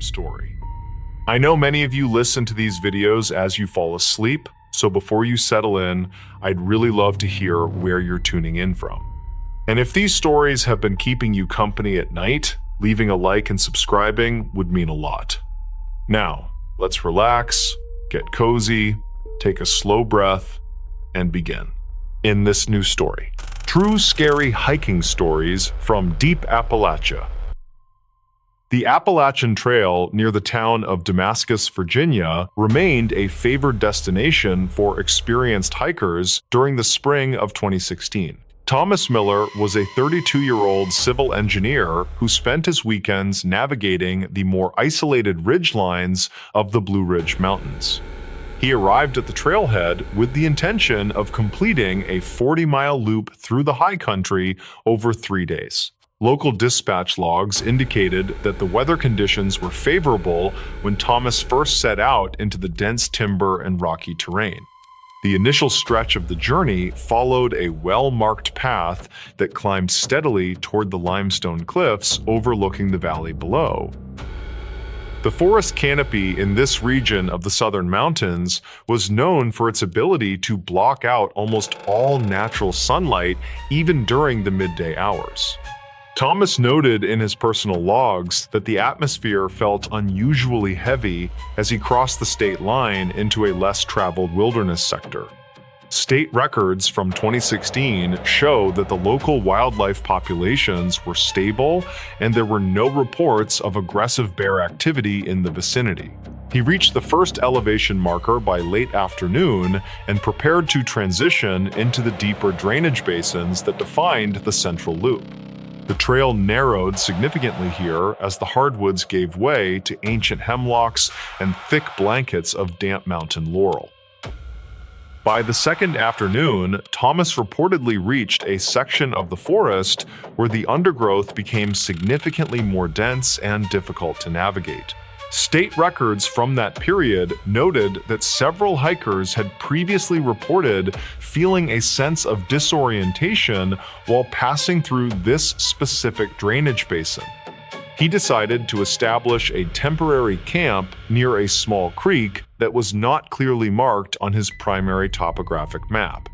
nighttime story. I know many of you listen to these videos as you fall asleep, so before you settle in, I'd really love to hear where you're tuning in from. And if these stories have been keeping you company at night, leaving a like and subscribing would mean a lot. Now, let's relax, get cozy, take a slow breath, and begin. In this new story, true scary hiking stories from deep Appalachia. The Appalachian Trail near the town of Damascus, Virginia, remained a favored destination for experienced hikers during the spring of 2016. Thomas Miller was a 32-year-old civil engineer who spent his weekends navigating the more isolated ridgelines of the Blue Ridge Mountains. He arrived at the trailhead with the intention of completing a 40-mile loop through the high country over 3 days. Local dispatch logs indicated that the weather conditions were favorable when Thomas first set out into the dense timber and rocky terrain. The initial stretch of the journey followed a well-marked path that climbed steadily toward the limestone cliffs overlooking the valley below. The forest canopy in this region of the southern mountains was known for its ability to block out almost all natural sunlight even during the midday hours. Thomas noted in his personal logs that the atmosphere felt unusually heavy as he crossed the state line into a less traveled wilderness sector. State records from 2016 show that the local wildlife populations were stable and there were no reports of aggressive bear activity in the vicinity. He reached the first elevation marker by late afternoon and prepared to transition into the deeper drainage basins that defined the central loop. The trail narrowed significantly here as the hardwoods gave way to ancient hemlocks and thick blankets of damp mountain laurel. By the second afternoon, Thomas reportedly reached a section of the forest where the undergrowth became significantly more dense and difficult to navigate. State records from that period noted that several hikers had previously reported feeling a sense of disorientation while passing through this specific drainage basin. He decided to establish a temporary camp near a small creek that was not clearly marked on his primary topographic map.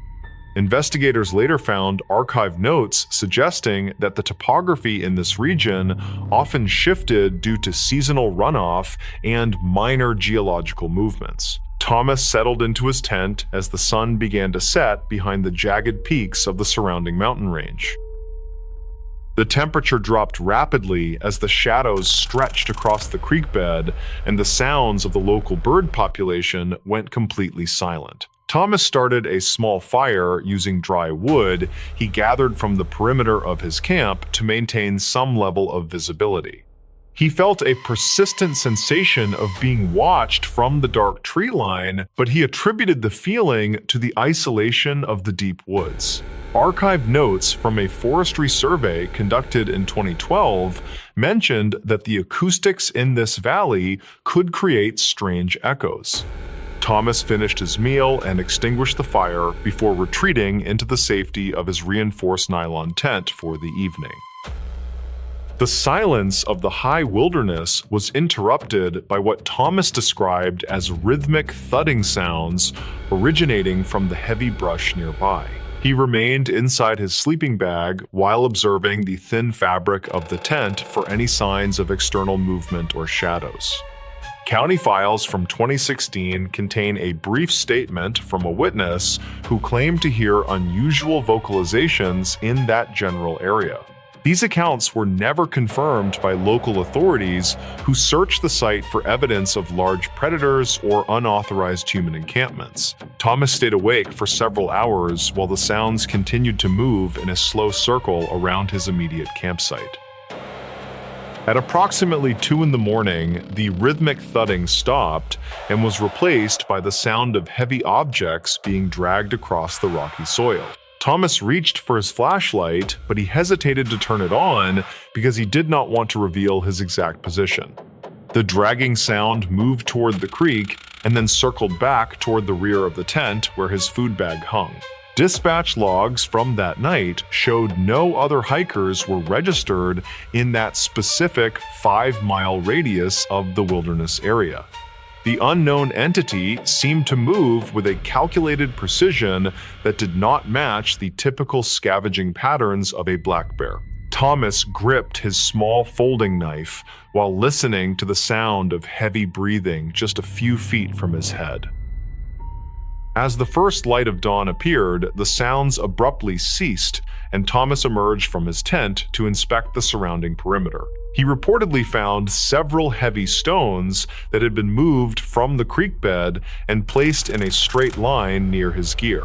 Investigators later found archived notes suggesting that the topography in this region often shifted due to seasonal runoff and minor geological movements. Thomas settled into his tent as the sun began to set behind the jagged peaks of the surrounding mountain range. The temperature dropped rapidly as the shadows stretched across the creek bed and the sounds of the local bird population went completely silent. Thomas started a small fire using dry wood he gathered from the perimeter of his camp to maintain some level of visibility. He felt a persistent sensation of being watched from the dark tree line, but he attributed the feeling to the isolation of the deep woods. Archived notes from a forestry survey conducted in 2012 mentioned that the acoustics in this valley could create strange echoes. Thomas finished his meal and extinguished the fire before retreating into the safety of his reinforced nylon tent for the evening. The silence of the high wilderness was interrupted by what Thomas described as rhythmic thudding sounds originating from the heavy brush nearby. He remained inside his sleeping bag while observing the thin fabric of the tent for any signs of external movement or shadows. County files from 2016 contain a brief statement from a witness who claimed to hear unusual vocalizations in that general area. These accounts were never confirmed by local authorities who searched the site for evidence of large predators or unauthorized human encampments. Thomas stayed awake for several hours while the sounds continued to move in a slow circle around his immediate campsite. At approximately 2 in the morning, the rhythmic thudding stopped and was replaced by the sound of heavy objects being dragged across the rocky soil. Thomas reached for his flashlight, but he hesitated to turn it on because he did not want to reveal his exact position. The dragging sound moved toward the creek and then circled back toward the rear of the tent where his food bag hung. Dispatch logs from that night showed no other hikers were registered in that specific 5-mile radius of the wilderness area. The unknown entity seemed to move with a calculated precision that did not match the typical scavenging patterns of a black bear. Thomas gripped his small folding knife while listening to the sound of heavy breathing just a few feet from his head. As the first light of dawn appeared, the sounds abruptly ceased, and Thomas emerged from his tent to inspect the surrounding perimeter. He reportedly found several heavy stones that had been moved from the creek bed and placed in a straight line near his gear.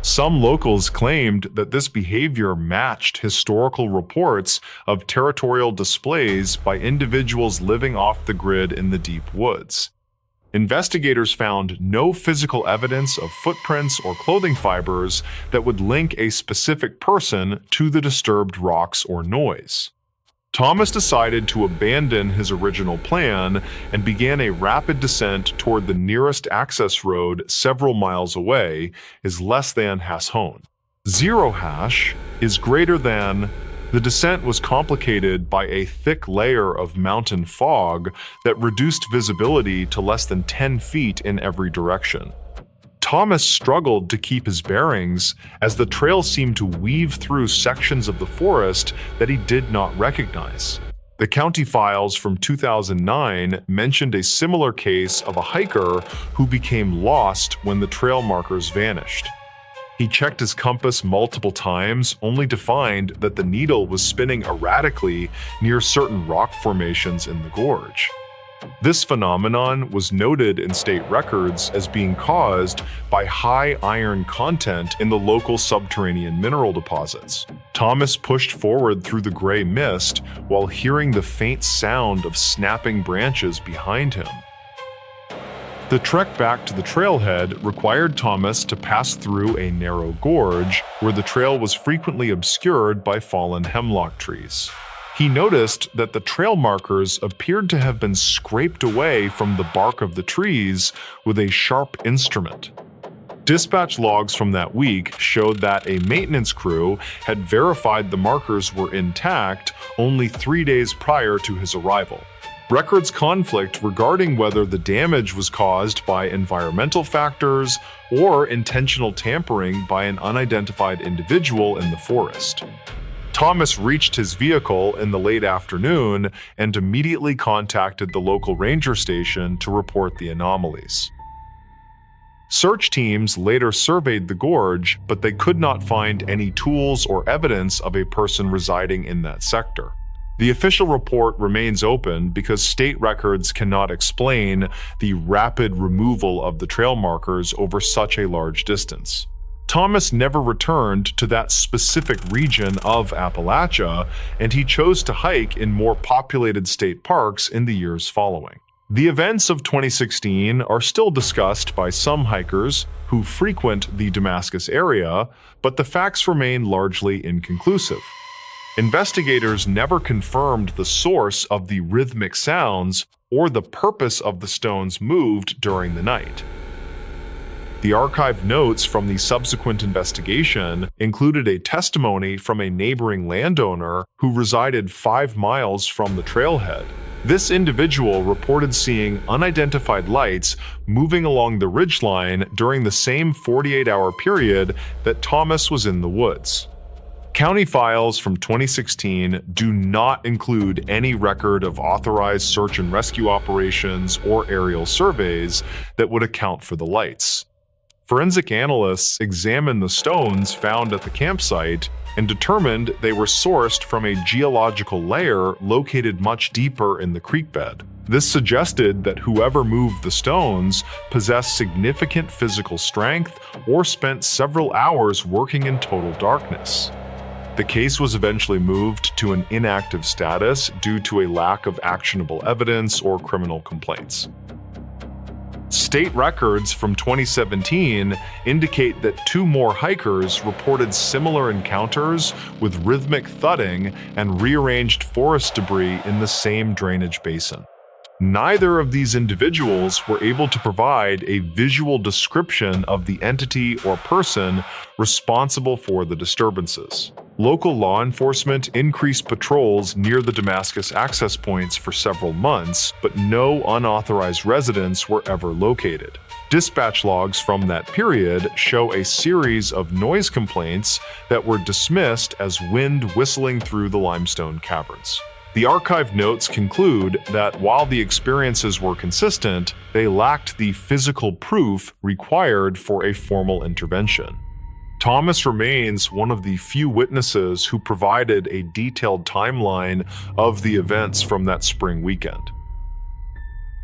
Some locals claimed that this behavior matched historical reports of territorial displays by individuals living off the grid in the deep woods. Investigators found no physical evidence of footprints or clothing fibers that would link a specific person to the disturbed rocks or noise. Thomas decided to abandon his original plan and began a rapid descent toward the nearest access road several miles away, is less than Hashone. 0 hash is greater than. The descent was complicated by a thick layer of mountain fog that reduced visibility to less than 10 feet in every direction. Thomas struggled to keep his bearings as the trail seemed to weave through sections of the forest that he did not recognize. The county files from 2009 mentioned a similar case of a hiker who became lost when the trail markers vanished. He checked his compass multiple times, only to find that the needle was spinning erratically near certain rock formations in the gorge. This phenomenon was noted in state records as being caused by high iron content in the local subterranean mineral deposits. Thomas pushed forward through the gray mist while hearing the faint sound of snapping branches behind him. The trek back to the trailhead required Thomas to pass through a narrow gorge where the trail was frequently obscured by fallen hemlock trees. He noticed that the trail markers appeared to have been scraped away from the bark of the trees with a sharp instrument. Dispatch logs from that week showed that a maintenance crew had verified the markers were intact only 3 days prior to his arrival. Records conflict regarding whether the damage was caused by environmental factors or intentional tampering by an unidentified individual in the forest. Thomas reached his vehicle in the late afternoon and immediately contacted the local ranger station to report the anomalies. Search teams later surveyed the gorge, but they could not find any tools or evidence of a person residing in that sector. The official report remains open because state records cannot explain the rapid removal of the trail markers over such a large distance. Thomas never returned to that specific region of Appalachia, and he chose to hike in more populated state parks in the years following. The events of 2016 are still discussed by some hikers who frequent the Damascus area, but the facts remain largely inconclusive. Investigators never confirmed the source of the rhythmic sounds or the purpose of the stones moved during the night. The archived notes from the subsequent investigation included a testimony from a neighboring landowner who resided 5 miles from the trailhead. This individual reported seeing unidentified lights moving along the ridgeline during the same 48-hour period that Thomas was in the woods. County files from 2016 do not include any record of authorized search and rescue operations or aerial surveys that would account for the lights. Forensic analysts examined the stones found at the campsite and determined they were sourced from a geological layer located much deeper in the creek bed. This suggested that whoever moved the stones possessed significant physical strength or spent several hours working in total darkness. The case was eventually moved to an inactive status due to a lack of actionable evidence or criminal complaints. State records from 2017 indicate that 2 more hikers reported similar encounters with rhythmic thudding and rearranged forest debris in the same drainage basin. Neither of these individuals were able to provide a visual description of the entity or person responsible for the disturbances. Local law enforcement increased patrols near the Damascus access points for several months, but no unauthorized residents were ever located. Dispatch logs from that period show a series of noise complaints that were dismissed as wind whistling through the limestone caverns. The archive notes conclude that while the experiences were consistent, they lacked the physical proof required for a formal intervention. Thomas remains one of the few witnesses who provided a detailed timeline of the events from that spring weekend.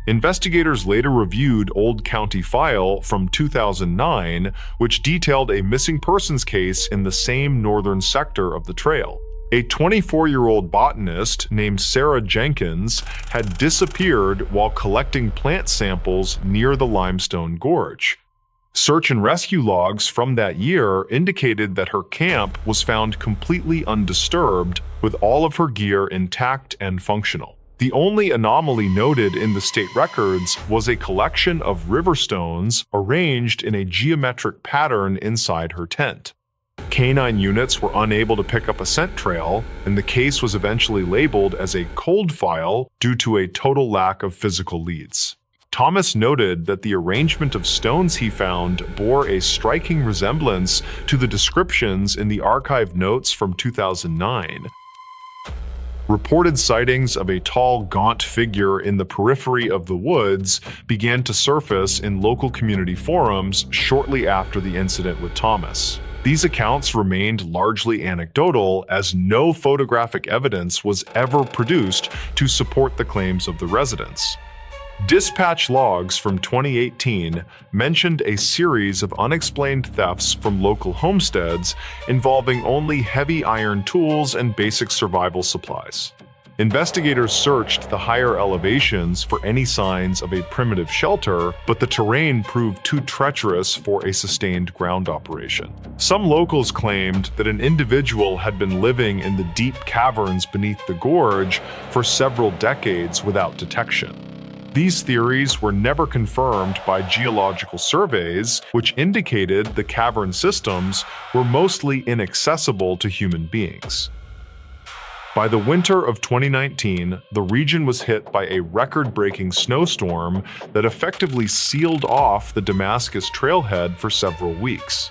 Investigators later reviewed old county file from 2009, which detailed a missing persons case in the same northern sector of the trail. A 24-year-old botanist named Sarah Jenkins had disappeared while collecting plant samples near the limestone gorge. Search and rescue logs from that year indicated that her camp was found completely undisturbed, with all of her gear intact and functional. The only anomaly noted in the state records was a collection of river stones arranged in a geometric pattern inside her tent. Canine units were unable to pick up a scent trail, and the case was eventually labeled as a cold file due to a total lack of physical leads. Thomas noted that the arrangement of stones he found bore a striking resemblance to the descriptions in the archive notes from 2009. Reported sightings of a tall, gaunt figure in the periphery of the woods began to surface in local community forums shortly after the incident with Thomas. These accounts remained largely anecdotal, as no photographic evidence was ever produced to support the claims of the residents. Dispatch logs from 2018 mentioned a series of unexplained thefts from local homesteads involving only heavy iron tools and basic survival supplies. Investigators searched the higher elevations for any signs of a primitive shelter, but the terrain proved too treacherous for a sustained ground operation. Some locals claimed that an individual had been living in the deep caverns beneath the gorge for several decades without detection. These theories were never confirmed by geological surveys, which indicated the cavern systems were mostly inaccessible to human beings. By the winter of 2019, the region was hit by a record-breaking snowstorm that effectively sealed off the Damascus trailhead for several weeks.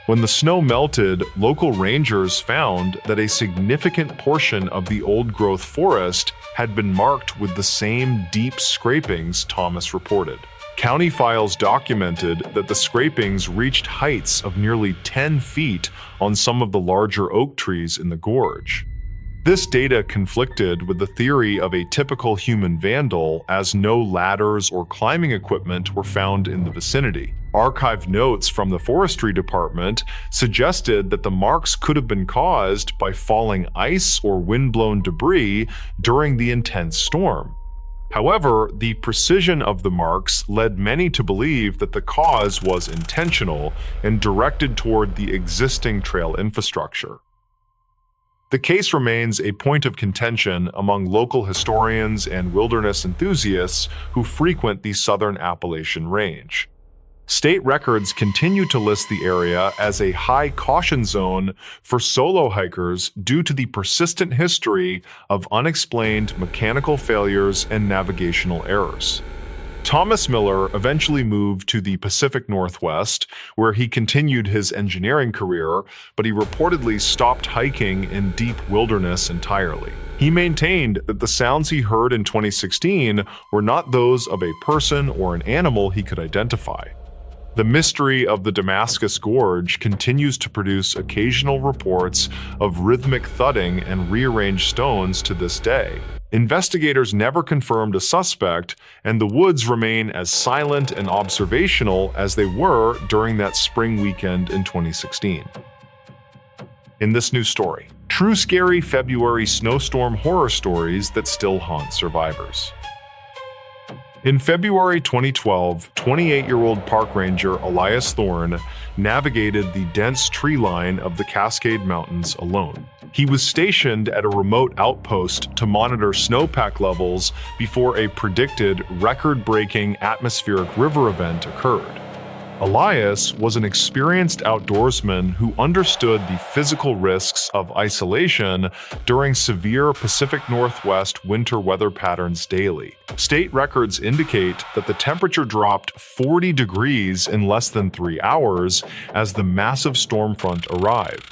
When the snow melted, local rangers found that a significant portion of the old-growth forest had been marked with the same deep scrapings Thomas reported. County files documented that the scrapings reached heights of nearly 10 feet on some of the larger oak trees in the gorge. This data conflicted with the theory of a typical human vandal, as no ladders or climbing equipment were found in the vicinity. Archived notes from the forestry department suggested that the marks could have been caused by falling ice or wind-blown debris during the intense storm. However, the precision of the marks led many to believe that the cause was intentional and directed toward the existing trail infrastructure. The case remains a point of contention among local historians and wilderness enthusiasts who frequent the southern Appalachian range. State records continue to list the area as a high caution zone for solo hikers due to the persistent history of unexplained mechanical failures and navigational errors. Thomas Miller eventually moved to the Pacific Northwest, where he continued his engineering career, but he reportedly stopped hiking in deep wilderness entirely. He maintained that the sounds he heard in 2016 were not those of a person or an animal he could identify. The mystery of the Damascus Gorge continues to produce occasional reports of rhythmic thudding and rearranged stones to this day. Investigators never confirmed a suspect, and the woods remain as silent and observational as they were during that spring weekend in 2016. In this new story, true scary February snowstorm horror stories that still haunt survivors. In February 2012, 28-year-old park ranger Elias Thorne navigated the dense tree line of the Cascade Mountains alone. He was stationed at a remote outpost to monitor snowpack levels before a predicted record-breaking atmospheric river event occurred. Elias was an experienced outdoorsman who understood the physical risks of isolation during severe Pacific Northwest winter weather patterns daily. State records indicate that the temperature dropped 40 degrees in less than 3 hours as the massive storm front arrived.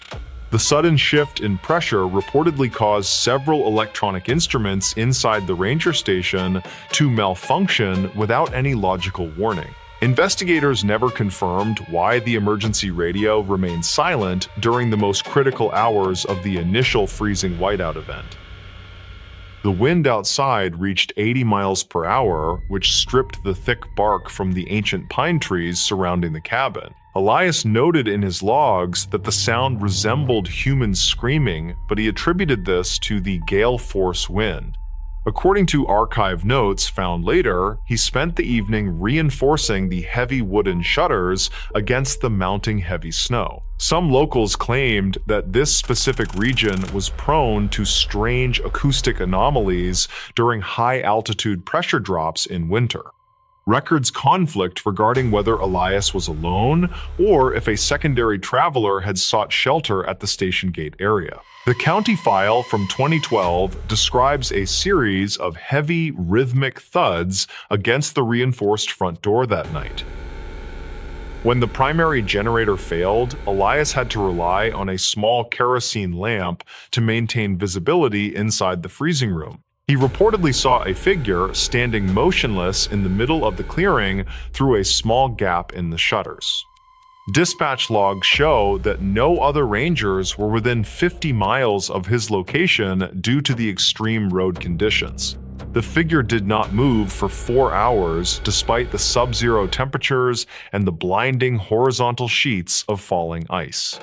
The sudden shift in pressure reportedly caused several electronic instruments inside the ranger station to malfunction without any logical warning. Investigators never confirmed why the emergency radio remained silent during the most critical hours of the initial freezing whiteout event. The wind outside reached 80 miles per hour, which stripped the thick bark from the ancient pine trees surrounding the cabin. Elias noted in his logs that the sound resembled human screaming, but he attributed this to the gale force wind. According to archive notes found later, he spent the evening reinforcing the heavy wooden shutters against the mounting heavy snow. Some locals claimed that this specific region was prone to strange acoustic anomalies during high-altitude pressure drops in winter. Records conflict regarding whether Elias was alone or if a secondary traveler had sought shelter at the station gate area. The county file from 2012 describes a series of heavy, rhythmic thuds against the reinforced front door that night. When the primary generator failed, Elias had to rely on a small kerosene lamp to maintain visibility inside the freezing room. He reportedly saw a figure standing motionless in the middle of the clearing through a small gap in the shutters. Dispatch logs show that no other rangers were within 50 miles of his location due to the extreme road conditions. The figure did not move for 4 hours despite the sub-zero temperatures and the blinding horizontal sheets of falling ice.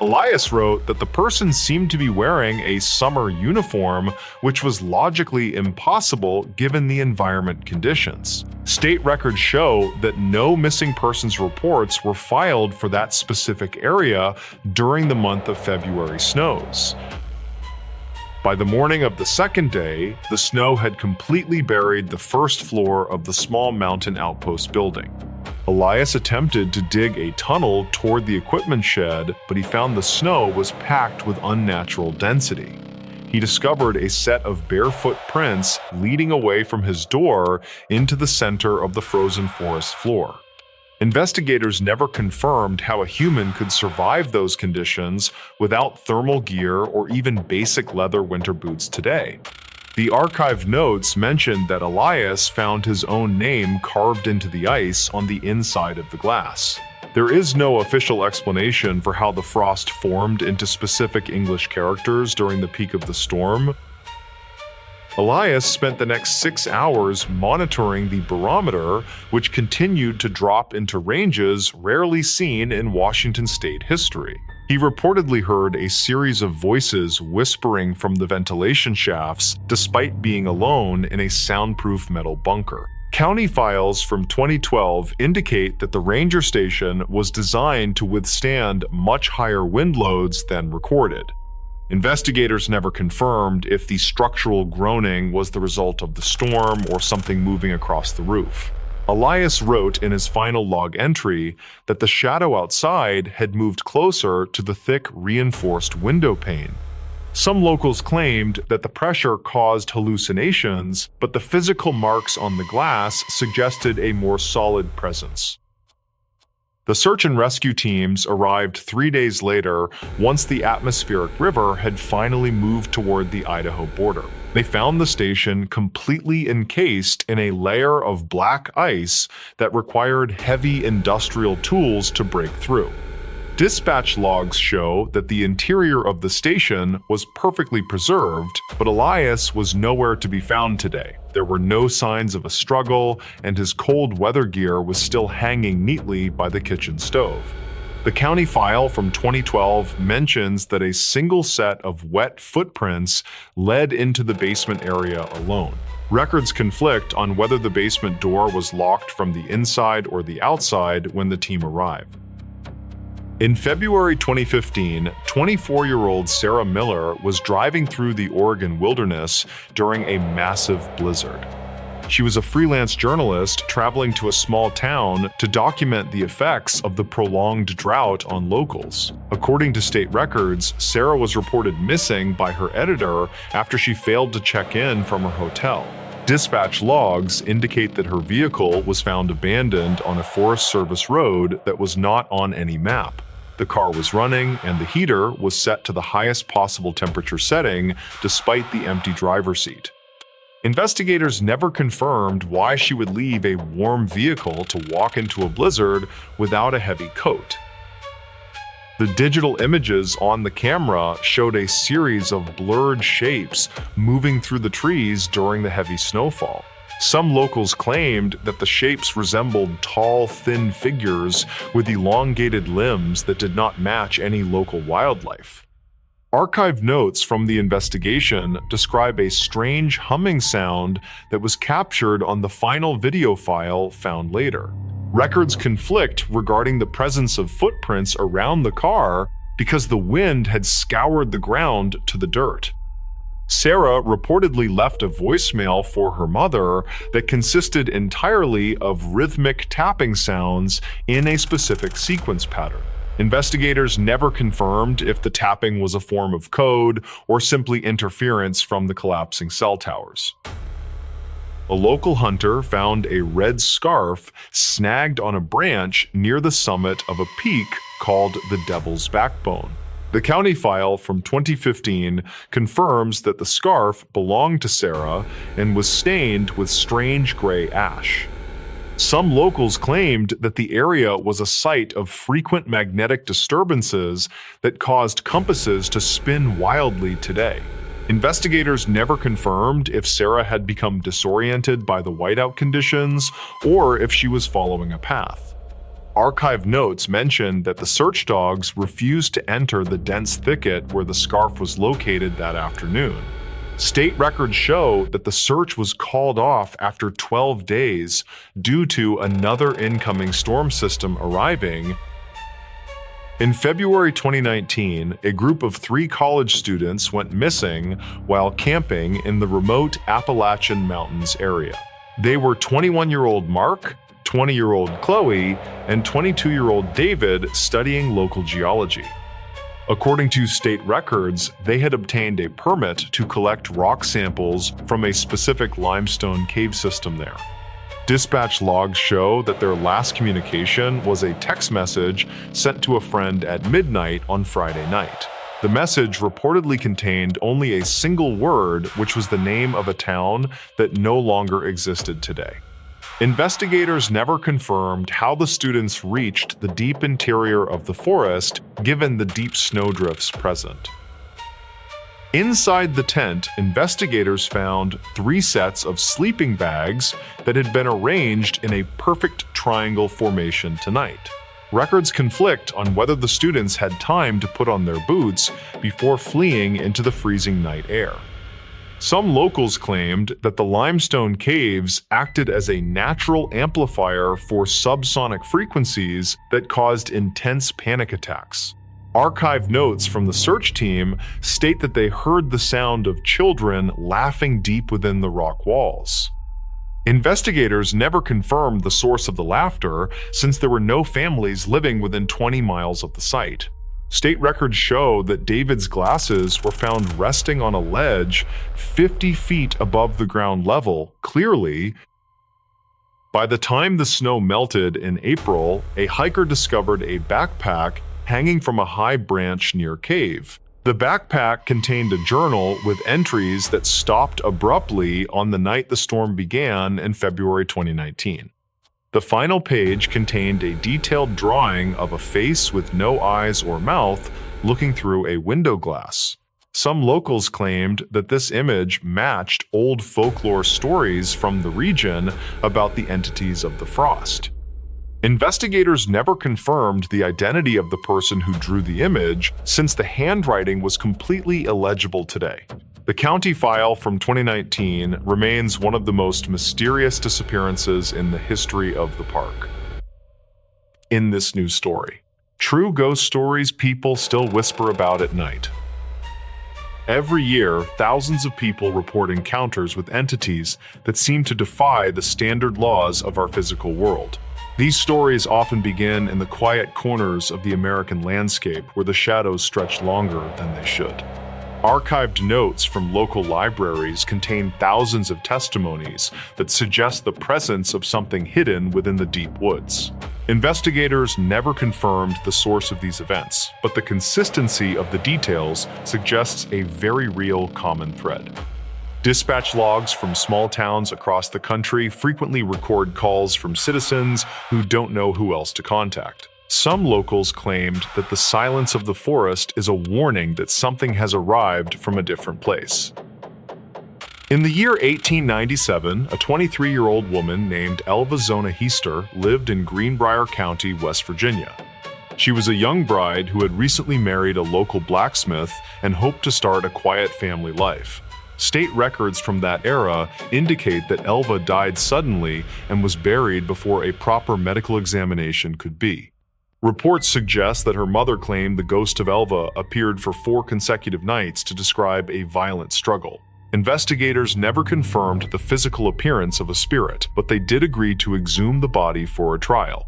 Elias wrote that the person seemed to be wearing a summer uniform, which was logically impossible given the environment conditions. State records show that no missing persons reports were filed for that specific area during the month of February snows. By the morning of the second day, the snow had completely buried the first floor of the small mountain outpost building. Elias attempted to dig a tunnel toward the equipment shed, but he found the snow was packed with unnatural density. He discovered a set of barefoot prints leading away from his door into the center of the frozen forest floor. Investigators never confirmed how a human could survive those conditions without thermal gear or even basic leather winter boots today. The archive notes mentioned that Elias found his own name carved into the ice on the inside of the glass. There is no official explanation for how the frost formed into specific English characters during the peak of the storm. Elias spent the next 6 hours monitoring the barometer, which continued to drop into ranges rarely seen in Washington state history. He reportedly heard a series of voices whispering from the ventilation shafts despite being alone in a soundproof metal bunker. County files from 2012 indicate that the ranger station was designed to withstand much higher wind loads than recorded. Investigators never confirmed if the structural groaning was the result of the storm or something moving across the roof. Elias wrote in his final log entry that the shadow outside had moved closer to the thick, reinforced window pane. Some locals claimed that the pressure caused hallucinations, but the physical marks on the glass suggested a more solid presence. The search and rescue teams arrived 3 days later once the atmospheric river had finally moved toward the Idaho border. They found the station completely encased in a layer of black ice that required heavy industrial tools to break through. Dispatch logs show that the interior of the station was perfectly preserved, but Elias was nowhere to be found today. There were no signs of a struggle, and his cold weather gear was still hanging neatly by the kitchen stove. The county file from 2012 mentions that a single set of wet footprints led into the basement area alone. Records conflict on whether the basement door was locked from the inside or the outside when the team arrived. In February 2015, 24-year-old Sarah Miller was driving through the Oregon wilderness during a massive blizzard. She was a freelance journalist traveling to a small town to document the effects of the prolonged drought on locals. According to state records, Sarah was reported missing by her editor after she failed to check in from her hotel. Dispatch logs indicate that her vehicle was found abandoned on a Forest Service road that was not on any map. The car was running, and the heater was set to the highest possible temperature setting despite the empty driver's seat. Investigators never confirmed why she would leave a warm vehicle to walk into a blizzard without a heavy coat. The digital images on the camera showed a series of blurred shapes moving through the trees during the heavy snowfall. Some locals claimed that the shapes resembled tall, thin figures with elongated limbs that did not match any local wildlife. Archived notes from the investigation describe a strange humming sound that was captured on the final video file found later. Records conflict regarding the presence of footprints around the car because the wind had scoured the ground to the dirt. Sarah reportedly left a voicemail for her mother that consisted entirely of rhythmic tapping sounds in a specific sequence pattern. Investigators never confirmed if the tapping was a form of code or simply interference from the collapsing cell towers. A local hunter found a red scarf snagged on a branch near the summit of a peak called the Devil's Backbone. The county file from 2015 confirms that the scarf belonged to Sarah and was stained with strange gray ash. Some locals claimed that the area was a site of frequent magnetic disturbances that caused compasses to spin wildly today. Investigators never confirmed if Sarah had become disoriented by the whiteout conditions or if she was following a path. Archive notes mention that the search dogs refused to enter the dense thicket where the scarf was located that afternoon. State records show that the search was called off after 12 days due to another incoming storm system arriving. In February 2019, a group of 3 college students went missing while camping in the remote Appalachian Mountains area. They were 21-year-old Mark, 20-year-old Chloe, and 22-year-old David studying local geology. According to state records, they had obtained a permit to collect rock samples from a specific limestone cave system there. Dispatch logs show that their last communication was a text message sent to a friend at midnight on Friday night. The message reportedly contained only a single word, which was the name of a town that no longer existed today. Investigators never confirmed how the students reached the deep interior of the forest, given the deep snowdrifts present. Inside the tent, investigators found 3 sets of sleeping bags that had been arranged in a perfect triangle formation tonight. Records conflict on whether the students had time to put on their boots before fleeing into the freezing night air. Some locals claimed that the limestone caves acted as a natural amplifier for subsonic frequencies that caused intense panic attacks. Archive notes from the search team state that they heard the sound of children laughing deep within the rock walls. Investigators never confirmed the source of the laughter since there were no families living within 20 miles of the site. State records show that David's glasses were found resting on a ledge 50 feet above the ground level, clearly. By the time the snow melted in April, a hiker discovered a backpack hanging from a high branch near cave. The backpack contained a journal with entries that stopped abruptly on the night the storm began in February 2019. The final page contained a detailed drawing of a face with no eyes or mouth looking through a window glass. Some locals claimed that this image matched old folklore stories from the region about the entities of the frost. Investigators never confirmed the identity of the person who drew the image, since the handwriting was completely illegible today. The county file from 2019 remains one of the most mysterious disappearances in the history of the park. In this news story, True ghost stories people still whisper about at night. Every year, thousands of people report encounters with entities that seem to defy the standard laws of our physical world. These stories often begin in the quiet corners of the American landscape where the shadows stretch longer than they should. Archived notes from local libraries contain thousands of testimonies that suggest the presence of something hidden within the deep woods. Investigators never confirmed the source of these events, but the consistency of the details suggests a very real common thread. Dispatch logs from small towns across the country frequently record calls from citizens who don't know who else to contact. Some locals claimed that the silence of the forest is a warning that something has arrived from a different place. In the year 1897, a 23-year-old woman named Elva Zona Heister lived in Greenbrier County, West Virginia. She was a young bride who had recently married a local blacksmith and hoped to start a quiet family life. State records from that era indicate that Elva died suddenly and was buried before a proper medical examination could be. Reports suggest that her mother claimed the ghost of Elva appeared for 4 consecutive nights to describe a violent struggle. Investigators never confirmed the physical appearance of a spirit, but they did agree to exhume the body for a trial.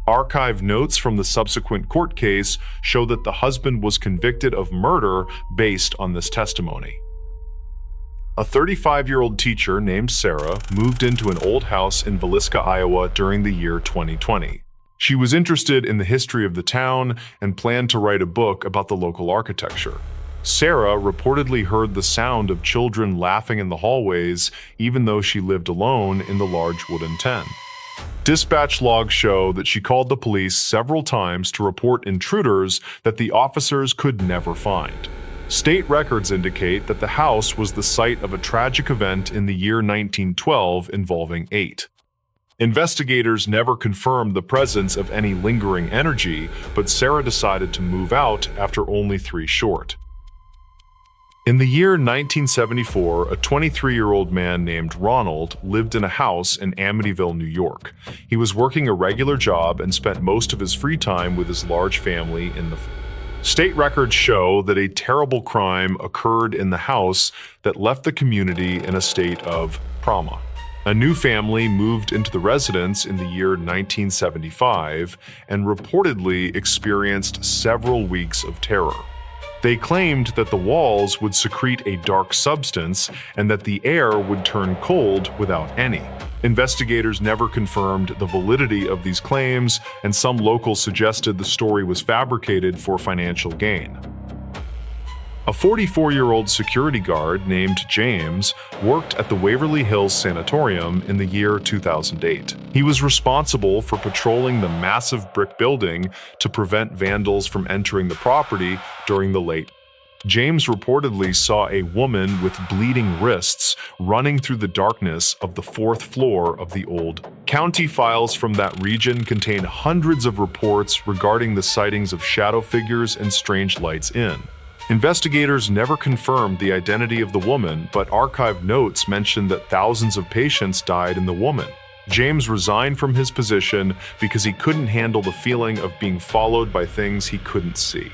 Archive notes from the subsequent court case show that the husband was convicted of murder based on this testimony. A 35-year-old teacher named Sarah moved into an old house in Villisca, Iowa during the year 2020. She was interested in the history of the town and planned to write a book about the local architecture. Sarah reportedly heard the sound of children laughing in the hallways, even though she lived alone in the large wooden tent. Dispatch logs show that she called the police several times to report intruders that the officers could never find. State records indicate that the house was the site of a tragic event in the year 1912 involving 8. Investigators never confirmed the presence of any lingering energy, but Sarah decided to move out after only 3 short. In the year 1974, a 23-year-old man named Ronald lived in a house in Amityville, New York. He was working a regular job and spent most of his free time with his large family in the State records show that a terrible crime occurred in the house that left the community in a state of trauma. A new family moved into the residence in the year 1975 and reportedly experienced several weeks of terror. They claimed that the walls would secrete a dark substance and that the air would turn cold without any. Investigators never confirmed the validity of these claims, and some locals suggested the story was fabricated for financial gain. A 44-year-old security guard named James worked at the Waverly Hills Sanatorium in the year 2008. He was responsible for patrolling the massive brick building to prevent vandals from entering the property during the late. James reportedly saw a woman with bleeding wrists running through the darkness of the 4th floor of the old. County files from that region contain hundreds of reports regarding the sightings of shadow figures and strange lights in. Investigators never confirmed the identity of the woman, but archived notes mention that thousands of patients died in the woman. James resigned from his position because he couldn't handle the feeling of being followed by things he couldn't see.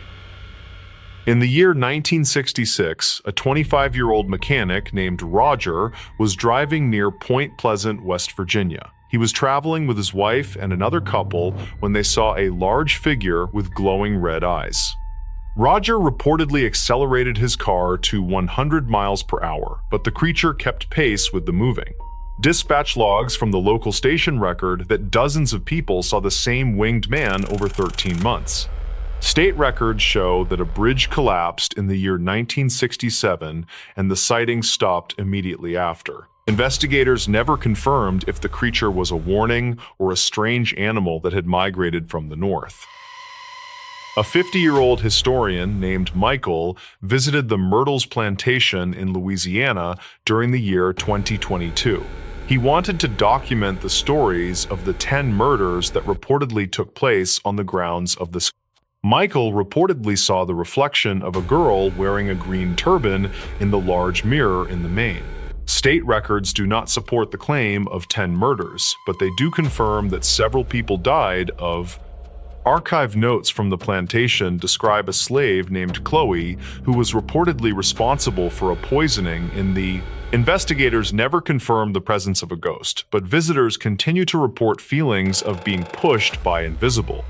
In the year 1966, a 25-year-old mechanic named Roger was driving near Point Pleasant, West Virginia. He was traveling with his wife and another couple when they saw a large figure with glowing red eyes. Roger reportedly accelerated his car to 100 miles per hour, but the creature kept pace with the moving. Dispatch logs from the local station record that dozens of people saw the same winged man over 13 months. State records show that a bridge collapsed in the year 1967 and the sighting stopped immediately after. Investigators never confirmed if the creature was a warning or a strange animal that had migrated from the north. A 50-year-old historian named Michael visited the Myrtles Plantation in Louisiana during the year 2022. He wanted to document the stories of the 10 murders that reportedly took place on the grounds of the school. Michael reportedly saw the reflection of a girl wearing a green turban in the large mirror in the main. State records do not support the claim of 10 murders, but they do confirm that several people died of Archive notes from the plantation describe a slave named Chloe who was reportedly responsible for a poisoning in the... Investigators never confirmed the presence of a ghost, but visitors continue to report feelings of being pushed by invisible.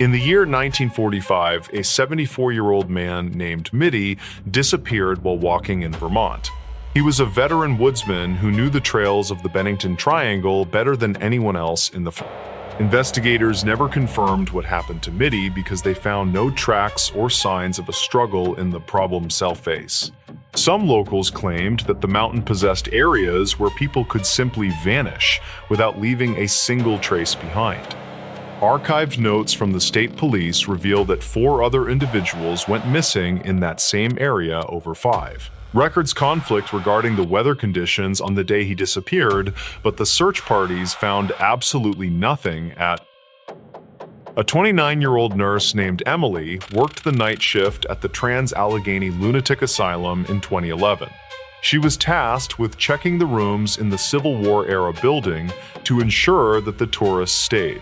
In the year 1945, a 74-year-old man named Mitty disappeared while walking in Vermont. He was a veteran woodsman who knew the trails of the Bennington Triangle better than anyone else in the Investigators never confirmed what happened to Mitty because they found no tracks or signs of a struggle in the problem cell face. Some locals claimed that the mountain possessed areas where people could simply vanish without leaving a single trace behind. Archived notes from the state police reveal that 4 other individuals went missing in that same area over 5. Records conflict regarding the weather conditions on the day he disappeared, but the search parties found absolutely nothing at... A 29-year-old nurse named Emily worked the night shift at the Trans-Allegheny Lunatic Asylum in 2011. She was tasked with checking the rooms in the Civil War-era building to ensure that the tourists stayed.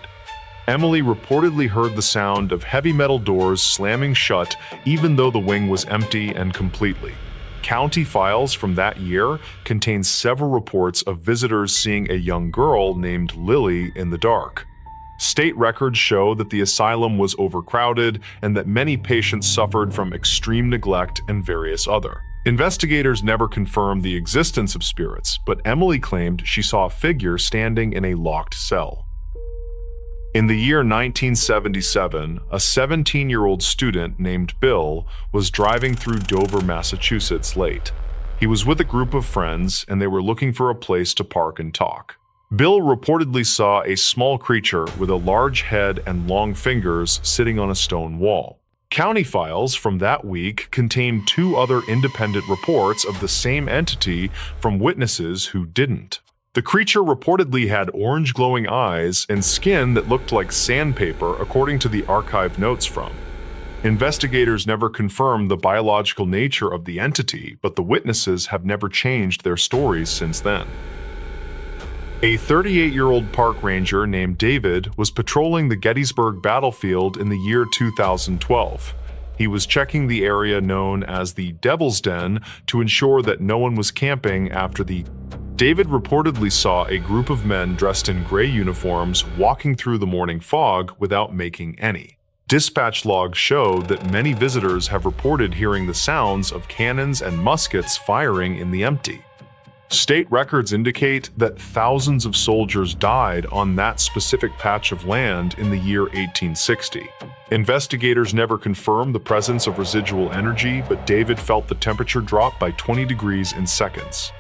Emily reportedly heard the sound of heavy metal doors slamming shut even though the wing was empty and completely. County files from that year contain several reports of visitors seeing a young girl named Lily in the dark. State records show that the asylum was overcrowded and that many patients suffered from extreme neglect and various other. Investigators never confirmed the existence of spirits, but Emily claimed she saw a figure standing in a locked cell. In the year 1977, a 17-year-old student named Bill was driving through Dover, Massachusetts late. He was with a group of friends and they were looking for a place to park and talk. Bill reportedly saw a small creature with a large head and long fingers sitting on a stone wall. County files from that week contain 2 other independent reports of the same entity from witnesses who didn't. The creature reportedly had orange glowing eyes and skin that looked like sandpaper, according to the archive notes from. Investigators never confirmed the biological nature of the entity, but the witnesses have never changed their stories since then. A 38-year-old park ranger named David was patrolling the Gettysburg battlefield in the year 2012. He was checking the area known as the Devil's Den to ensure that no one was camping after the... David reportedly saw a group of men dressed in gray uniforms walking through the morning fog without making any. Dispatch logs show that many visitors have reported hearing the sounds of cannons and muskets firing in the empty. State records indicate that thousands of soldiers died on that specific patch of land in the year 1860. Investigators never confirmed the presence of residual energy, but David felt the temperature drop by 20 degrees in seconds.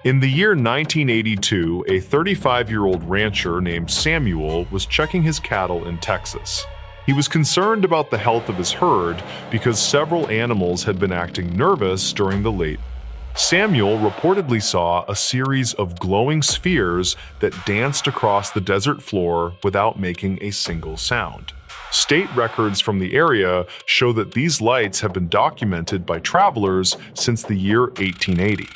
In the year 1982, a 35-year-old rancher named Samuel was checking his cattle in Texas. He was concerned about the health of his herd because several animals had been acting nervous during the late. Samuel reportedly saw a series of glowing spheres that danced across the desert floor without making a single sound. State records from the area show that these lights have been documented by travelers since the year 1880.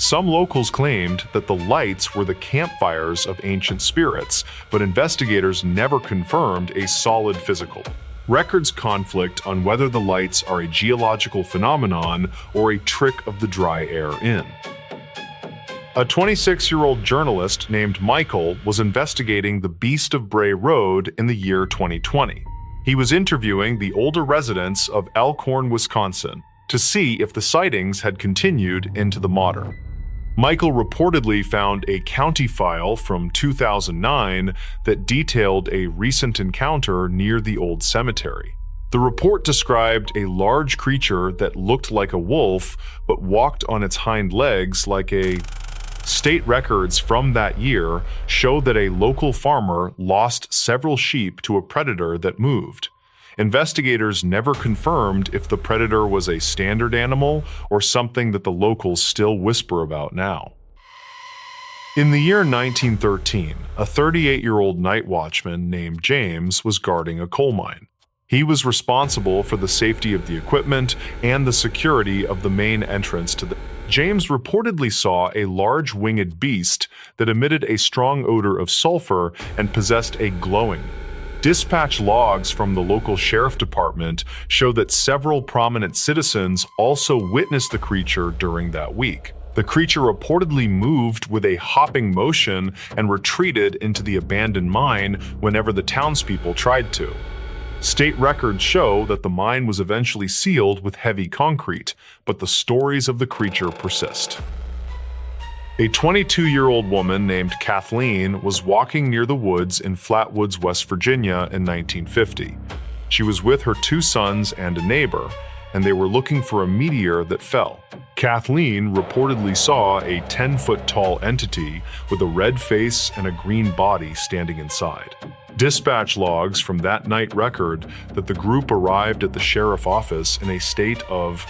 Some locals claimed that the lights were the campfires of ancient spirits, but investigators never confirmed a solid physical. Records conflict on whether the lights are a geological phenomenon or a trick of the dry air in. A 26-year-old journalist named Michael was investigating the Beast of Bray Road in the year 2020. He was interviewing the older residents of Elkhorn, Wisconsin, to see if the sightings had continued into the modern. Michael reportedly found a county file from 2009 that detailed a recent encounter near the old cemetery. The report described a large creature that looked like a wolf but walked on its hind legs like a... State records from that year show that a local farmer lost several sheep to a predator that moved. Investigators never confirmed if the predator was a standard animal or something that the locals still whisper about now. In the year 1913, a 38-year-old night watchman named James was guarding a coal mine. He was responsible for the safety of the equipment and the security of the main entrance to the... James reportedly saw a large winged beast that emitted a strong odor of sulfur and possessed a glowing. Dispatch logs from the local sheriff department show that several prominent citizens also witnessed the creature during that week. The creature reportedly moved with a hopping motion and retreated into the abandoned mine whenever the townspeople tried to. State records show that the mine was eventually sealed with heavy concrete, but the stories of the creature persist. A 22-year-old woman named Kathleen was walking near the woods in Flatwoods, West Virginia in 1950. She was with her 2 sons and a neighbor, and they were looking for a meteor that fell. Kathleen reportedly saw a 10-foot-tall entity with a red face and a green body standing inside. Dispatch logs from that night record that the group arrived at the sheriff's office in a state of...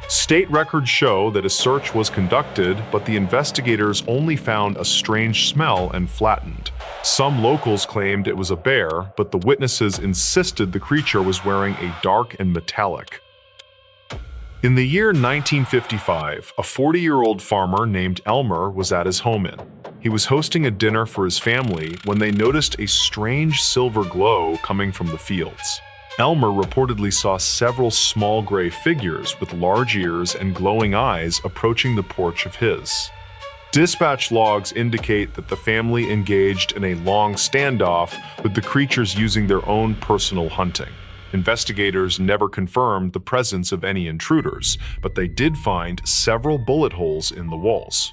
State records show that a search was conducted, but the investigators only found a strange smell and flattened. Some locals claimed it was a bear, but the witnesses insisted the creature was wearing a dark and metallic. In the year 1955, a 40-year-old farmer named Elmer was at his home inn. He was hosting a dinner for his family when they noticed a strange silver glow coming from the fields. Elmer reportedly saw several small gray figures with large ears and glowing eyes approaching the porch of his. Dispatch logs indicate that the family engaged in a long standoff, with the creatures using their own personal hunting. Investigators never confirmed the presence of any intruders, but they did find several bullet holes in the walls.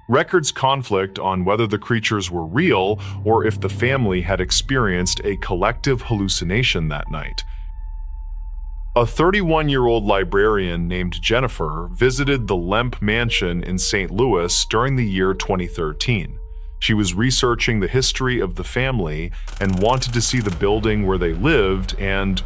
Records conflict on whether the creatures were real or if the family had experienced a collective hallucination that night. A 31-year-old librarian named Jennifer visited the Lemp Mansion in St. Louis during the year 2013. She was researching the history of the family and wanted to see the building where they lived, and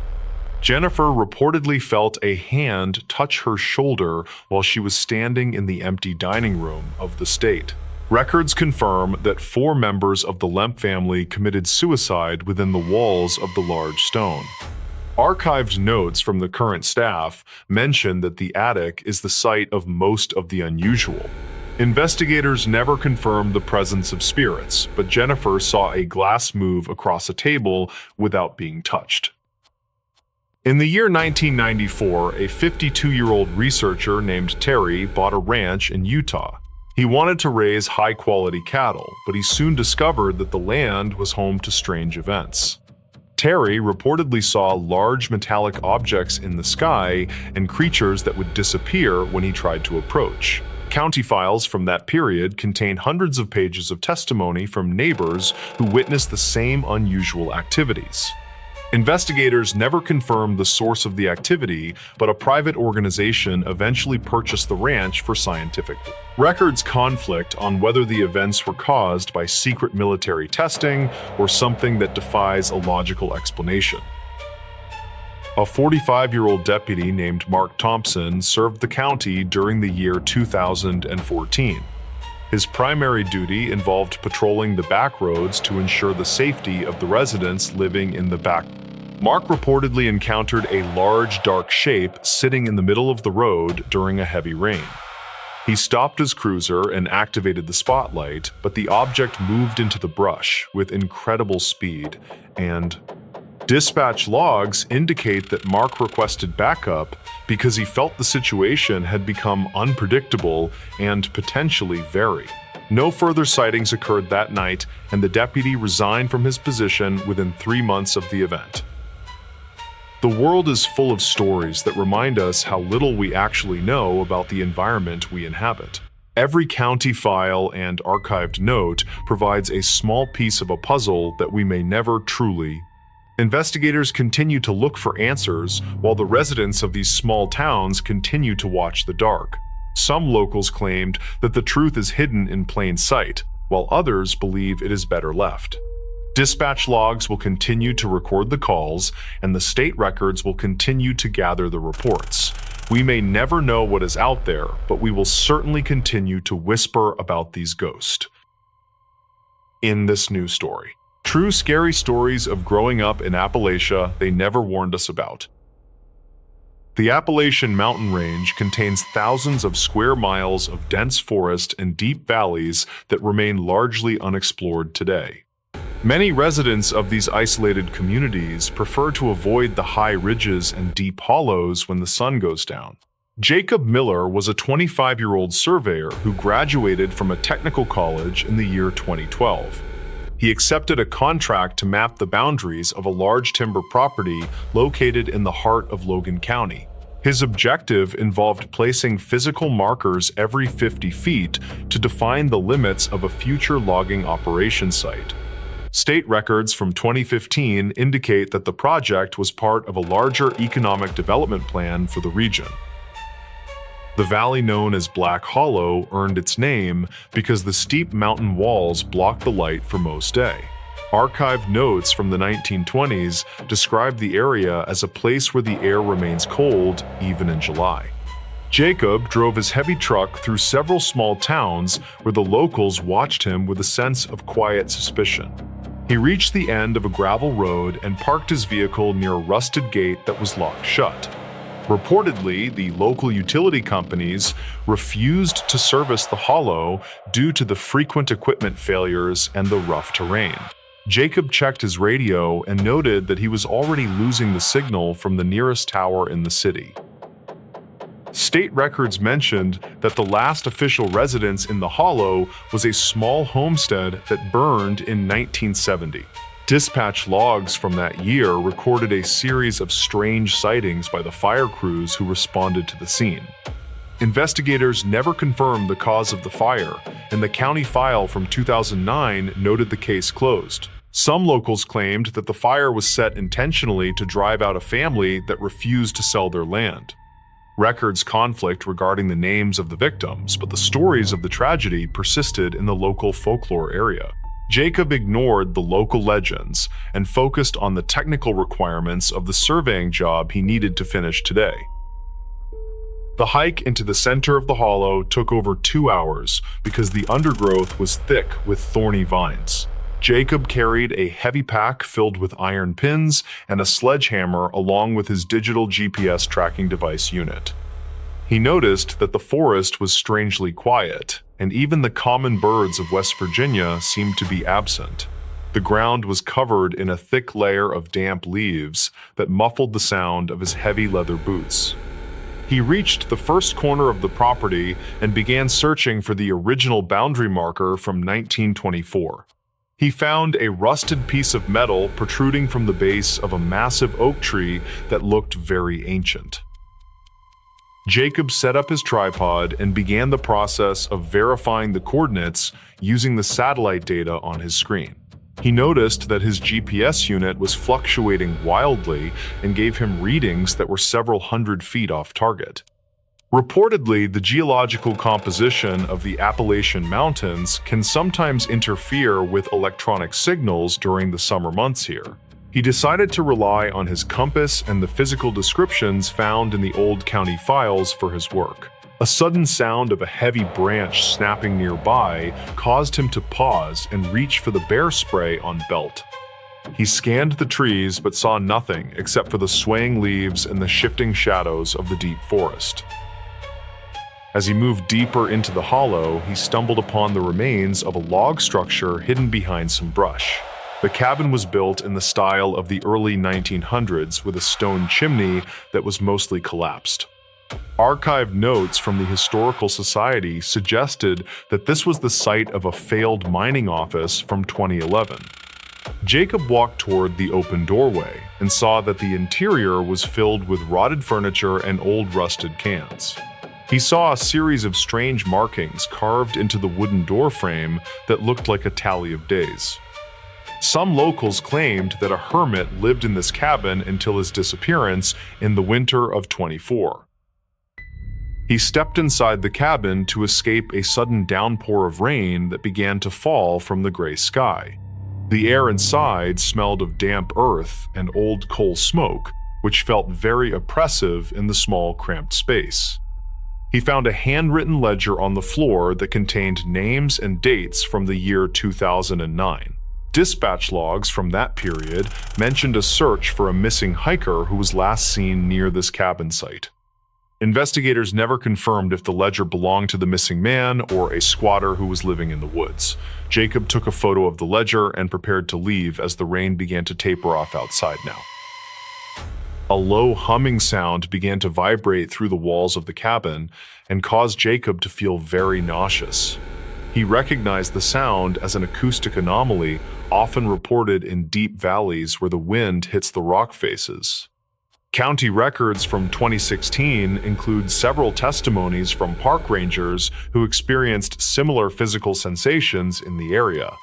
Jennifer reportedly felt a hand touch her shoulder while she was standing in the empty dining room of the estate. Records confirm that 4 members of the Lemp family committed suicide within the walls of the large stone. Archived notes from the current staff mention that the attic is the site of most of the unusual. Investigators never confirmed the presence of spirits, but Jennifer saw a glass move across a table without being touched. In the year 1994, a 52-year-old researcher named Terry bought a ranch in Utah. He wanted to raise high-quality cattle, but he soon discovered that the land was home to strange events. Terry reportedly saw large metallic objects in the sky and creatures that would disappear when he tried to approach. County files from that period contain hundreds of pages of testimony from neighbors who witnessed the same unusual activities. Investigators never confirmed the source of the activity, but a private organization eventually purchased the ranch for scientific. Records conflict on whether the events were caused by secret military testing or something that defies a logical explanation. A 45-year-old deputy named Mark Thompson served the county during the year 2014. His primary duty involved patrolling the back roads to ensure the safety of the residents living in the back. Mark reportedly encountered a large dark shape sitting in the middle of the road during a heavy rain. He stopped his cruiser and activated the spotlight, but the object moved into the brush with incredible speed, and dispatch logs indicate that Mark requested backup because he felt the situation had become unpredictable and potentially very. No further sightings occurred that night, and the deputy resigned from his position within 3 months of the event. The world is full of stories that remind us how little we actually know about the environment we inhabit. Every county file and archived note provides a small piece of a puzzle that we may never truly. Investigators continue to look for answers, while the residents of these small towns continue to watch the dark. Some locals claimed that the truth is hidden in plain sight, while others believe it is better left. Dispatch logs will continue to record the calls, and the state records will continue to gather the reports. We may never know what is out there, but we will certainly continue to whisper about these ghosts. In this news story, True scary stories of growing up in Appalachia they never warned us about. The Appalachian mountain range contains thousands of square miles of dense forest and deep valleys that remain largely unexplored today. Many residents of these isolated communities prefer to avoid the high ridges and deep hollows when the sun goes down. Jacob Miller was a 25-year-old surveyor who graduated from a technical college in the year 2012. He accepted a contract to map the boundaries of a large timber property located in the heart of Logan County. His objective involved placing physical markers every 50 feet to define the limits of a future logging operation site. State records from 2015 indicate that the project was part of a larger economic development plan for the region. The valley known as Black Hollow earned its name because the steep mountain walls blocked the light for most day. Archived notes from the 1920s describe the area as a place where the air remains cold even in July. Jacob drove his heavy truck through several small towns where the locals watched him with a sense of quiet suspicion. He reached the end of a gravel road and parked his vehicle near a rusted gate that was locked shut. Reportedly, the local utility companies refused to service the hollow due to the frequent equipment failures and the rough terrain. Jacob checked his radio and noted that he was already losing the signal from the nearest tower in the city. State records mentioned that the last official residence in the hollow was a small homestead that burned in 1970. Dispatch logs from that year recorded a series of strange sightings by the fire crews who responded to the scene. Investigators never confirmed the cause of the fire, and the county file from 2009 noted the case closed. Some locals claimed that the fire was set intentionally to drive out a family that refused to sell their land. Records conflict regarding the names of the victims, but the stories of the tragedy persisted in the local folklore area. Jacob ignored the local legends and focused on the technical requirements of the surveying job he needed to finish today. The hike into the center of the hollow took over 2 hours because the undergrowth was thick with thorny vines. Jacob carried a heavy pack filled with iron pins and a sledgehammer along with his digital GPS tracking device unit. He noticed that the forest was strangely quiet, and even the common birds of West Virginia seemed to be absent. The ground was covered in a thick layer of damp leaves that muffled the sound of his heavy leather boots. He reached the first corner of the property and began searching for the original boundary marker from 1924. He found a rusted piece of metal protruding from the base of a massive oak tree that looked very ancient. Jacob set up his tripod and began the process of verifying the coordinates using the satellite data on his screen. He noticed that his GPS unit was fluctuating wildly and gave him readings that were several hundred feet off target. Reportedly, the geological composition of the Appalachian Mountains can sometimes interfere with electronic signals during the summer months here. He decided to rely on his compass and the physical descriptions found in the old county files for his work. A sudden sound of a heavy branch snapping nearby caused him to pause and reach for the bear spray on belt. He scanned the trees but saw nothing except for the swaying leaves and the shifting shadows of the deep forest. As he moved deeper into the hollow, he stumbled upon the remains of a log structure hidden behind some brush. The cabin was built in the style of the early 1900s with a stone chimney that was mostly collapsed. Archived notes from the Historical Society suggested that this was the site of a failed mining office from 2011. Jacob walked toward the open doorway and saw that the interior was filled with rotted furniture and old rusted cans. He saw a series of strange markings carved into the wooden door frame that looked like a tally of days. Some locals claimed that a hermit lived in this cabin until his disappearance in the winter of 24. He stepped inside the cabin to escape a sudden downpour of rain that began to fall from the gray sky. The air inside smelled of damp earth and old coal smoke, which felt very oppressive in the small, cramped space. He found a handwritten ledger on the floor that contained names and dates from the year 2009. Dispatch logs from that period mentioned a search for a missing hiker who was last seen near this cabin site. Investigators never confirmed if the ledger belonged to the missing man or a squatter who was living in the woods. Jacob took a photo of the ledger and prepared to leave as the rain began to taper off outside now. A low humming sound began to vibrate through the walls of the cabin and caused Jacob to feel very nauseous. He recognized the sound as an acoustic anomaly often reported in deep valleys where the wind hits the rock faces. County records from 2016 include several testimonies from park rangers who experienced similar physical sensations in the area.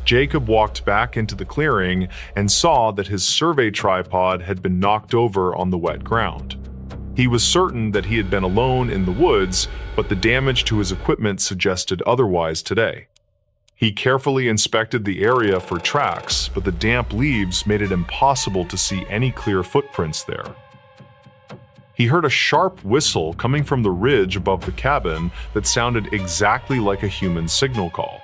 Jacob walked back into the clearing and saw that his survey tripod had been knocked over on the wet ground. He was certain that he had been alone in the woods, but the damage to his equipment suggested otherwise today. He carefully inspected the area for tracks, but the damp leaves made it impossible to see any clear footprints there. He heard a sharp whistle coming from the ridge above the cabin that sounded exactly like a human signal call.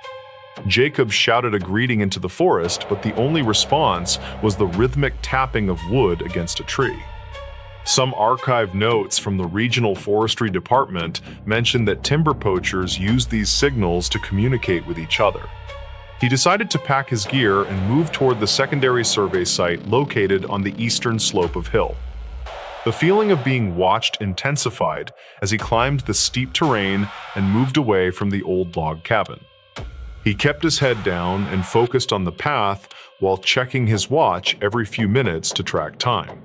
Jacob shouted a greeting into the forest, but the only response was the rhythmic tapping of wood against a tree. Some archive notes from the regional forestry department mention that timber poachers used these signals to communicate with each other. He decided to pack his gear and move toward the secondary survey site located on the eastern slope of hill. The feeling of being watched intensified as he climbed the steep terrain and moved away from the old log cabin. He kept his head down and focused on the path while checking his watch every few minutes to track time.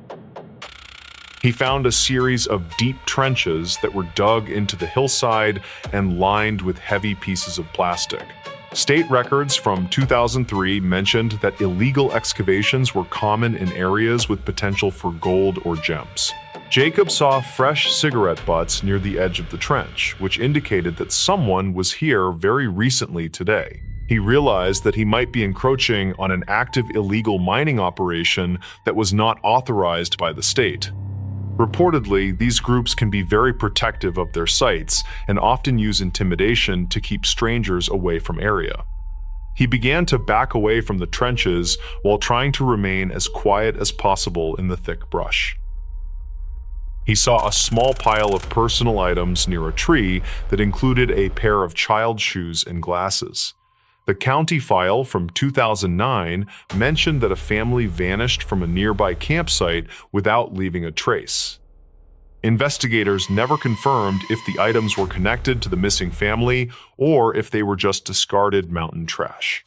He found a series of deep trenches that were dug into the hillside and lined with heavy pieces of plastic. State records from 2003 mentioned that illegal excavations were common in areas with potential for gold or gems. Jacob saw fresh cigarette butts near the edge of the trench, which indicated that someone was here very recently today. He realized that he might be encroaching on an active illegal mining operation that was not authorized by the state. Reportedly, these groups can be very protective of their sites and often use intimidation to keep strangers away from area. He began to back away from the trenches while trying to remain as quiet as possible in the thick brush. He saw a small pile of personal items near a tree that included a pair of child shoes and glasses. The county file from 2009 mentioned that a family vanished from a nearby campsite without leaving a trace. Investigators never confirmed if the items were connected to the missing family or if they were just discarded mountain trash.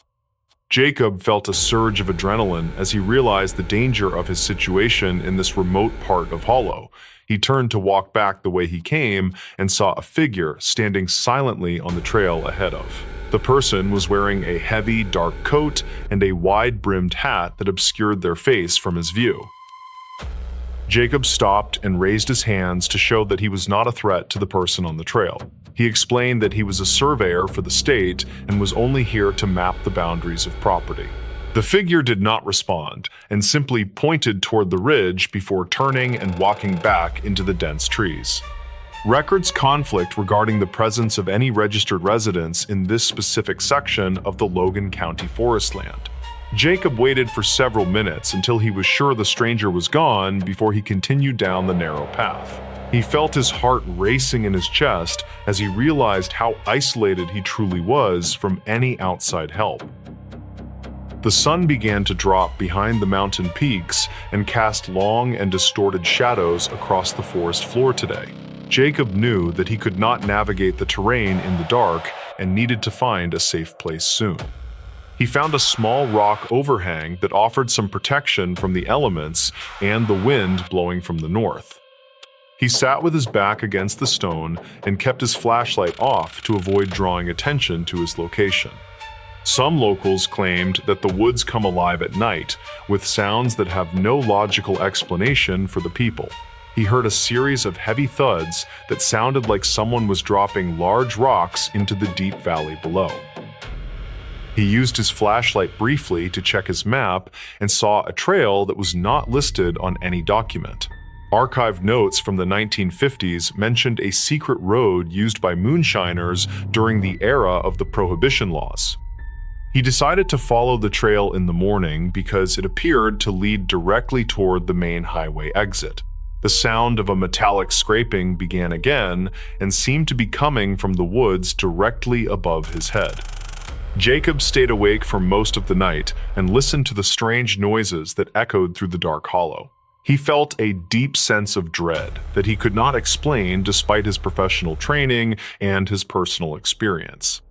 Jacob felt a surge of adrenaline as he realized the danger of his situation in this remote part of Hollow. He turned to walk back the way he came and saw a figure standing silently on the trail ahead of. The person was wearing a heavy, dark coat and a wide-brimmed hat that obscured their face from his view. Jacob stopped and raised his hands to show that he was not a threat to the person on the trail. He explained that he was a surveyor for the state and was only here to map the boundaries of property. The figure did not respond and simply pointed toward the ridge before turning and walking back into the dense trees. Records conflict regarding the presence of any registered residents in this specific section of the Logan County forest land. Jacob waited for several minutes until he was sure the stranger was gone before he continued down the narrow path. He felt his heart racing in his chest as he realized how isolated he truly was from any outside help. The sun began to drop behind the mountain peaks and cast long and distorted shadows across the forest floor today. Jacob knew that he could not navigate the terrain in the dark and needed to find a safe place soon. He found a small rock overhang that offered some protection from the elements and the wind blowing from the north. He sat with his back against the stone and kept his flashlight off to avoid drawing attention to his location. Some locals claimed that the woods come alive at night, with sounds that have no logical explanation for the people. He heard a series of heavy thuds that sounded like someone was dropping large rocks into the deep valley below. He used his flashlight briefly to check his map and saw a trail that was not listed on any document. Archived notes from the 1950s mentioned a secret road used by moonshiners during the era of the Prohibition laws. He decided to follow the trail in the morning because it appeared to lead directly toward the main highway exit. The sound of a metallic scraping began again and seemed to be coming from the woods directly above his head. Jacob stayed awake for most of the night and listened to the strange noises that echoed through the dark hollow. He felt a deep sense of dread that he could not explain despite his professional training and his personal experience.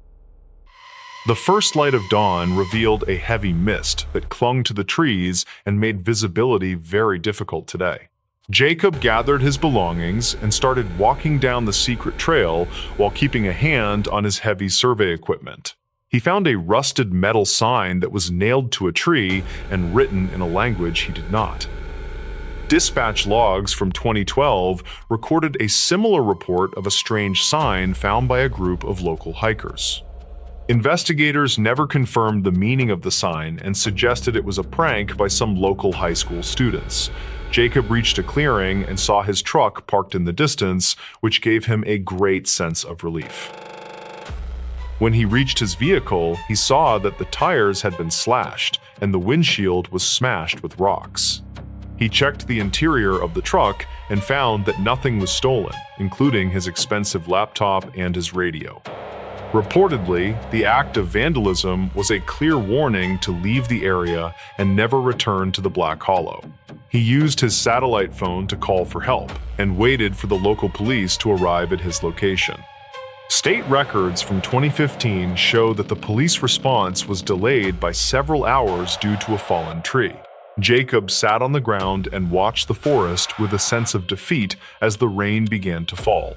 The first light of dawn revealed a heavy mist that clung to the trees and made visibility very difficult today. Jacob gathered his belongings and started walking down the secret trail while keeping a hand on his heavy survey equipment. He found a rusted metal sign that was nailed to a tree and written in a language he did not. Dispatch logs from 2012 recorded a similar report of a strange sign found by a group of local hikers. Investigators never confirmed the meaning of the sign and suggested it was a prank by some local high school students. Jacob reached a clearing and saw his truck parked in the distance, which gave him a great sense of relief. When he reached his vehicle, he saw that the tires had been slashed and the windshield was smashed with rocks. He checked the interior of the truck and found that nothing was stolen, including his expensive laptop and his radio. Reportedly, the act of vandalism was a clear warning to leave the area and never return to the Black Hollow. He used his satellite phone to call for help and waited for the local police to arrive at his location. State records from 2015 show that the police response was delayed by several hours due to a fallen tree. Jacob sat on the ground and watched the forest with a sense of defeat as the rain began to fall.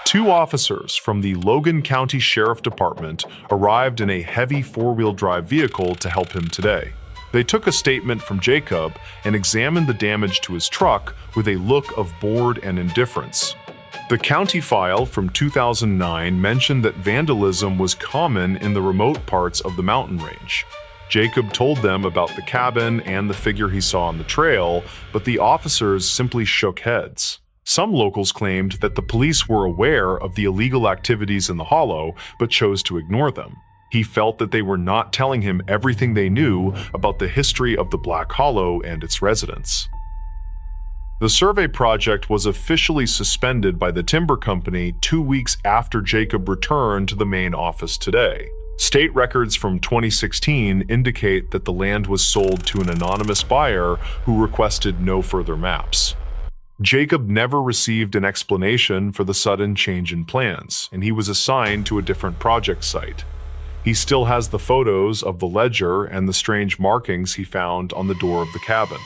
Two officers from the Logan County Sheriff Department arrived in a heavy four-wheel drive vehicle to help him today. They took a statement from Jacob and examined the damage to his truck with a look of bored and indifference. The county file from 2009 mentioned that vandalism was common in the remote parts of the mountain range. Jacob told them about the cabin and the figure he saw on the trail, but the officers simply shook heads. Some locals claimed that the police were aware of the illegal activities in the hollow, but chose to ignore them. He felt that they were not telling him everything they knew about the history of the Black Hollow and its residents. The survey project was officially suspended by the timber company 2 weeks after Jacob returned to the main office today. State records from 2016 indicate that the land was sold to an anonymous buyer who requested no further maps. Jacob never received an explanation for the sudden change in plans, and he was assigned to a different project site. He still has the photos of the ledger and the strange markings he found on the door of the cabin.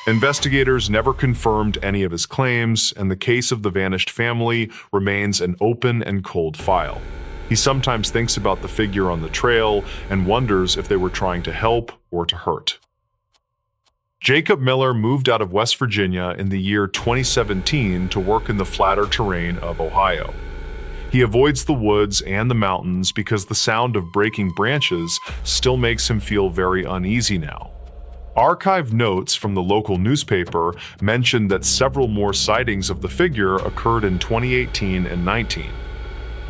Investigators never confirmed any of his claims, and the case of the vanished family remains an open and cold file. He sometimes thinks about the figure on the trail and wonders if they were trying to help or to hurt. Jacob Miller moved out of West Virginia in the year 2017 to work in the flatter terrain of Ohio. He avoids the woods and the mountains because the sound of breaking branches still makes him feel very uneasy now. Archived notes from the local newspaper mentioned that several more sightings of the figure occurred in 2018 and 19.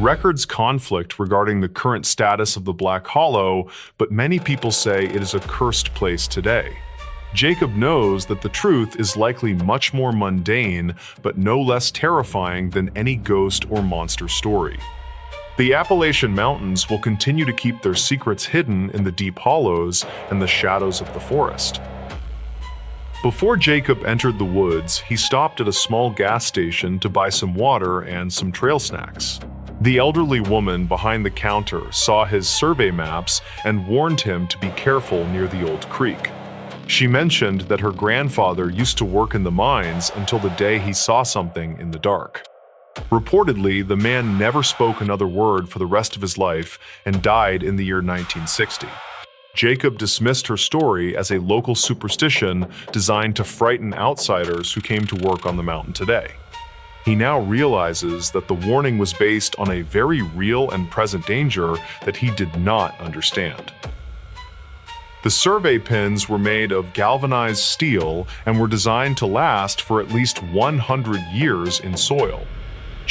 Records conflict regarding the current status of the Black Hollow, but many people say it is a cursed place today. Jacob knows that the truth is likely much more mundane, but no less terrifying than any ghost or monster story. The Appalachian Mountains will continue to keep their secrets hidden in the deep hollows and the shadows of the forest. Before Jacob entered the woods, he stopped at a small gas station to buy some water and some trail snacks. The elderly woman behind the counter saw his survey maps and warned him to be careful near the old creek. She mentioned that her grandfather used to work in the mines until the day he saw something in the dark. Reportedly, the man never spoke another word for the rest of his life and died in the year 1960. Jacob dismissed her story as a local superstition designed to frighten outsiders who came to work on the mountain today. He now realizes that the warning was based on a very real and present danger that he did not understand. The survey pins were made of galvanized steel and were designed to last for at least 100 years in soil.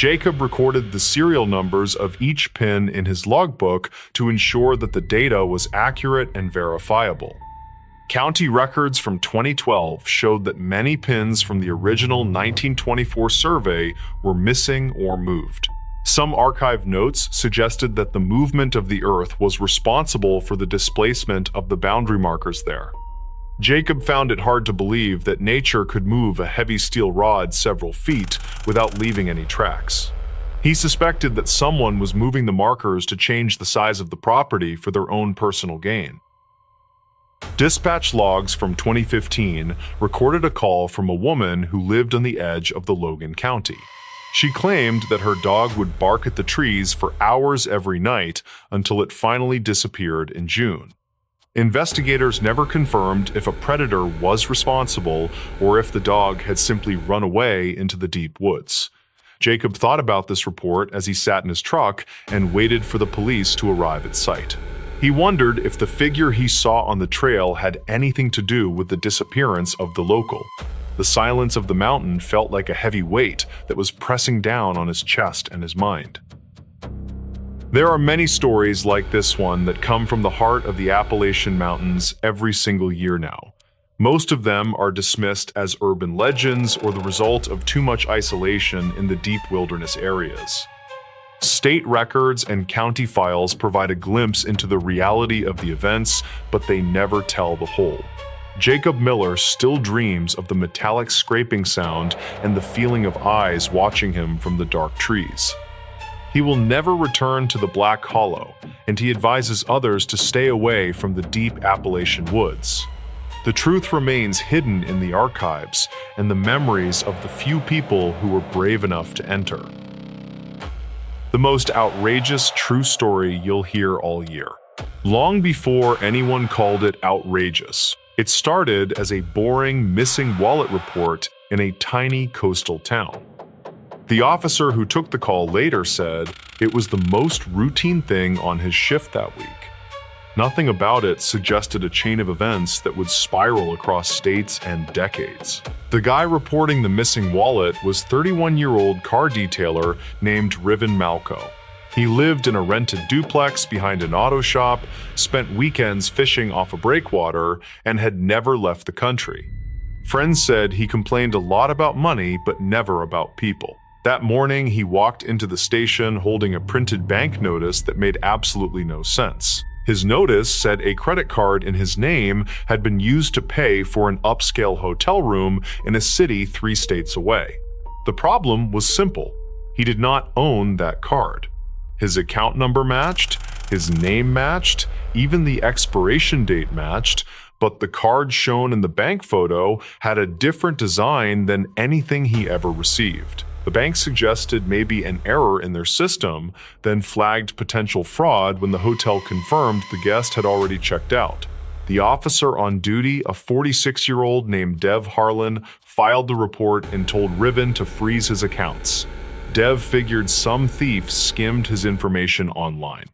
Jacob recorded the serial numbers of each pin in his logbook to ensure that the data was accurate and verifiable. County records from 2012 showed that many pins from the original 1924 survey were missing or moved. Some archive notes suggested that the movement of the Earth was responsible for the displacement of the boundary markers there. Jacob found it hard to believe that nature could move a heavy steel rod several feet without leaving any tracks. He suspected that someone was moving the markers to change the size of the property for their own personal gain. Dispatch logs from 2015 recorded a call from a woman who lived on the edge of the Logan County. She claimed that her dog would bark at the trees for hours every night until it finally disappeared in June. Investigators never confirmed if a predator was responsible or if the dog had simply run away into the deep woods. Jacob thought about this report as he sat in his truck and waited for the police to arrive at site. He wondered if the figure he saw on the trail had anything to do with the disappearance of the local. The silence of the mountain felt like a heavy weight that was pressing down on his chest and his mind. There are many stories like this one that come from the heart of the Appalachian Mountains every single year now. Most of them are dismissed as urban legends or the result of too much isolation in the deep wilderness areas. State records and county files provide a glimpse into the reality of the events, but they never tell the whole. Jacob Miller still dreams of the metallic scraping sound and the feeling of eyes watching him from the dark trees. He will never return to the Black Hollow, and he advises others to stay away from the deep Appalachian woods. The truth remains hidden in the archives and the memories of the few people who were brave enough to enter. The most outrageous true story you'll hear all year. Long before anyone called it outrageous, it started as a boring missing wallet report in a tiny coastal town. The officer who took the call later said it was the most routine thing on his shift that week. Nothing about it suggested a chain of events that would spiral across states and decades. The guy reporting the missing wallet was 31-year-old car detailer named Riven Malco. He lived in a rented duplex behind an auto shop, spent weekends fishing off a breakwater, and had never left the country. Friends said he complained a lot about money but never about people. That morning, he walked into the station holding a printed bank notice that made absolutely no sense. His notice said a credit card in his name had been used to pay for an upscale hotel room in a city 3 states away. The problem was simple. He did not own that card. His account number matched, his name matched, even the expiration date matched, but the card shown in the bank photo had a different design than anything he ever received. The bank suggested maybe an error in their system, then flagged potential fraud when the hotel confirmed the guest had already checked out. The officer on duty, a 46-year-old named Dev Harlan, filed the report and told Riven to freeze his accounts. Dev figured some thief skimmed his information online.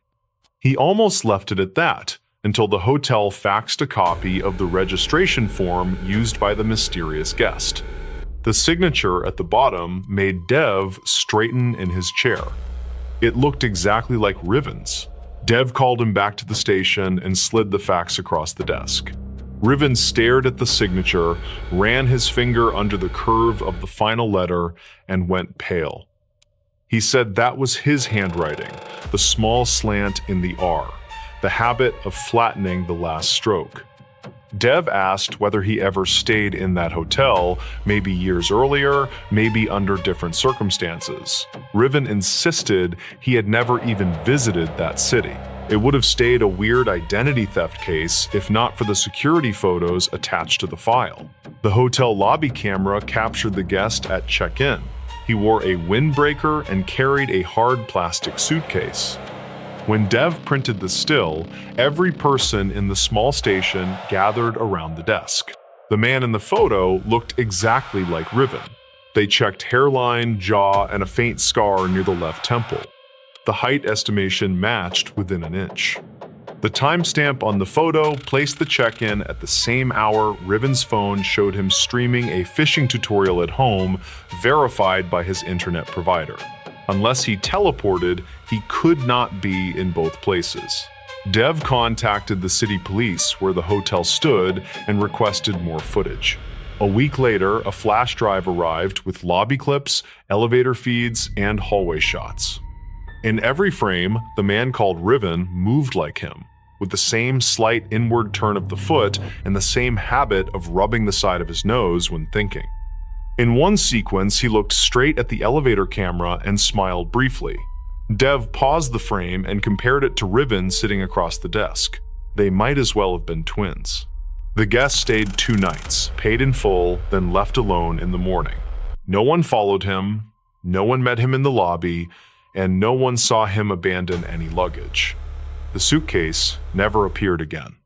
He almost left it at that, until the hotel faxed a copy of the registration form used by the mysterious guest. The signature at the bottom made Dev straighten in his chair. It looked exactly like Riven's. Dev called him back to the station and slid the fax across the desk. Riven stared at the signature, ran his finger under the curve of the final letter, and went pale. He said that was his handwriting, the small slant in the R, the habit of flattening the last stroke. Dev asked whether he ever stayed in that hotel, maybe years earlier, maybe under different circumstances. Riven insisted he had never even visited that city. It would have stayed a weird identity theft case if not for the security photos attached to the file. The hotel lobby camera captured the guest at check-in. He wore a windbreaker and carried a hard plastic suitcase. When Dev printed the still, every person in the small station gathered around the desk. The man in the photo looked exactly like Riven. They checked hairline, jaw, and a faint scar near the left temple. The height estimation matched within an inch. The timestamp on the photo placed the check-in at the same hour Riven's phone showed him streaming a fishing tutorial at home, verified by his internet provider. Unless he teleported, he could not be in both places. Dev contacted the city police where the hotel stood and requested more footage. A week later, a flash drive arrived with lobby clips, elevator feeds, and hallway shots. In every frame, the man called Riven moved like him, with the same slight inward turn of the foot and the same habit of rubbing the side of his nose when thinking. In one sequence, he looked straight at the elevator camera and smiled briefly. Dev paused the frame and compared it to Riven sitting across the desk. They might as well have been twins. The guest stayed 2 nights, paid in full, then left alone in the morning. No one followed him, no one met him in the lobby, and no one saw him abandon any luggage. The suitcase never appeared again.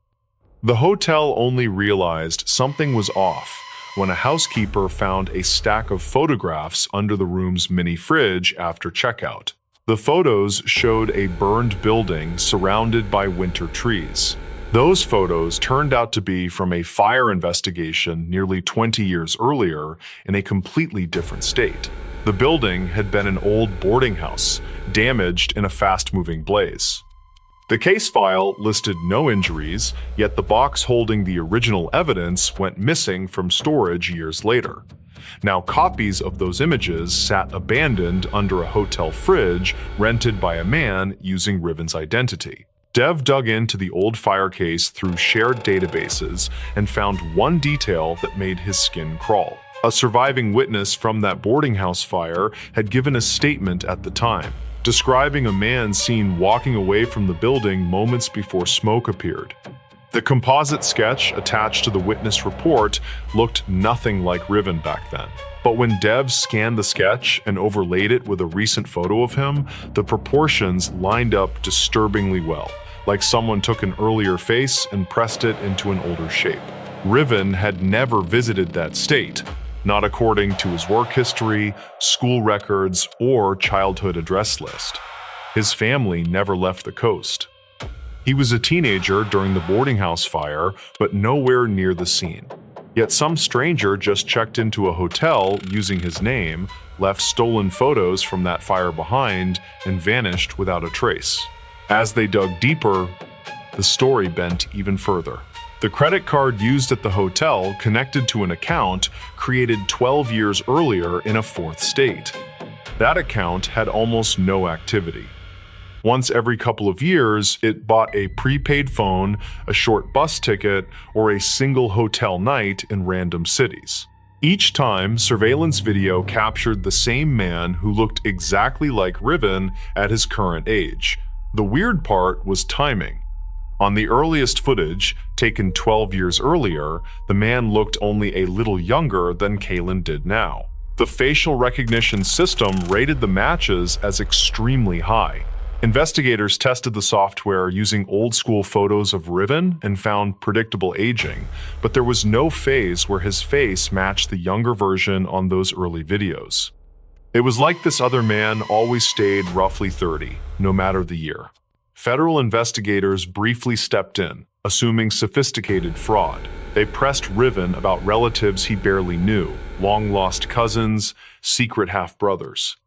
The hotel only realized something was off when a housekeeper found a stack of photographs under the room's mini fridge after checkout. The photos showed a burned building surrounded by winter trees. Those photos turned out to be from a fire investigation nearly 20 years earlier in a completely different state. The building had been an old boarding house, damaged in a fast-moving blaze. The case file listed no injuries, yet the box holding the original evidence went missing from storage years later. Now copies of those images sat abandoned under a hotel fridge rented by a man using Riven's identity. Dev dug into the old fire case through shared databases and found one detail that made his skin crawl. A surviving witness from that boarding house fire had given a statement at the time, describing a man seen walking away from the building moments before smoke appeared. The composite sketch attached to the witness report looked nothing like Riven back then. But when Dev scanned the sketch and overlaid it with a recent photo of him, the proportions lined up disturbingly well, like someone took an earlier face and pressed it into an older shape. Riven had never visited that state, not according to his work history, school records, or childhood address list. His family never left the coast. He was a teenager during the boarding house fire, but nowhere near the scene. Yet some stranger just checked into a hotel using his name, left stolen photos from that fire behind, and vanished without a trace. As they dug deeper, the story bent even further. The credit card used at the hotel connected to an account created 12 years earlier in a 4th state. That account had almost no activity. Once every couple of years, it bought a prepaid phone, a short bus ticket, or a single hotel night in random cities. Each time, surveillance video captured the same man who looked exactly like Riven at his current age. The weird part was timing. On the earliest footage, taken 12 years earlier, the man looked only a little younger than Kalen did now. The facial recognition system rated the matches as extremely high. Investigators tested the software using old-school photos of Riven and found predictable aging, but there was no phase where his face matched the younger version on those early videos. It was like this other man always stayed roughly 30, no matter the year. Federal investigators briefly stepped in, assuming sophisticated fraud. They pressed Riven about relatives he barely knew, long-lost cousins, secret half-brothers.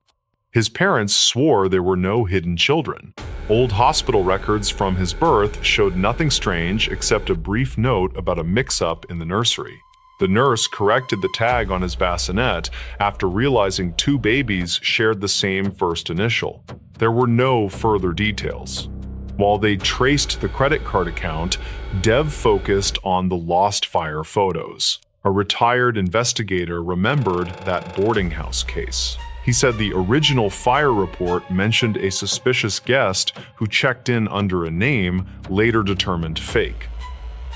His parents swore there were no hidden children. Old hospital records from his birth showed nothing strange except a brief note about a mix-up in the nursery. The nurse corrected the tag on his bassinet after realizing 2 babies shared the same first initial. There were no further details. While they traced the credit card account, Dev focused on the lost fire photos. A retired investigator remembered that boarding house case. He said the original fire report mentioned a suspicious guest who checked in under a name later determined fake.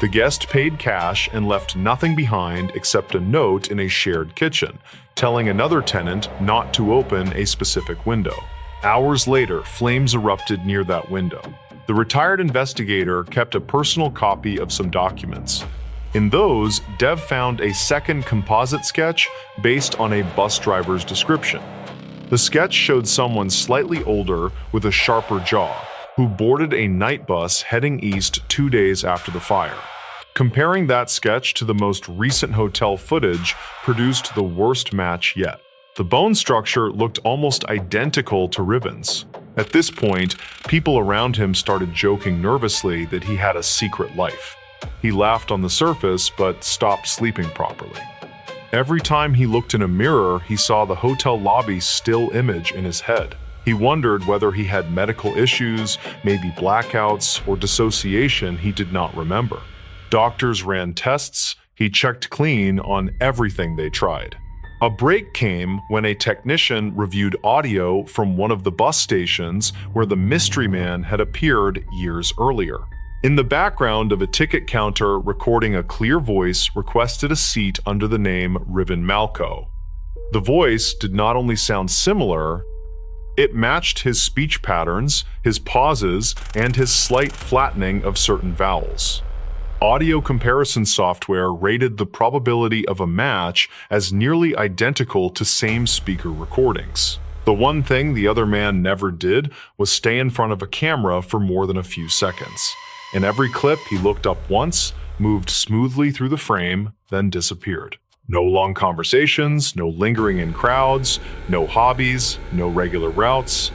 The guest paid cash and left nothing behind except a note in a shared kitchen, telling another tenant not to open a specific window. Hours later, flames erupted near that window. The retired investigator kept a personal copy of some documents. In those, Dev found a second composite sketch based on a bus driver's description. The sketch showed someone slightly older with a sharper jaw, who boarded a night bus heading east 2 days after the fire. Comparing that sketch to the most recent hotel footage produced the worst match yet. The bone structure looked almost identical to Riven's. At this point, people around him started joking nervously that he had a secret life. He laughed on the surface, but stopped sleeping properly. Every time he looked in a mirror, he saw the hotel lobby's still image in his head. He wondered whether he had medical issues, maybe blackouts, or dissociation he did not remember. Doctors ran tests, he checked clean on everything they tried. A break came when a technician reviewed audio from one of the bus stations where the mystery man had appeared years earlier. In the background of a ticket counter recording, a clear voice requested a seat under the name Riven Malco. The voice did not only sound similar, it matched his speech patterns, his pauses, and his slight flattening of certain vowels. Audio comparison software rated the probability of a match as nearly identical to same speaker recordings. The one thing the other man never did was stay in front of a camera for more than a few seconds. In every clip, he looked up once, moved smoothly through the frame, then disappeared. No long conversations, no lingering in crowds, no hobbies, no regular routes.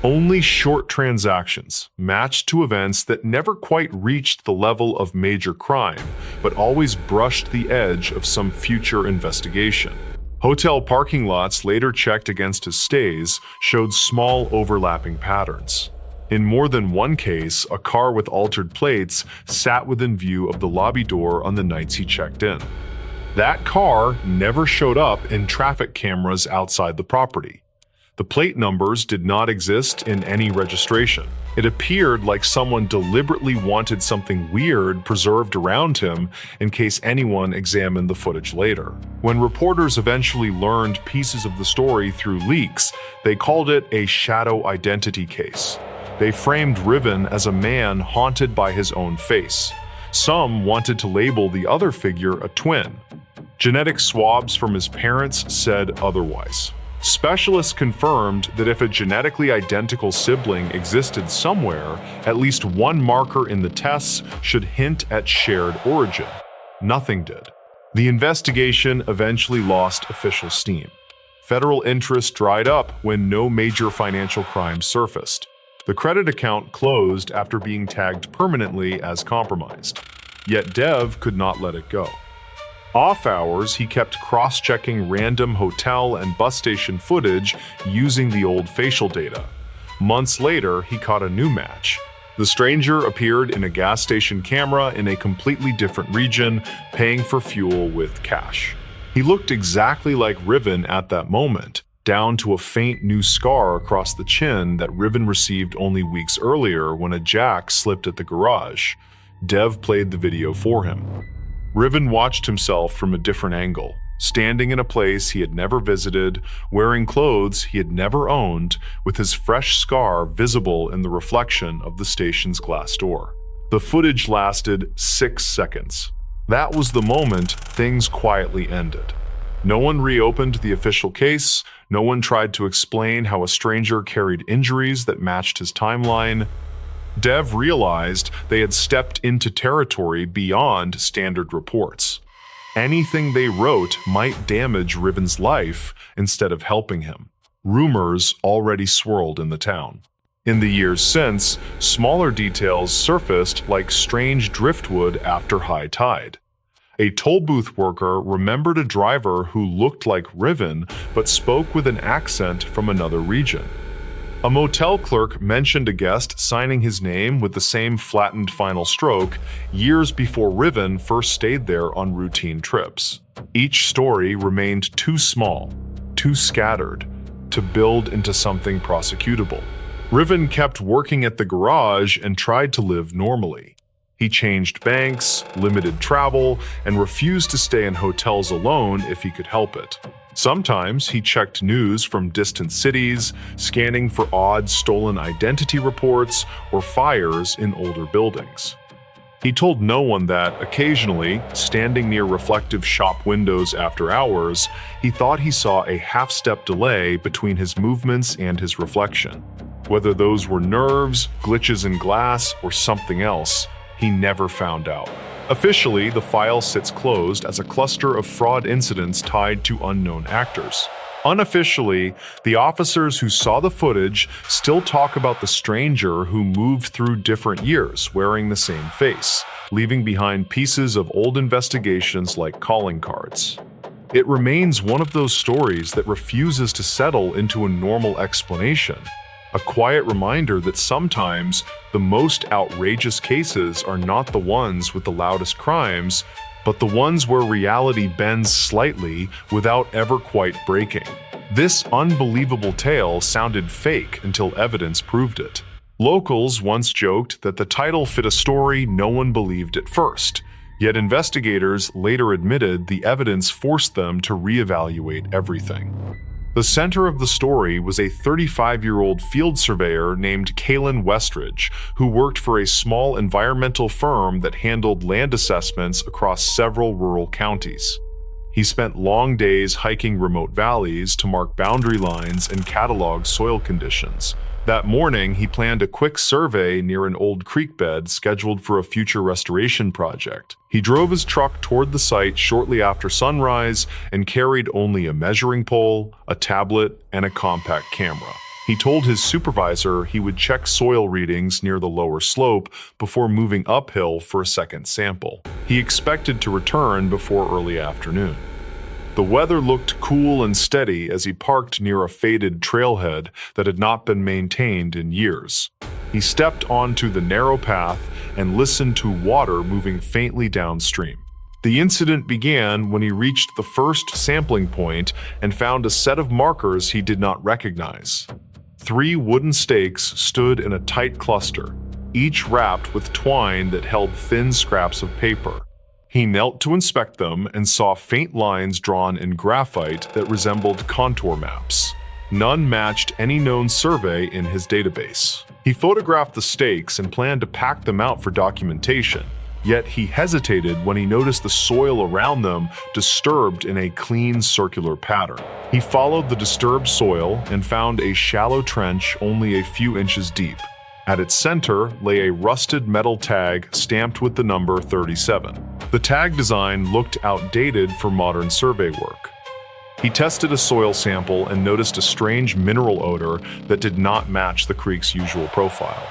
Only short transactions, matched to events that never quite reached the level of major crime, but always brushed the edge of some future investigation. Hotel parking lots later checked against his stays showed small overlapping patterns. In more than one case, a car with altered plates sat within view of the lobby door on the nights he checked in. That car never showed up in traffic cameras outside the property. The plate numbers did not exist in any registration. It appeared like someone deliberately wanted something weird preserved around him in case anyone examined the footage later. When reporters eventually learned pieces of the story through leaks, they called it a shadow identity case. They framed Riven as a man haunted by his own face. Some wanted to label the other figure a twin. Genetic swabs from his parents said otherwise. Specialists confirmed that if a genetically identical sibling existed somewhere, at least one marker in the tests should hint at shared origin. Nothing did. The investigation eventually lost official steam. Federal interest dried up when no major financial crimes surfaced. The credit account closed after being tagged permanently as compromised. Yet Dev could not let it go. Off hours, he kept cross-checking random hotel and bus station footage using the old facial data. Months later, he caught a new match. The stranger appeared in a gas station camera in a completely different region, paying for fuel with cash. He looked exactly like Riven at that moment, down to a faint new scar across the chin that Riven received only weeks earlier when a jack slipped at the garage. Dev played the video for him. Riven watched himself from a different angle, standing in a place he had never visited, wearing clothes he had never owned, with his fresh scar visible in the reflection of the station's glass door. The footage lasted 6 seconds. That was the moment things quietly ended. No one reopened the official case, no one tried to explain how a stranger carried injuries that matched his timeline. Dev realized they had stepped into territory beyond standard reports. Anything they wrote might damage Riven's life instead of helping him. Rumors already swirled in the town. In the years since, smaller details surfaced like strange driftwood after high tide. A toll booth worker remembered a driver who looked like Riven but spoke with an accent from another region. A motel clerk mentioned a guest signing his name with the same flattened final stroke years before Riven first stayed there on routine trips. Each story remained too small, too scattered, to build into something prosecutable. Riven kept working at the garage and tried to live normally. He changed banks, limited travel, and refused to stay in hotels alone if he could help it. Sometimes he checked news from distant cities, scanning for odd stolen identity reports or fires in older buildings. He told no one that, occasionally, standing near reflective shop windows after hours, he thought he saw a half-step delay between his movements and his reflection. Whether those were nerves, glitches in glass, or something else, he never found out. Officially, the file sits closed as a cluster of fraud incidents tied to unknown actors. Unofficially, the officers who saw the footage still talk about the stranger who moved through different years wearing the same face, leaving behind pieces of old investigations like calling cards. It remains one of those stories that refuses to settle into a normal explanation, a quiet reminder that sometimes the most outrageous cases are not the ones with the loudest crimes, but the ones where reality bends slightly without ever quite breaking. This unbelievable tale sounded fake until evidence proved it. Locals once joked that the title fit a story no one believed at first, yet investigators later admitted the evidence forced them to reevaluate everything. The center of the story was a 35-year-old field surveyor named Kalen Westridge, who worked for a small environmental firm that handled land assessments across several rural counties. He spent long days hiking remote valleys to mark boundary lines and catalog soil conditions. That morning, he planned a quick survey near an old creek bed scheduled for a future restoration project. He drove his truck toward the site shortly after sunrise and carried only a measuring pole, a tablet, and a compact camera. He told his supervisor he would check soil readings near the lower slope before moving uphill for a second sample. He expected to return before early afternoon. The weather looked cool and steady as he parked near a faded trailhead that had not been maintained in years. He stepped onto the narrow path and listened to water moving faintly downstream. The incident began when he reached the first sampling point and found a set of markers he did not recognize. 3 wooden stakes stood in a tight cluster, each wrapped with twine that held thin scraps of paper. He knelt to inspect them and saw faint lines drawn in graphite that resembled contour maps. None matched any known survey in his database. He photographed the stakes and planned to pack them out for documentation, yet he hesitated when he noticed the soil around them disturbed in a clean circular pattern. He followed the disturbed soil and found a shallow trench only a few inches deep. At its center lay a rusted metal tag stamped with the number 37. The tag design looked outdated for modern survey work. He tested a soil sample and noticed a strange mineral odor that did not match the creek's usual profile.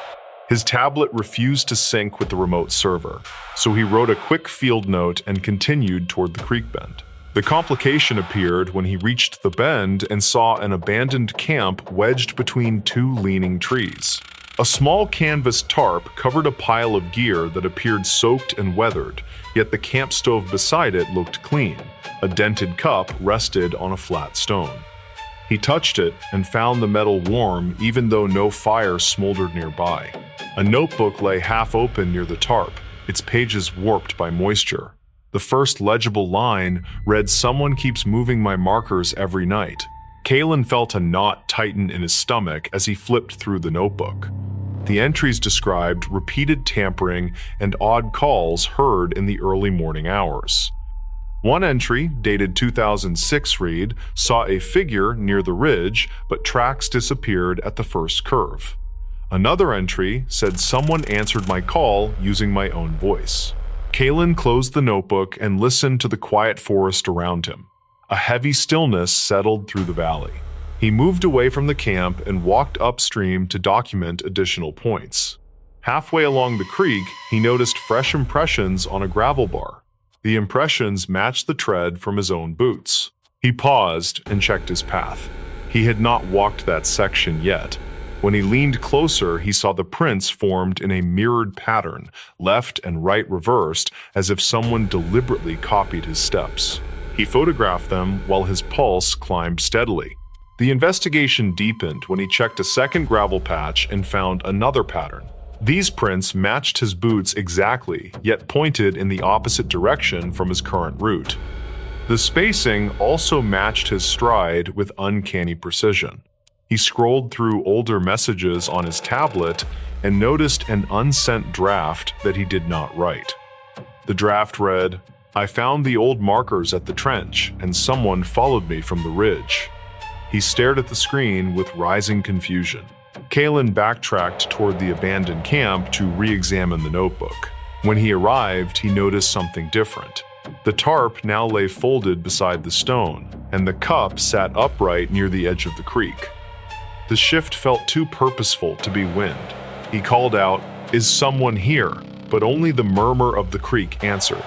His tablet refused to sync with the remote server, so he wrote a quick field note and continued toward the creek bend. The complication appeared when he reached the bend and saw an abandoned camp wedged between 2 leaning trees. A small canvas tarp covered a pile of gear that appeared soaked and weathered, yet the camp stove beside it looked clean. A dented cup rested on a flat stone. He touched it and found the metal warm even though no fire smoldered nearby. A notebook lay half open near the tarp, its pages warped by moisture. The first legible line read, "Someone keeps moving my markers every night." Kalen felt a knot tighten in his stomach as he flipped through the notebook. The entries described repeated tampering and odd calls heard in the early morning hours. One entry, dated 2006, read, "Saw a figure near the ridge, but tracks disappeared at the first curve." Another entry said someone answered my call using my own voice. Kalen closed the notebook and listened to the quiet forest around him. A heavy stillness settled through the valley. He moved away from the camp and walked upstream to document additional points. Halfway along the creek, he noticed fresh impressions on a gravel bar. The impressions matched the tread from his own boots. He paused and checked his path. He had not walked that section yet. When he leaned closer, he saw the prints formed in a mirrored pattern, left and right reversed, as if someone deliberately copied his steps. He photographed them while his pulse climbed steadily. The investigation deepened when he checked a second gravel patch and found another pattern. These prints matched his boots exactly, yet pointed in the opposite direction from his current route. The spacing also matched his stride with uncanny precision. He scrolled through older messages on his tablet and noticed an unsent draft that he did not write. The draft read, "I found the old markers at the trench, and someone followed me from the ridge." He stared at the screen with rising confusion. Kalen backtracked toward the abandoned camp to re-examine the notebook. When he arrived, he noticed something different. The tarp now lay folded beside the stone, and the cup sat upright near the edge of the creek. The shift felt too purposeful to be wind. He called out, "Is someone here?" But only the murmur of the creek answered.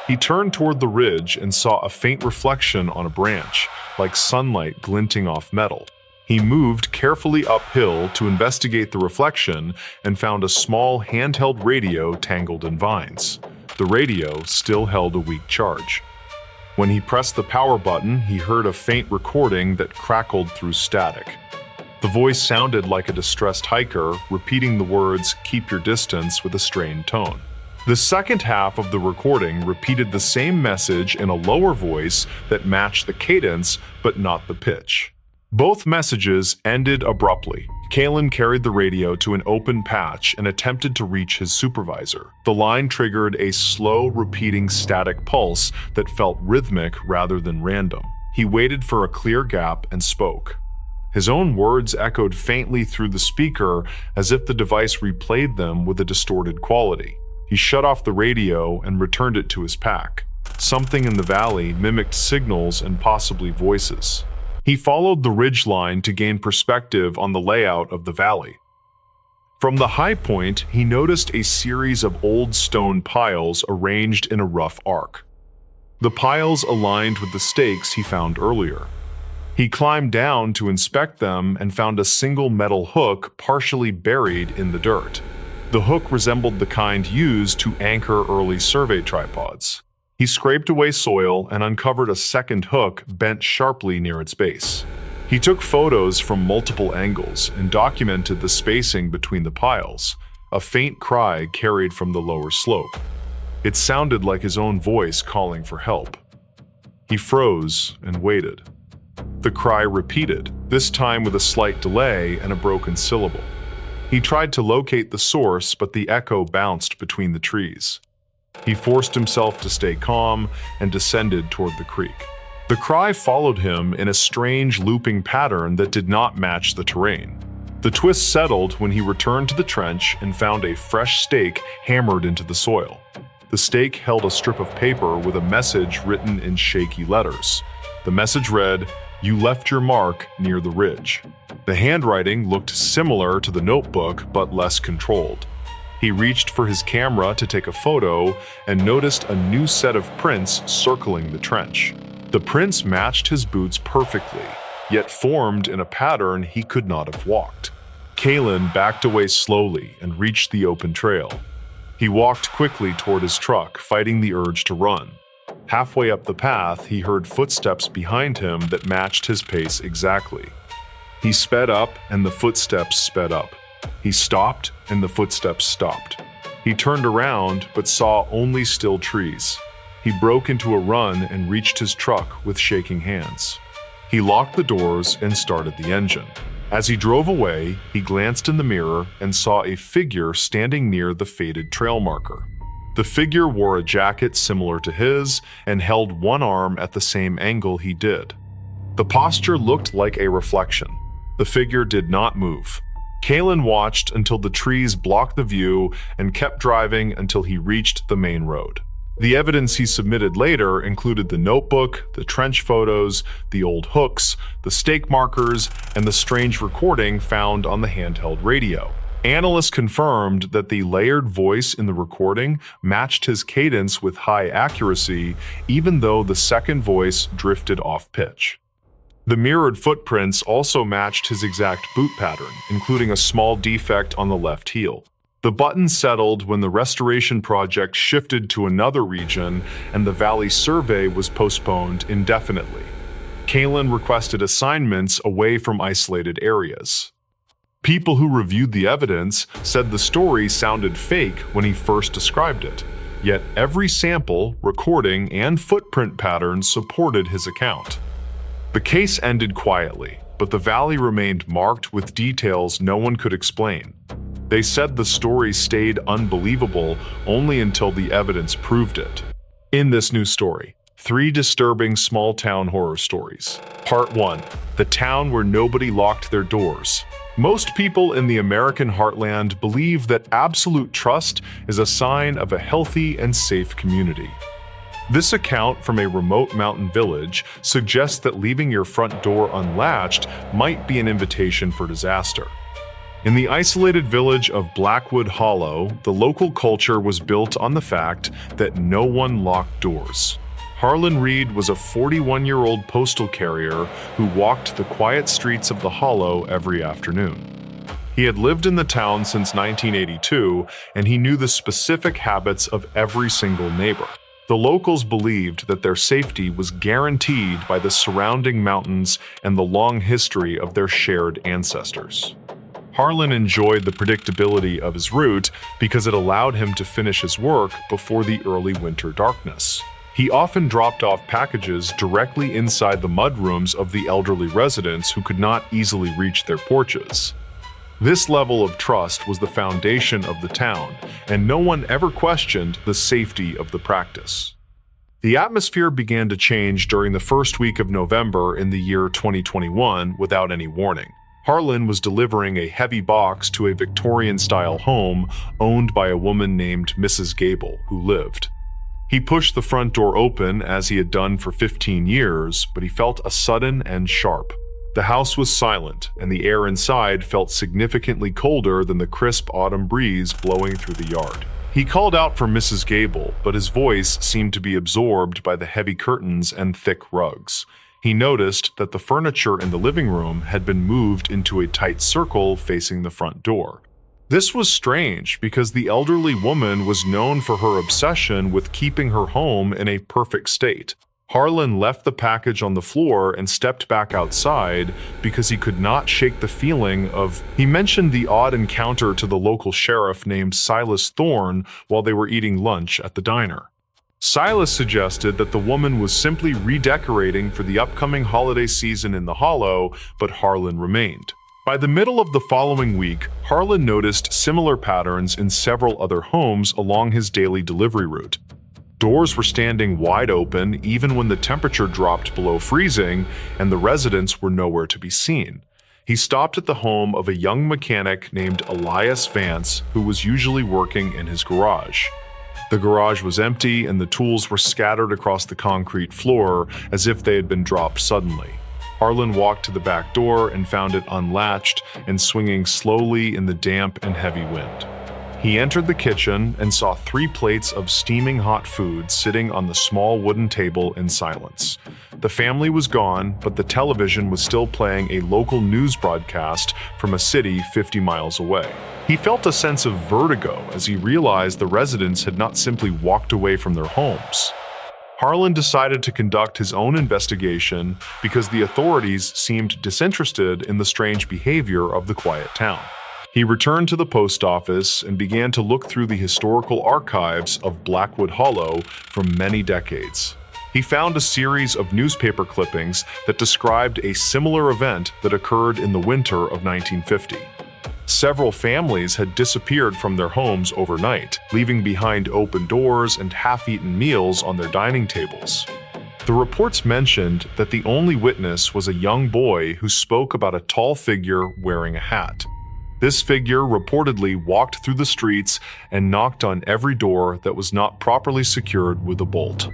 He turned toward the ridge and saw a faint reflection on a branch, like sunlight glinting off metal. He moved carefully uphill to investigate the reflection and found a small handheld radio tangled in vines. The radio still held a weak charge. When he pressed the power button, he heard a faint recording that crackled through static. The voice sounded like a distressed hiker, repeating the words, "Keep your distance," with a strained tone. The second half of the recording repeated the same message in a lower voice that matched the cadence but not the pitch. Both messages ended abruptly. Kalen carried the radio to an open patch and attempted to reach his supervisor. The line triggered a slow, repeating static pulse that felt rhythmic rather than random. He waited for a clear gap and spoke. His own words echoed faintly through the speaker as if the device replayed them with a distorted quality. He shut off the radio and returned it to his pack. Something in the valley mimicked signals and possibly voices. He followed the ridge line to gain perspective on the layout of the valley. From the high point, he noticed a series of old stone piles arranged in a rough arc. The piles aligned with the stakes he found earlier. He climbed down to inspect them and found a single metal hook partially buried in the dirt. The hook resembled the kind used to anchor early survey tripods. He scraped away soil and uncovered a second hook bent sharply near its base. He took photos from multiple angles and documented the spacing between the piles. A faint cry carried from the lower slope. It sounded like his own voice calling for help. He froze and waited. The cry repeated, this time with a slight delay and a broken syllable. He tried to locate the source, but the echo bounced between the trees. He forced himself to stay calm and descended toward the creek. The cry followed him in a strange looping pattern that did not match the terrain. The twist settled when he returned to the trench and found a fresh stake hammered into the soil. The stake held a strip of paper with a message written in shaky letters. The message read, "You left your mark near the ridge." The handwriting looked similar to the notebook, but less controlled. He reached for his camera to take a photo and noticed a new set of prints circling the trench. The prints matched his boots perfectly, yet formed in a pattern he could not have walked. Kalen backed away slowly and reached the open trail. He walked quickly toward his truck, fighting the urge to run. Halfway up the path, he heard footsteps behind him that matched his pace exactly. He sped up, and the footsteps sped up. He stopped, and the footsteps stopped. He turned around, but saw only still trees. He broke into a run and reached his truck with shaking hands. He locked the doors and started the engine. As he drove away, he glanced in the mirror and saw a figure standing near the faded trail marker. The figure wore a jacket similar to his and held one arm at the same angle he did. The posture looked like a reflection. The figure did not move. Kalen watched until the trees blocked the view and kept driving until he reached the main road. The evidence he submitted later included the notebook, the trench photos, the old hooks, the stake markers, and the strange recording found on the handheld radio. Analysts confirmed that the layered voice in the recording matched his cadence with high accuracy, even though the second voice drifted off pitch. The mirrored footprints also matched his exact boot pattern, including a small defect on the left heel. The button settled when the restoration project shifted to another region and the valley survey was postponed indefinitely. Kalen requested assignments away from isolated areas. People who reviewed the evidence said the story sounded fake when he first described it, yet every sample, recording, and footprint pattern supported his account. The case ended quietly, but the valley remained marked with details no one could explain. They said the story stayed unbelievable only until the evidence proved it. In this new story, 3 disturbing small-town horror stories. Part 1. The town where nobody locked their doors. Most people in the American heartland believe that absolute trust is a sign of a healthy and safe community. This account from a remote mountain village suggests that leaving your front door unlatched might be an invitation for disaster. In the isolated village of Blackwood Hollow, the local culture was built on the fact that no one locked doors. Harlan Reed was a 41-year-old postal carrier who walked the quiet streets of the Hollow every afternoon. He had lived in the town since 1982, and he knew the specific habits of every single neighbor. The locals believed that their safety was guaranteed by the surrounding mountains and the long history of their shared ancestors. Harlan enjoyed the predictability of his route because it allowed him to finish his work before the early winter darkness. He often dropped off packages directly inside the mudrooms of the elderly residents who could not easily reach their porches. This level of trust was the foundation of the town, and no one ever questioned the safety of the practice. The atmosphere began to change during the first week of November in the year 2021 without any warning. Harlan was delivering a heavy box to a Victorian-style home owned by a woman named Mrs. Gable, who lived. He pushed the front door open as he had done for 15 years, but he felt a sudden and sharp. The house was silent, and the air inside felt significantly colder than the crisp autumn breeze blowing through the yard. He called out for Mrs. Gable, but his voice seemed to be absorbed by the heavy curtains and thick rugs. He noticed that the furniture in the living room had been moved into a tight circle facing the front door. This was strange because the elderly woman was known for her obsession with keeping her home in a perfect state. Harlan left the package on the floor and stepped back outside because he could not shake the feeling of... He mentioned the odd encounter to the local sheriff named Silas Thorne while they were eating lunch at the diner. Silas suggested that the woman was simply redecorating for the upcoming holiday season in the Hollow, but Harlan remained. By the middle of the following week, Harlan noticed similar patterns in several other homes along his daily delivery route. Doors were standing wide open even when the temperature dropped below freezing, and the residents were nowhere to be seen. He stopped at the home of a young mechanic named Elias Vance, who was usually working in his garage. The garage was empty, and the tools were scattered across the concrete floor as if they had been dropped suddenly. Harlan walked to the back door and found it unlatched and swinging slowly in the damp and heavy wind. He entered the kitchen and saw 3 plates of steaming hot food sitting on the small wooden table in silence. The family was gone, but the television was still playing a local news broadcast from a city 50 miles away. He felt a sense of vertigo as he realized the residents had not simply walked away from their homes. Harlan decided to conduct his own investigation because the authorities seemed disinterested in the strange behavior of the quiet town. He returned to the post office and began to look through the historical archives of Blackwood Hollow from many decades. He found a series of newspaper clippings that described a similar event that occurred in the winter of 1950. Several families had disappeared from their homes overnight, leaving behind open doors and half-eaten meals on their dining tables. The reports mentioned that the only witness was a young boy who spoke about a tall figure wearing a hat. This figure reportedly walked through the streets and knocked on every door that was not properly secured with a bolt.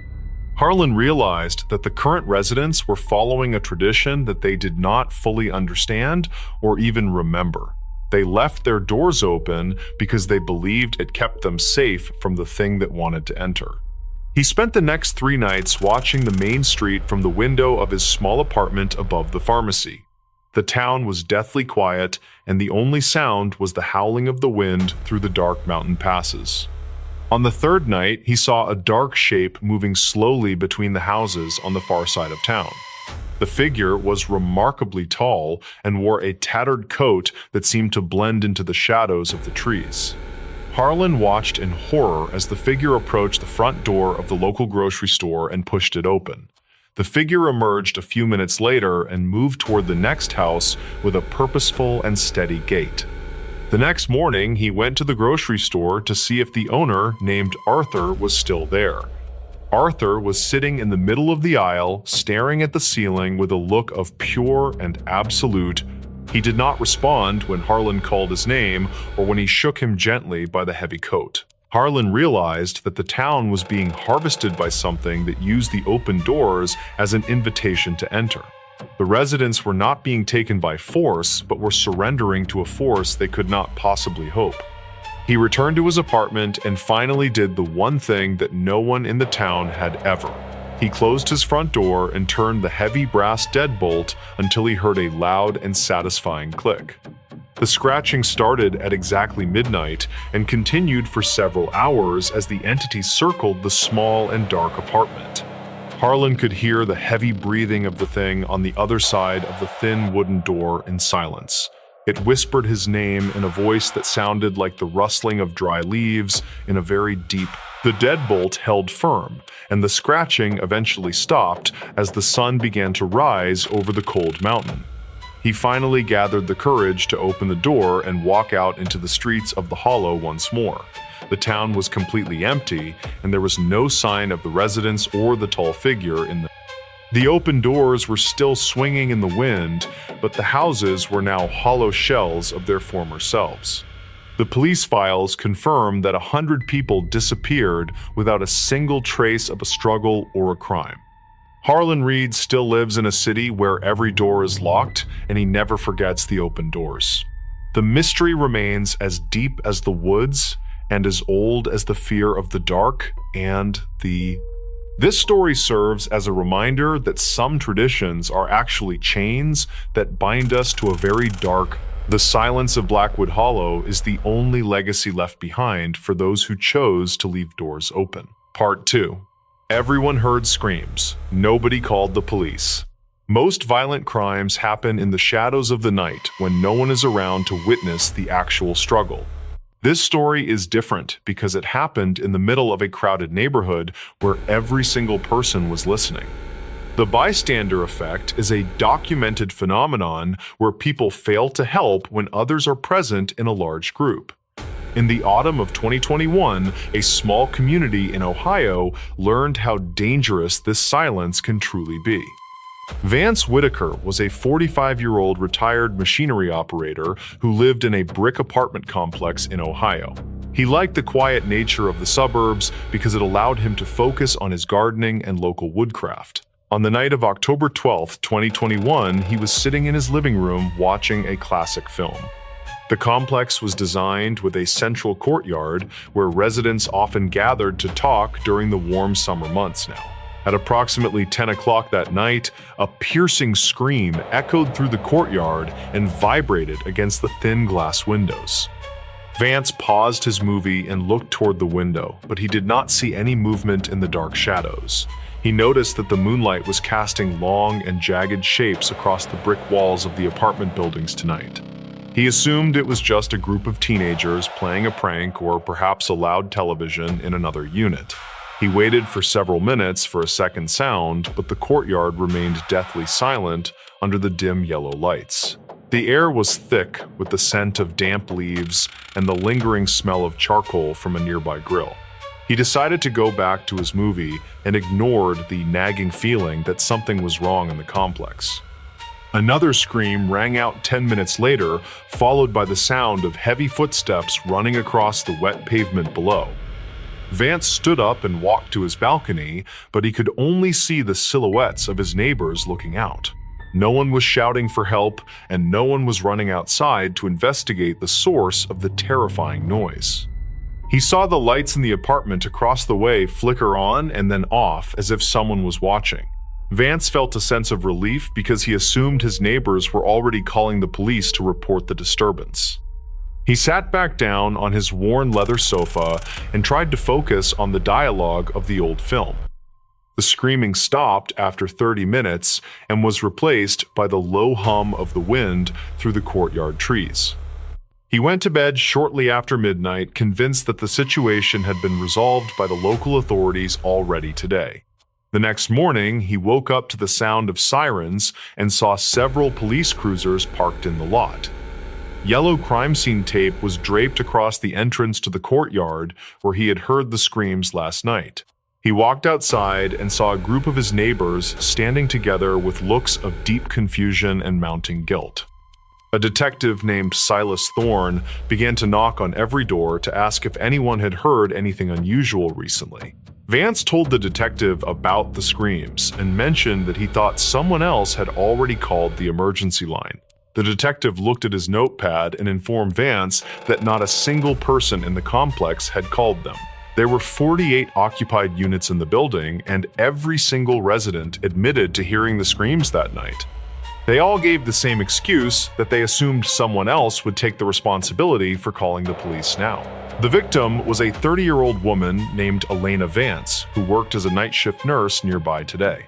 Harlan realized that the current residents were following a tradition that they did not fully understand or even remember. They left their doors open because they believed it kept them safe from the thing that wanted to enter. He spent the next 3 nights watching the main street from the window of his small apartment above the pharmacy. The town was deathly quiet, and the only sound was the howling of the wind through the dark mountain passes. On the 3rd night, he saw a dark shape moving slowly between the houses on the far side of town. The figure was remarkably tall and wore a tattered coat that seemed to blend into the shadows of the trees. Harlan watched in horror as the figure approached the front door of the local grocery store and pushed it open. The figure emerged a few minutes later and moved toward the next house with a purposeful and steady gait. The next morning, he went to the grocery store to see if the owner, named Arthur, was still there. Arthur was sitting in the middle of the aisle, staring at the ceiling with a look of pure and absolute. He did not respond when Harlan called his name or when he shook him gently by the heavy coat. Harlan realized that the town was being harvested by something that used the open doors as an invitation to enter. The residents were not being taken by force, but were surrendering to a force they could not possibly hope. He returned to his apartment and finally did the one thing that no one in the town had ever. He closed his front door and turned the heavy brass deadbolt until he heard a loud and satisfying click. The scratching started at exactly midnight and continued for several hours as the entity circled the small and dark apartment. Harlan could hear the heavy breathing of the thing on the other side of the thin wooden door in silence. It whispered his name in a voice that sounded like the rustling of dry leaves in a very deep. The deadbolt held firm, and the scratching eventually stopped as the sun began to rise over the cold mountain. He finally gathered the courage to open the door and walk out into the streets of the hollow once more. The town was completely empty, and there was no sign of the residents or the tall figure in the... The open doors were still swinging in the wind, but the houses were now hollow shells of their former selves. The police files confirmed that 100 people disappeared without a single trace of a struggle or a crime. Harlan Reed still lives in a city where every door is locked, and he never forgets the open doors. The mystery remains as deep as the woods and as old as the fear of the dark and the... This story serves as a reminder that some traditions are actually chains that bind us to a very dark. The silence of Blackwood Hollow is the only legacy left behind for those who chose to leave doors open. Part 2. Everyone heard screams. Nobody called the police. Most violent crimes happen in the shadows of the night when no one is around to witness the actual struggle. This story is different because it happened in the middle of a crowded neighborhood where every single person was listening. The bystander effect is a documented phenomenon where people fail to help when others are present in a large group. In the autumn of 2021, a small community in Ohio learned how dangerous this silence can truly be. Vance Whitaker was a 45-year-old retired machinery operator who lived in a brick apartment complex in Ohio. He liked the quiet nature of the suburbs because it allowed him to focus on his gardening and local woodcraft. On the night of October 12, 2021, he was sitting in his living room watching a classic film. The complex was designed with a central courtyard where residents often gathered to talk during the warm summer months now. At approximately 10 o'clock that night, a piercing scream echoed through the courtyard and vibrated against the thin glass windows. Vance paused his movie and looked toward the window, but he did not see any movement in the dark shadows. He noticed that the moonlight was casting long and jagged shapes across the brick walls of the apartment buildings tonight. He assumed it was just a group of teenagers playing a prank or perhaps a loud television in another unit. He waited for several minutes for a second sound, but the courtyard remained deathly silent under the dim yellow lights. The air was thick with the scent of damp leaves and the lingering smell of charcoal from a nearby grill. He decided to go back to his movie and ignored the nagging feeling that something was wrong in the complex. Another scream rang out 10 minutes later, followed by the sound of heavy footsteps running across the wet pavement below. Vance stood up and walked to his balcony, but he could only see the silhouettes of his neighbors looking out. No one was shouting for help, and no one was running outside to investigate the source of the terrifying noise. He saw the lights in the apartment across the way flicker on and then off as if someone was watching. Vance felt a sense of relief because he assumed his neighbors were already calling the police to report the disturbance. He sat back down on his worn leather sofa and tried to focus on the dialogue of the old film. The screaming stopped after 30 minutes and was replaced by the low hum of the wind through the courtyard trees. He went to bed shortly after midnight, convinced that the situation had been resolved by the local authorities already today. The next morning, he woke up to the sound of sirens and saw several police cruisers parked in the lot. Yellow crime scene tape was draped across the entrance to the courtyard where he had heard the screams last night. He walked outside and saw a group of his neighbors standing together with looks of deep confusion and mounting guilt. A detective named Silas Thorne began to knock on every door to ask if anyone had heard anything unusual recently. Vance told the detective about the screams and mentioned that he thought someone else had already called the emergency line. The detective looked at his notepad and informed Vance that not a single person in the complex had called them. There were 48 occupied units in the building, and every single resident admitted to hearing the screams that night. They all gave the same excuse that they assumed someone else would take the responsibility for calling the police now. The victim was a 30-year-old woman named Elena Vance, who worked as a night shift nurse nearby today.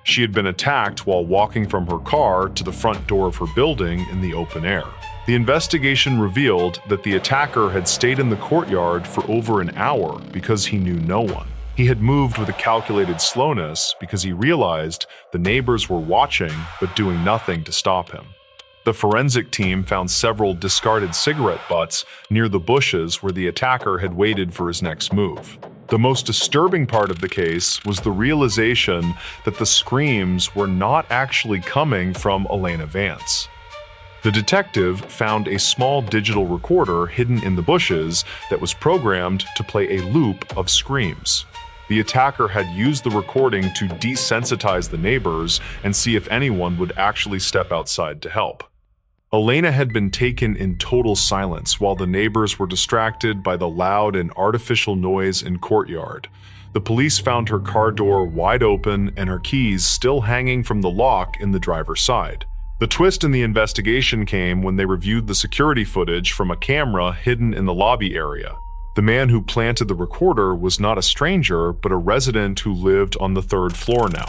She had been attacked while walking from her car to the front door of her building in the open air. The investigation revealed that the attacker had stayed in the courtyard for over an hour because he knew no one. He had moved with a calculated slowness because he realized the neighbors were watching but doing nothing to stop him. The forensic team found several discarded cigarette butts near the bushes where the attacker had waited for his next move. The most disturbing part of the case was the realization that the screams were not actually coming from Elena Vance. The detective found a small digital recorder hidden in the bushes that was programmed to play a loop of screams. The attacker had used the recording to desensitize the neighbors and see if anyone would actually step outside to help. Elena had been taken in total silence while the neighbors were distracted by the loud and artificial noise in courtyard. The police found her car door wide open and her keys still hanging from the lock in the driver's side. The twist in the investigation came when they reviewed the security footage from a camera hidden in the lobby area. The man who planted the recorder was not a stranger, but a resident who lived on the third floor now.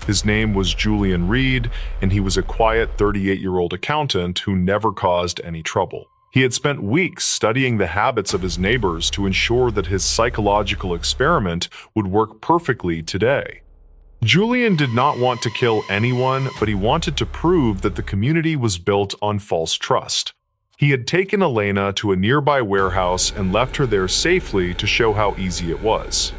His name was Julian Reed, and he was a quiet 38-year-old accountant who never caused any trouble. He had spent weeks studying the habits of his neighbors to ensure that his psychological experiment would work perfectly today. Julian did not want to kill anyone, but he wanted to prove that the community was built on false trust. He had taken Elena to a nearby warehouse and left her there safely to show how easy it was.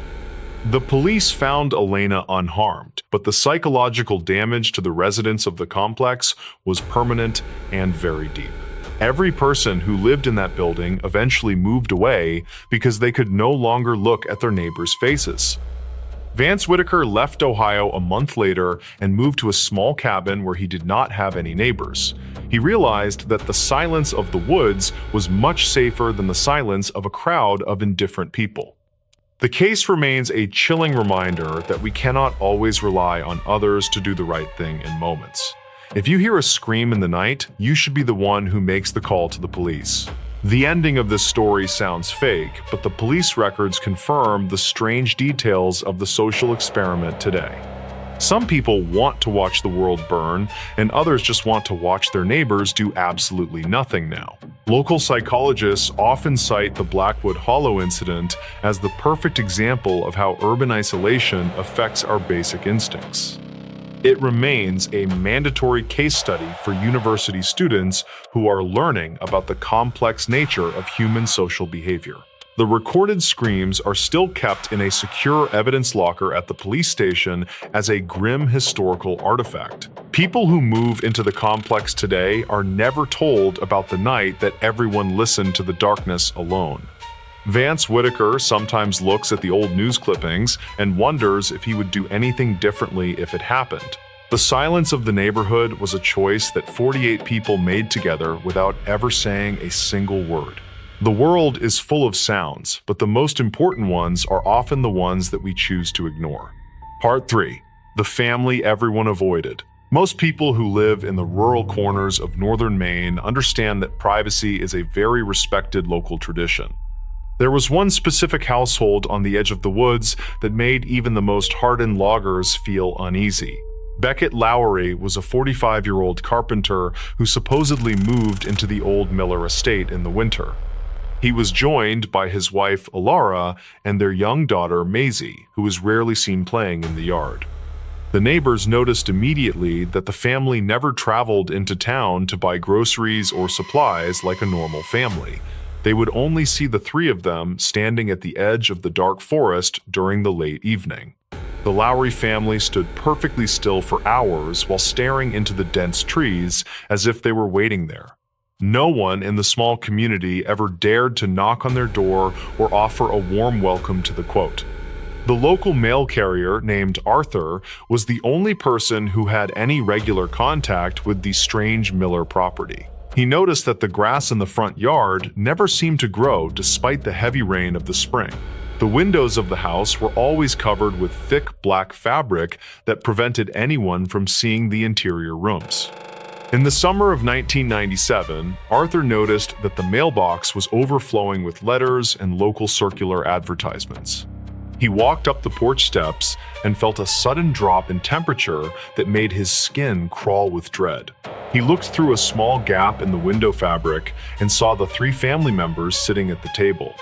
The police found Elena unharmed, but the psychological damage to the residents of the complex was permanent and very deep. Every person who lived in that building eventually moved away because they could no longer look at their neighbors' faces. Vance Whitaker left Ohio a month later and moved to a small cabin where he did not have any neighbors. He realized that the silence of the woods was much safer than the silence of a crowd of indifferent people. The case remains a chilling reminder that we cannot always rely on others to do the right thing in moments. If you hear a scream in the night, you should be the one who makes the call to the police. The ending of this story sounds fake, but the police records confirm the strange details of the social experiment today. Some people want to watch the world burn, and others just want to watch their neighbors do absolutely nothing now. Local psychologists often cite the Blackwood Hollow incident as the perfect example of how urban isolation affects our basic instincts. It remains a mandatory case study for university students who are learning about the complex nature of human social behavior. The recorded screams are still kept in a secure evidence locker at the police station as a grim historical artifact. People who move into the complex today are never told about the night that everyone listened to the darkness alone. Vance Whitaker sometimes looks at the old news clippings and wonders if he would do anything differently if it happened. The silence of the neighborhood was a choice that 48 people made together without ever saying a single word. The world is full of sounds, but the most important ones are often the ones that we choose to ignore. Part 3. The family everyone avoided. Most people who live in the rural corners of northern Maine understand that privacy is a very respected local tradition. There was one specific household on the edge of the woods that made even the most hardened loggers feel uneasy. Beckett Lowry was a 45-year-old carpenter who supposedly moved into the old Miller estate in the winter. He was joined by his wife Alara and their young daughter Maisie, who was rarely seen playing in the yard. The neighbors noticed immediately that the family never traveled into town to buy groceries or supplies like a normal family. They would only see the three of them standing at the edge of the dark forest during the late evening. The Lowry family stood perfectly still for hours while staring into the dense trees as if they were waiting there. No one in the small community ever dared to knock on their door or offer a warm welcome to the quote. The local mail carrier, named Arthur, was the only person who had any regular contact with the strange Miller property. He noticed that the grass in the front yard never seemed to grow despite the heavy rain of the spring. The windows of the house were always covered with thick black fabric that prevented anyone from seeing the interior rooms. In the summer of 1997, Arthur noticed that the mailbox was overflowing with letters and local circular advertisements. He walked up the porch steps and felt a sudden drop in temperature that made his skin crawl with dread. He looked through a small gap in the window fabric and saw the three family members sitting at the table.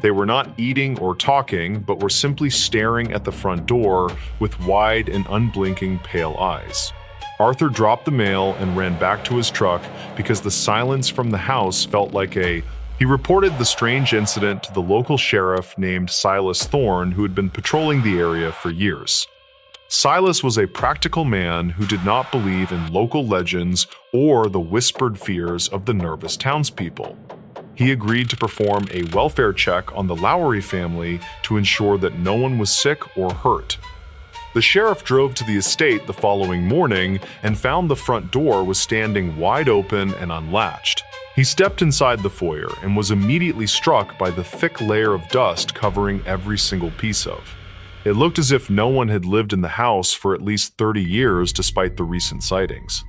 They were not eating or talking, but were simply staring at the front door with wide and unblinking pale eyes. Arthur dropped the mail and ran back to his truck because the silence from the house felt like He reported the strange incident to the local sheriff named Silas Thorne, who had been patrolling the area for years. Silas was a practical man who did not believe in local legends or the whispered fears of the nervous townspeople. He agreed to perform a welfare check on the Lowry family to ensure that no one was sick or hurt. The sheriff drove to the estate the following morning and found the front door was standing wide open and unlatched. He stepped inside the foyer and was immediately struck by the thick layer of dust covering every single piece of. It looked as if no one had lived in the house for at least 30 years despite the recent sightings.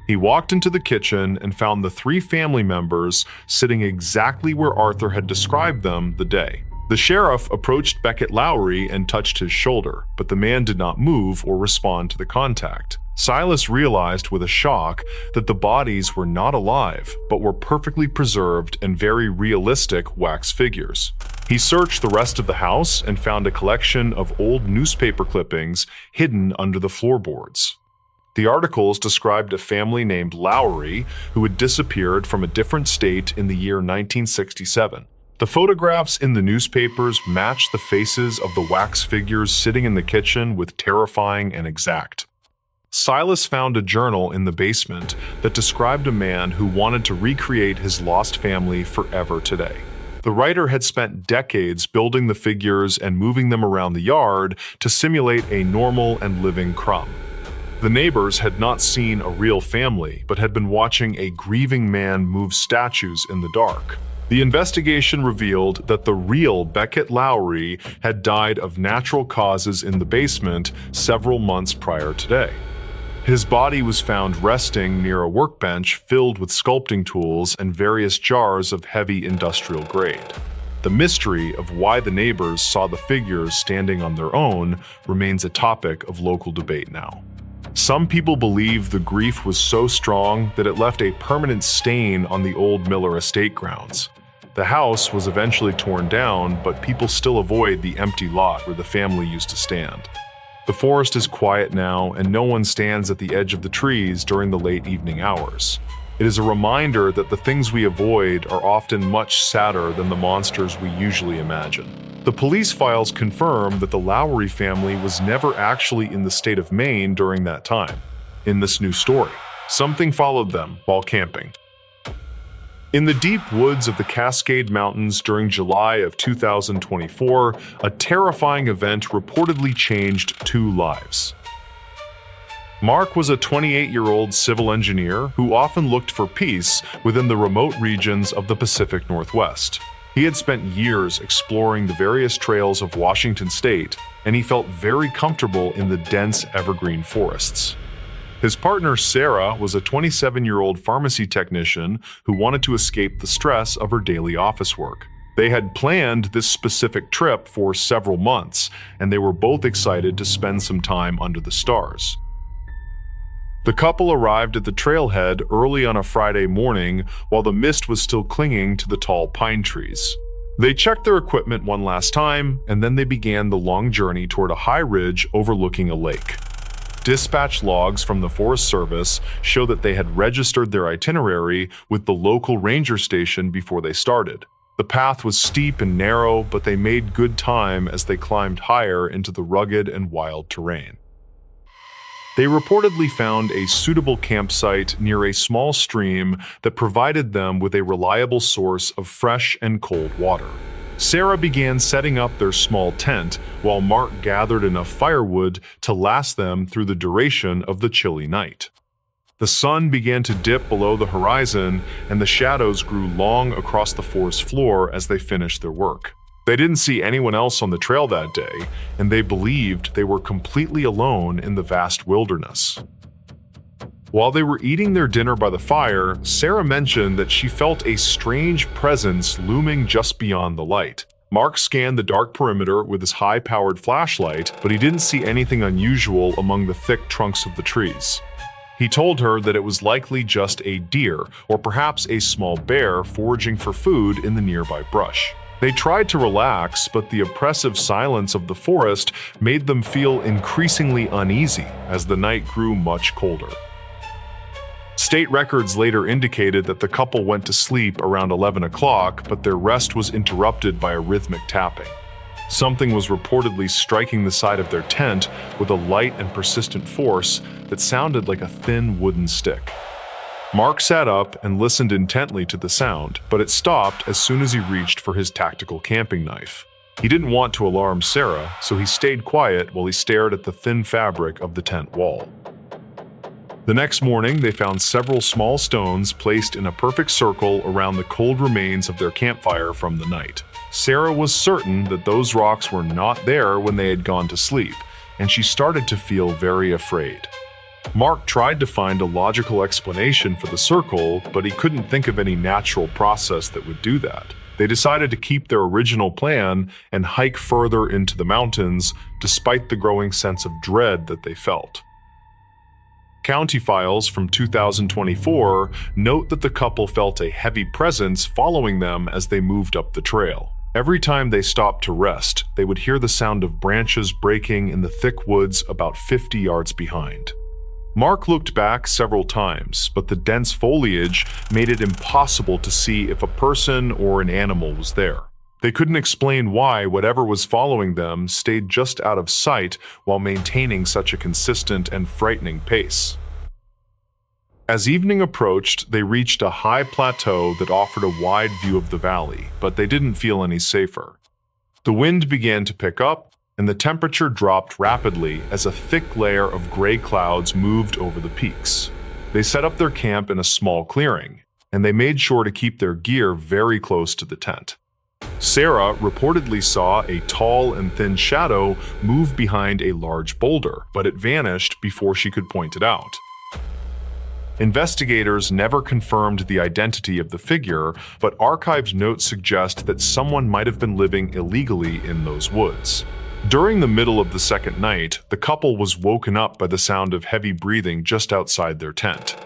He walked into the kitchen and found the three family members sitting exactly where Arthur had described them the day. The sheriff approached Beckett Lowry and touched his shoulder, but the man did not move or respond to the contact. Silas realized with a shock that the bodies were not alive, but were perfectly preserved and very realistic wax figures. He searched the rest of the house and found a collection of old newspaper clippings hidden under the floorboards. The articles described a family named Lowry who had disappeared from a different state in the year 1967. The photographs in the newspapers matched the faces of the wax figures sitting in the kitchen with terrifying and exact. Silas found a journal in the basement that described a man who wanted to recreate his lost family forever today. The writer had spent decades building the figures and moving them around the yard to simulate a normal and living crumb. The neighbors had not seen a real family, but had been watching a grieving man move statues in the dark. The investigation revealed that the real Beckett Lowry had died of natural causes in the basement several months prior today. His body was found resting near a workbench filled with sculpting tools and various jars of heavy industrial grade. The mystery of why the neighbors saw the figures standing on their own remains a topic of local debate now. Some people believe the grief was so strong that it left a permanent stain on the old Miller estate grounds. The house was eventually torn down, but people still avoid the empty lot where the family used to stand. The forest is quiet now, and no one stands at the edge of the trees during the late evening hours. It is a reminder that the things we avoid are often much sadder than the monsters we usually imagine. The police files confirm that the Lowry family was never actually in the state of Maine during that time. In this new story, something followed them while camping. In the deep woods of the Cascade Mountains during July of 2024, a terrifying event reportedly changed 2 lives. Mark was a 28-year-old civil engineer who often looked for peace within the remote regions of the Pacific Northwest. He had spent years exploring the various trails of Washington state, and he felt very comfortable in the dense evergreen forests. His partner, Sarah, was a 27-year-old pharmacy technician who wanted to escape the stress of her daily office work. They had planned this specific trip for several months, and they were both excited to spend some time under the stars. The couple arrived at the trailhead early on a Friday morning while the mist was still clinging to the tall pine trees. They checked their equipment one last time, and then they began the long journey toward a high ridge overlooking a lake. Dispatch logs from the Forest Service show that they had registered their itinerary with the local ranger station before they started. The path was steep and narrow, but they made good time as they climbed higher into the rugged and wild terrain. They reportedly found a suitable campsite near a small stream that provided them with a reliable source of fresh and cold water. Sarah began setting up their small tent, while Mark gathered enough firewood to last them through the duration of the chilly night. The sun began to dip below the horizon, and the shadows grew long across the forest floor as they finished their work. They didn't see anyone else on the trail that day, and they believed they were completely alone in the vast wilderness. While they were eating their dinner by the fire, Sarah mentioned that she felt a strange presence looming just beyond the light. Mark scanned the dark perimeter with his high-powered flashlight, but he didn't see anything unusual among the thick trunks of the trees. He told her that it was likely just a deer, or perhaps a small bear foraging for food in the nearby brush. They tried to relax, but the oppressive silence of the forest made them feel increasingly uneasy as the night grew much colder. State records later indicated that the couple went to sleep around 11 o'clock, but their rest was interrupted by a rhythmic tapping. Something was reportedly striking the side of their tent with a light and persistent force that sounded like a thin wooden stick. Mark sat up and listened intently to the sound, but it stopped as soon as he reached for his tactical camping knife. He didn't want to alarm Sarah, so he stayed quiet while he stared at the thin fabric of the tent wall. The next morning, they found several small stones placed in a perfect circle around the cold remains of their campfire from the night. Sarah was certain that those rocks were not there when they had gone to sleep, and she started to feel very afraid. Mark tried to find a logical explanation for the circle, but he couldn't think of any natural process that would do that. They decided to keep their original plan and hike further into the mountains, despite the growing sense of dread that they felt. County files from 2024 note that the couple felt a heavy presence following them as they moved up the trail. Every time they stopped to rest, they would hear the sound of branches breaking in the thick woods about 50 yards behind. Mark looked back several times, but the dense foliage made it impossible to see if a person or an animal was there. They couldn't explain why whatever was following them stayed just out of sight while maintaining such a consistent and frightening pace. As evening approached, they reached a high plateau that offered a wide view of the valley, but they didn't feel any safer. The wind began to pick up, and the temperature dropped rapidly as a thick layer of gray clouds moved over the peaks. They set up their camp in a small clearing, and they made sure to keep their gear very close to the tent. Sarah reportedly saw a tall and thin shadow move behind a large boulder, but it vanished before she could point it out. Investigators never confirmed the identity of the figure, but archived notes suggest that someone might have been living illegally in those woods. During the middle of the second night, the couple was woken up by the sound of heavy breathing just outside their tent.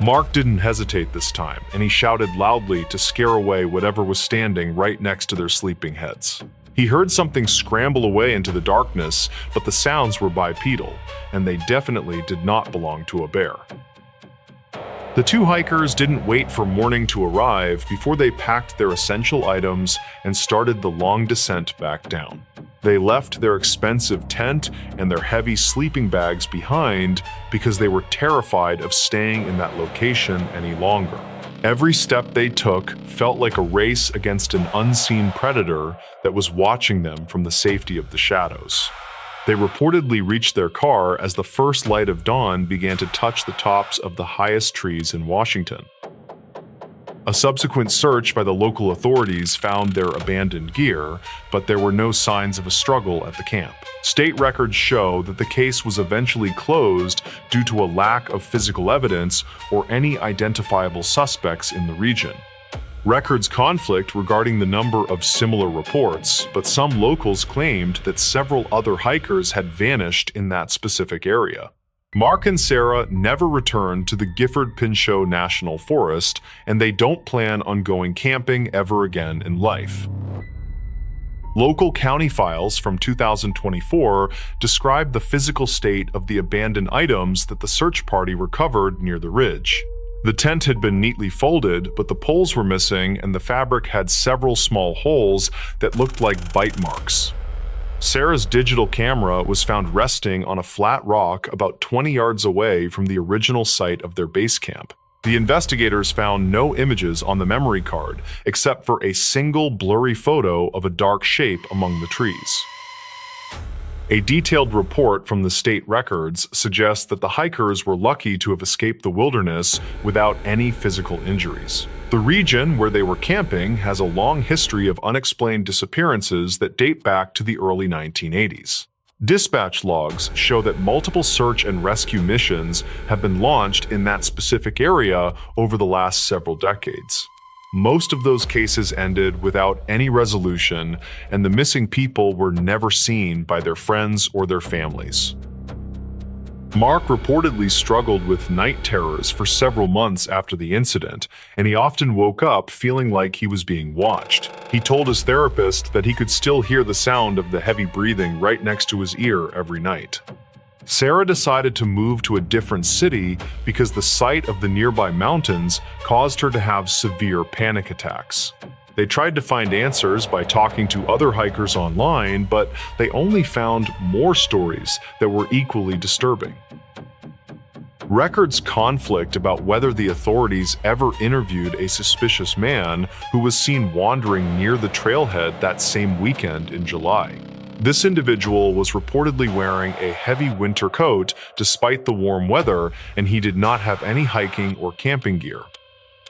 Mark didn't hesitate this time, and he shouted loudly to scare away whatever was standing right next to their sleeping heads. He heard something scramble away into the darkness, but the sounds were bipedal, and they definitely did not belong to a bear. The two hikers didn't wait for morning to arrive before they packed their essential items and started the long descent back down. They left their expensive tent and their heavy sleeping bags behind because they were terrified of staying in that location any longer. Every step they took felt like a race against an unseen predator that was watching them from the safety of the shadows. They reportedly reached their car as the first light of dawn began to touch the tops of the highest trees in Washington. A subsequent search by the local authorities found their abandoned gear, but there were no signs of a struggle at the camp. State records show that the case was eventually closed due to a lack of physical evidence or any identifiable suspects in the region. Records conflict regarding the number of similar reports, but some locals claimed that several other hikers had vanished in that specific area. Mark and Sarah never returned to the Gifford-Pinchot National Forest, and they don't plan on going camping ever again in life. Local county files from 2024 describe the physical state of the abandoned items that the search party recovered near the ridge. The tent had been neatly folded, but the poles were missing and the fabric had several small holes that looked like bite marks. Sarah's digital camera was found resting on a flat rock about 20 yards away from the original site of their base camp. The investigators found no images on the memory card, except for a single blurry photo of a dark shape among the trees. A detailed report from the state records suggests that the hikers were lucky to have escaped the wilderness without any physical injuries. The region where they were camping has a long history of unexplained disappearances that date back to the early 1980s. Dispatch logs show that multiple search and rescue missions have been launched in that specific area over the last several decades. Most of those cases ended without any resolution, and the missing people were never seen by their friends or their families. Mark reportedly struggled with night terrors for several months after the incident, and he often woke up feeling like he was being watched. He told his therapist that he could still hear the sound of the heavy breathing right next to his ear every night. Sarah decided to move to a different city because the sight of the nearby mountains caused her to have severe panic attacks. They tried to find answers by talking to other hikers online, but they only found more stories that were equally disturbing. Records conflict about whether the authorities ever interviewed a suspicious man who was seen wandering near the trailhead that same weekend in July. This individual was reportedly wearing a heavy winter coat despite the warm weather, and he did not have any hiking or camping gear.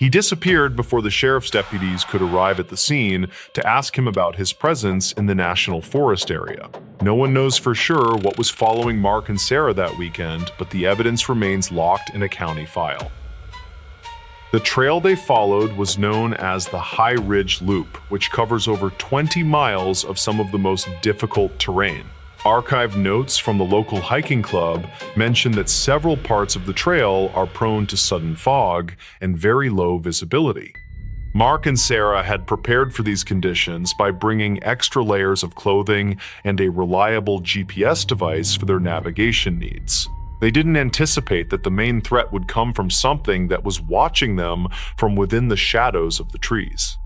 He disappeared before the sheriff's deputies could arrive at the scene to ask him about his presence in the national forest area. No one knows for sure what was following Mark and Sarah that weekend, but the evidence remains locked in a county file. The trail they followed was known as the High Ridge Loop, which covers over 20 miles of some of the most difficult terrain. Archived notes from the local hiking club mention that several parts of the trail are prone to sudden fog and very low visibility. Mark and Sarah had prepared for these conditions by bringing extra layers of clothing and a reliable GPS device for their navigation needs. They didn't anticipate that the main threat would come from something that was watching them from within the shadows of the trees.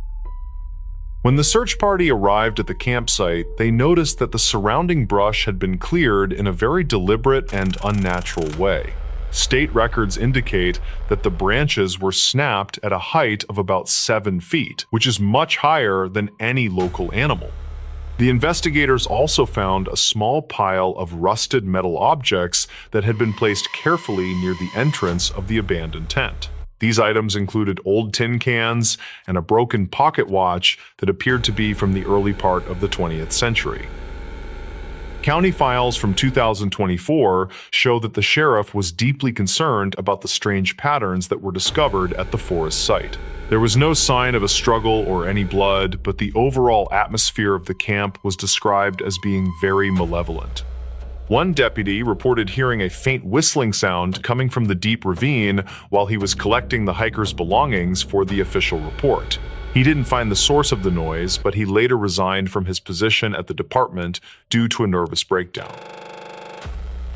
When the search party arrived at the campsite, they noticed that the surrounding brush had been cleared in a very deliberate and unnatural way. State records indicate that the branches were snapped at a height of about 7 feet, which is much higher than any local animal. The investigators also found a small pile of rusted metal objects that had been placed carefully near the entrance of the abandoned tent. These items included old tin cans and a broken pocket watch that appeared to be from the early part of the 20th century. County files from 2024 show that the sheriff was deeply concerned about the strange patterns that were discovered at the forest site. There was no sign of a struggle or any blood, but the overall atmosphere of the camp was described as being very malevolent. One deputy reported hearing a faint whistling sound coming from the deep ravine while he was collecting the hikers' belongings for the official report. He didn't find the source of the noise, but he later resigned from his position at the department due to a nervous breakdown.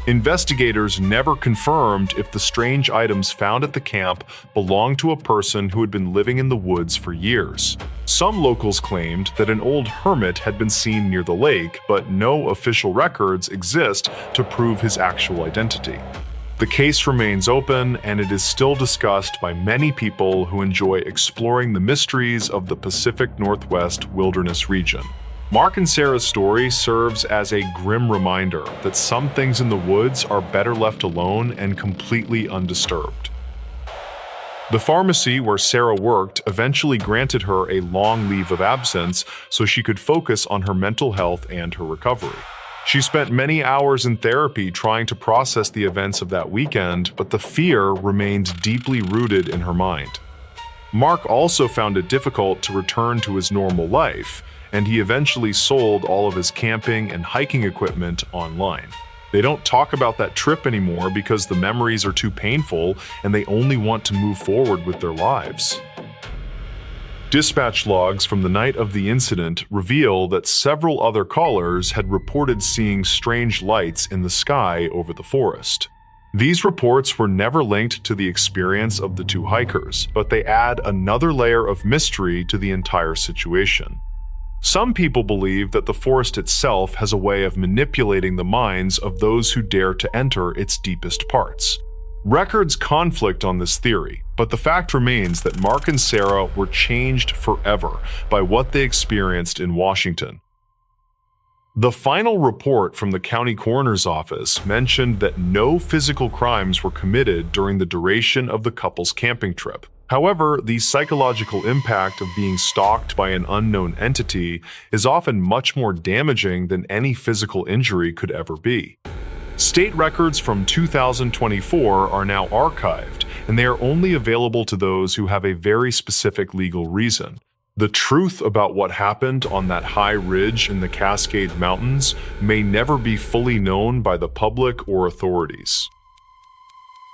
Investigators never confirmed if the strange items found at the camp belonged to a person who had been living in the woods for years. Some locals claimed that an old hermit had been seen near the lake, but no official records exist to prove his actual identity. The case remains open, and it is still discussed by many people who enjoy exploring the mysteries of the Pacific Northwest wilderness region. Mark and Sarah's story serves as a grim reminder that some things in the woods are better left alone and completely undisturbed. The pharmacy where Sarah worked eventually granted her a long leave of absence so she could focus on her mental health and her recovery. She spent many hours in therapy trying to process the events of that weekend, but the fear remained deeply rooted in her mind. Mark also found it difficult to return to his normal life, and he eventually sold all of his camping and hiking equipment online. They don't talk about that trip anymore because the memories are too painful and they only want to move forward with their lives. Dispatch logs from the night of the incident reveal that several other callers had reported seeing strange lights in the sky over the forest. These reports were never linked to the experience of the two hikers, but they add another layer of mystery to the entire situation. Some people believe that the forest itself has a way of manipulating the minds of those who dare to enter its deepest parts. Records conflict on this theory, but the fact remains that Mark and Sarah were changed forever by what they experienced in Washington. The final report from the county coroner's office mentioned that no physical crimes were committed during the duration of the couple's camping trip. However, the psychological impact of being stalked by an unknown entity is often much more damaging than any physical injury could ever be. State records from 2024 are now archived, and they are only available to those who have a very specific legal reason. The truth about what happened on that high ridge in the Cascade Mountains may never be fully known by the public or authorities.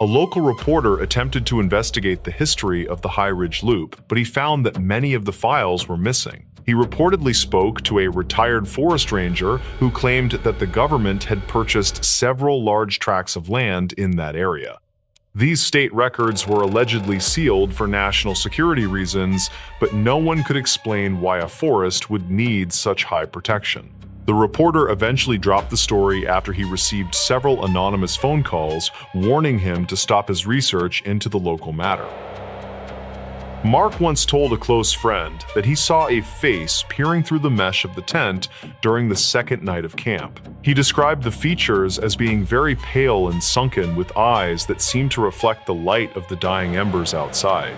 A local reporter attempted to investigate the history of the High Ridge Loop, but he found that many of the files were missing. He reportedly spoke to a retired forest ranger who claimed that the government had purchased several large tracts of land in that area. These state records were allegedly sealed for national security reasons, but no one could explain why a forest would need such high protection. The reporter eventually dropped the story after he received several anonymous phone calls warning him to stop his research into the local matter. Mark once told a close friend that he saw a face peering through the mesh of the tent during the second night of camp. He described the features as being very pale and sunken with eyes that seemed to reflect the light of the dying embers outside.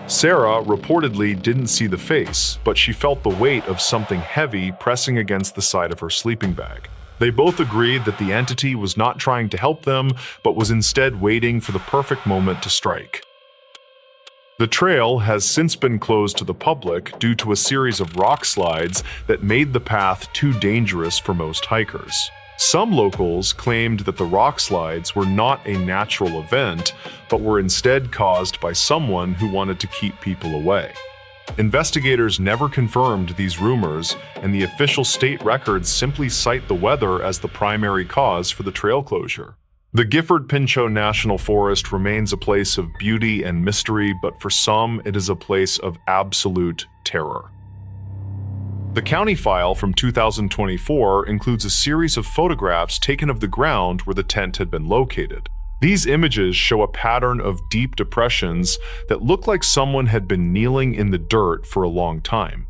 Sarah reportedly didn't see the face, but she felt the weight of something heavy pressing against the side of her sleeping bag. They both agreed that the entity was not trying to help them, but was instead waiting for the perfect moment to strike. The trail has since been closed to the public due to a series of rock slides that made the path too dangerous for most hikers. Some locals claimed that the rock slides were not a natural event, but were instead caused by someone who wanted to keep people away. Investigators never confirmed these rumors, and the official state records simply cite the weather as the primary cause for the trail closure. The Gifford-Pinchot National Forest remains a place of beauty and mystery, but for some, it is a place of absolute terror. The county file from 2024 includes a series of photographs taken of the ground where the tent had been located. These images show a pattern of deep depressions that look like someone had been kneeling in the dirt for a long time.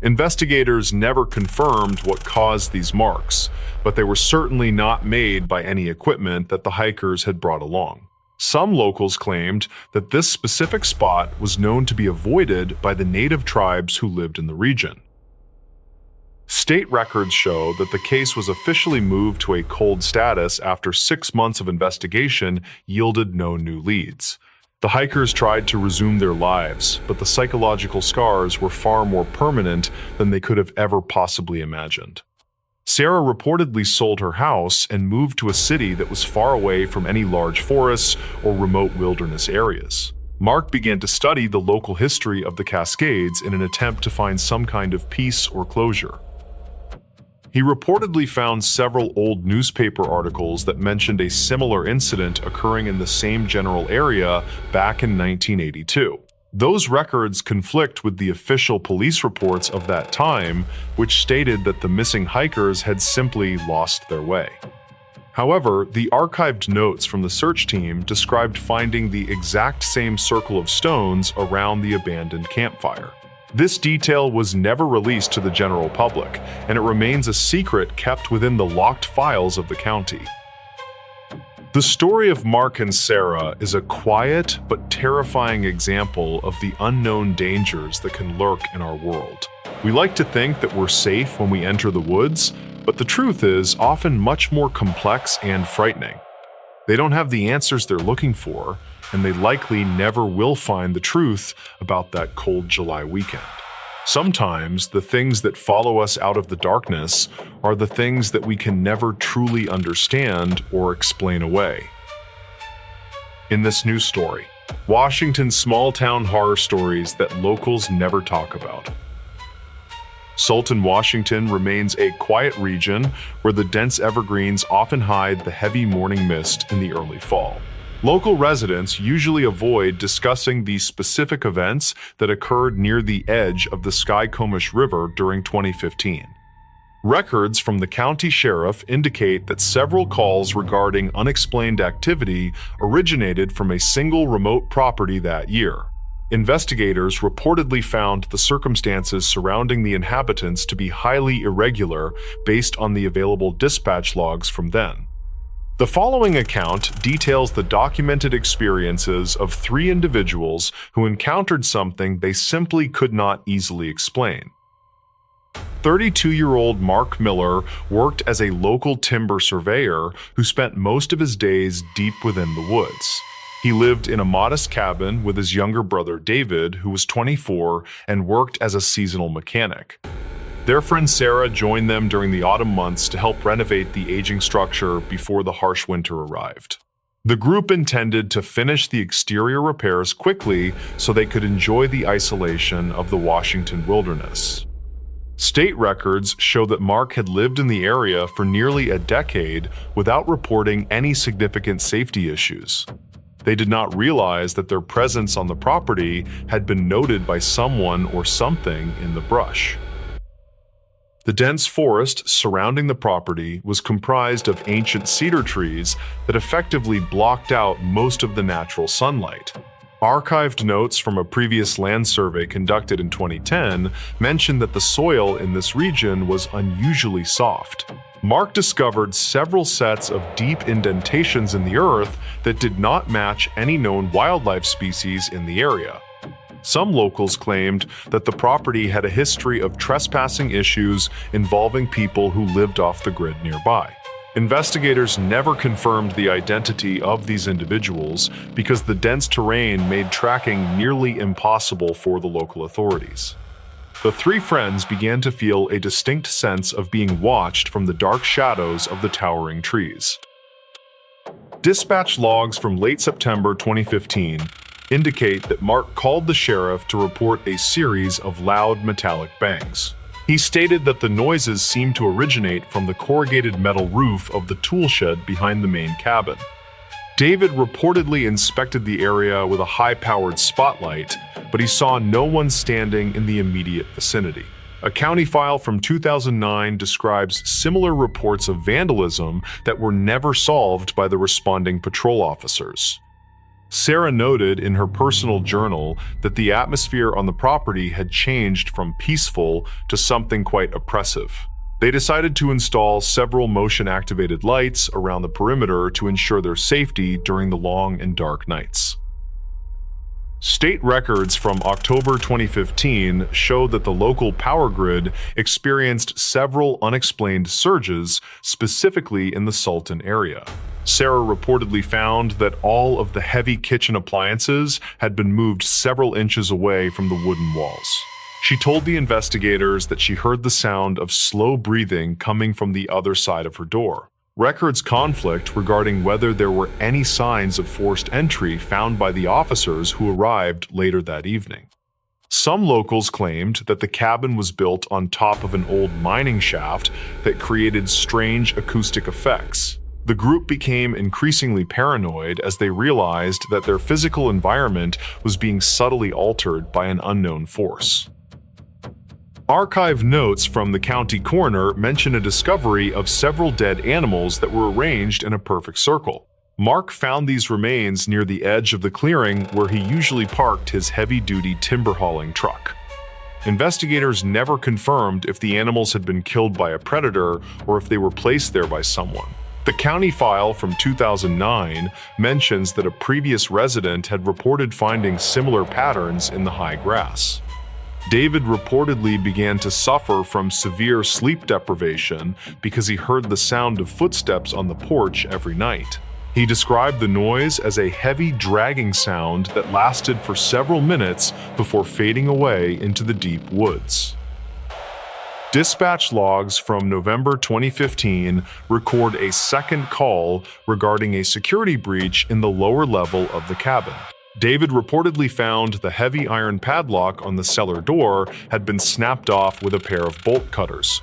Investigators never confirmed what caused these marks, but they were certainly not made by any equipment that the hikers had brought along. Some locals claimed that this specific spot was known to be avoided by the native tribes who lived in the region. State records show that the case was officially moved to a cold status after 6 months of investigation yielded no new leads. The hikers tried to resume their lives, but the psychological scars were far more permanent than they could have ever possibly imagined. Sarah reportedly sold her house and moved to a city that was far away from any large forests or remote wilderness areas. Mark began to study the local history of the Cascades in an attempt to find some kind of peace or closure. He reportedly found several old newspaper articles that mentioned a similar incident occurring in the same general area back in 1982. Those records conflict with the official police reports of that time, which stated that the missing hikers had simply lost their way. However, the archived notes from the search team described finding the exact same circle of stones around the abandoned campfire. This detail was never released to the general public, and it remains a secret kept within the locked files of the county. The story of Mark and Sarah is a quiet but terrifying example of the unknown dangers that can lurk in our world. We like to think that we're safe when we enter the woods, but the truth is often much more complex and frightening. They don't have the answers they're looking for, and they likely never will find the truth about that cold July weekend. Sometimes the things that follow us out of the darkness are the things that we can never truly understand or explain away. In this news story, Washington's small-town horror stories that locals never talk about. Sultan, Washington remains a quiet region where the dense evergreens often hide the heavy morning mist in the early fall. Local residents usually avoid discussing the specific events that occurred near the edge of the Skykomish River during 2015. Records from the county sheriff indicate that several calls regarding unexplained activity originated from a single remote property that year. Investigators reportedly found the circumstances surrounding the inhabitants to be highly irregular based on the available dispatch logs from then. The following account details the documented experiences of 3 individuals who encountered something they simply could not easily explain. 32-year-old Mark Miller worked as a local timber surveyor who spent most of his days deep within the woods. He lived in a modest cabin with his younger brother David, who was 24 and worked as a seasonal mechanic. Their friend Sarah joined them during the autumn months to help renovate the aging structure before the harsh winter arrived. The group intended to finish the exterior repairs quickly so they could enjoy the isolation of the Washington wilderness. State records show that Mark had lived in the area for nearly a decade without reporting any significant safety issues. They did not realize that their presence on the property had been noted by someone or something in the brush. The dense forest surrounding the property was comprised of ancient cedar trees that effectively blocked out most of the natural sunlight. Archived notes from a previous land survey conducted in 2010 mentioned that the soil in this region was unusually soft. Mark discovered several sets of deep indentations in the earth that did not match any known wildlife species in the area. Some locals claimed that the property had a history of trespassing issues involving people who lived off the grid nearby. Investigators never confirmed the identity of these individuals because the dense terrain made tracking nearly impossible for the local authorities. The 3 friends began to feel a distinct sense of being watched from the dark shadows of the towering trees. Dispatch logs from late September 2015 indicate that Mark called the sheriff to report a series of loud metallic bangs. He stated that the noises seemed to originate from the corrugated metal roof of the tool shed behind the main cabin. David reportedly inspected the area with a high-powered spotlight, but he saw no one standing in the immediate vicinity. A county file from 2009 describes similar reports of vandalism that were never solved by the responding patrol officers. Sarah noted in her personal journal that the atmosphere on the property had changed from peaceful to something quite oppressive. They decided to install several motion-activated lights around the perimeter to ensure their safety during the long and dark nights. State records from October 2015 show that the local power grid experienced several unexplained surges, specifically in the Sultan area. Sarah reportedly found that all of the heavy kitchen appliances had been moved several inches away from the wooden walls. She told the investigators that she heard the sound of slow breathing coming from the other side of her door. Records conflict regarding whether there were any signs of forced entry found by the officers who arrived later that evening. Some locals claimed that the cabin was built on top of an old mining shaft that created strange acoustic effects. The group became increasingly paranoid as they realized that their physical environment was being subtly altered by an unknown force. Archive notes from the county coroner mention a discovery of several dead animals that were arranged in a perfect circle. Mark found these remains near the edge of the clearing where he usually parked his heavy-duty timber hauling truck. Investigators never confirmed if the animals had been killed by a predator or if they were placed there by someone. The county file from 2009 mentions that a previous resident had reported finding similar patterns in the high grass. David reportedly began to suffer from severe sleep deprivation because he heard the sound of footsteps on the porch every night. He described the noise as a heavy dragging sound that lasted for several minutes before fading away into the deep woods. Dispatch logs from November 2015 record a second call regarding a security breach in the lower level of the cabin. David reportedly found the heavy iron padlock on the cellar door had been snapped off with a pair of bolt cutters.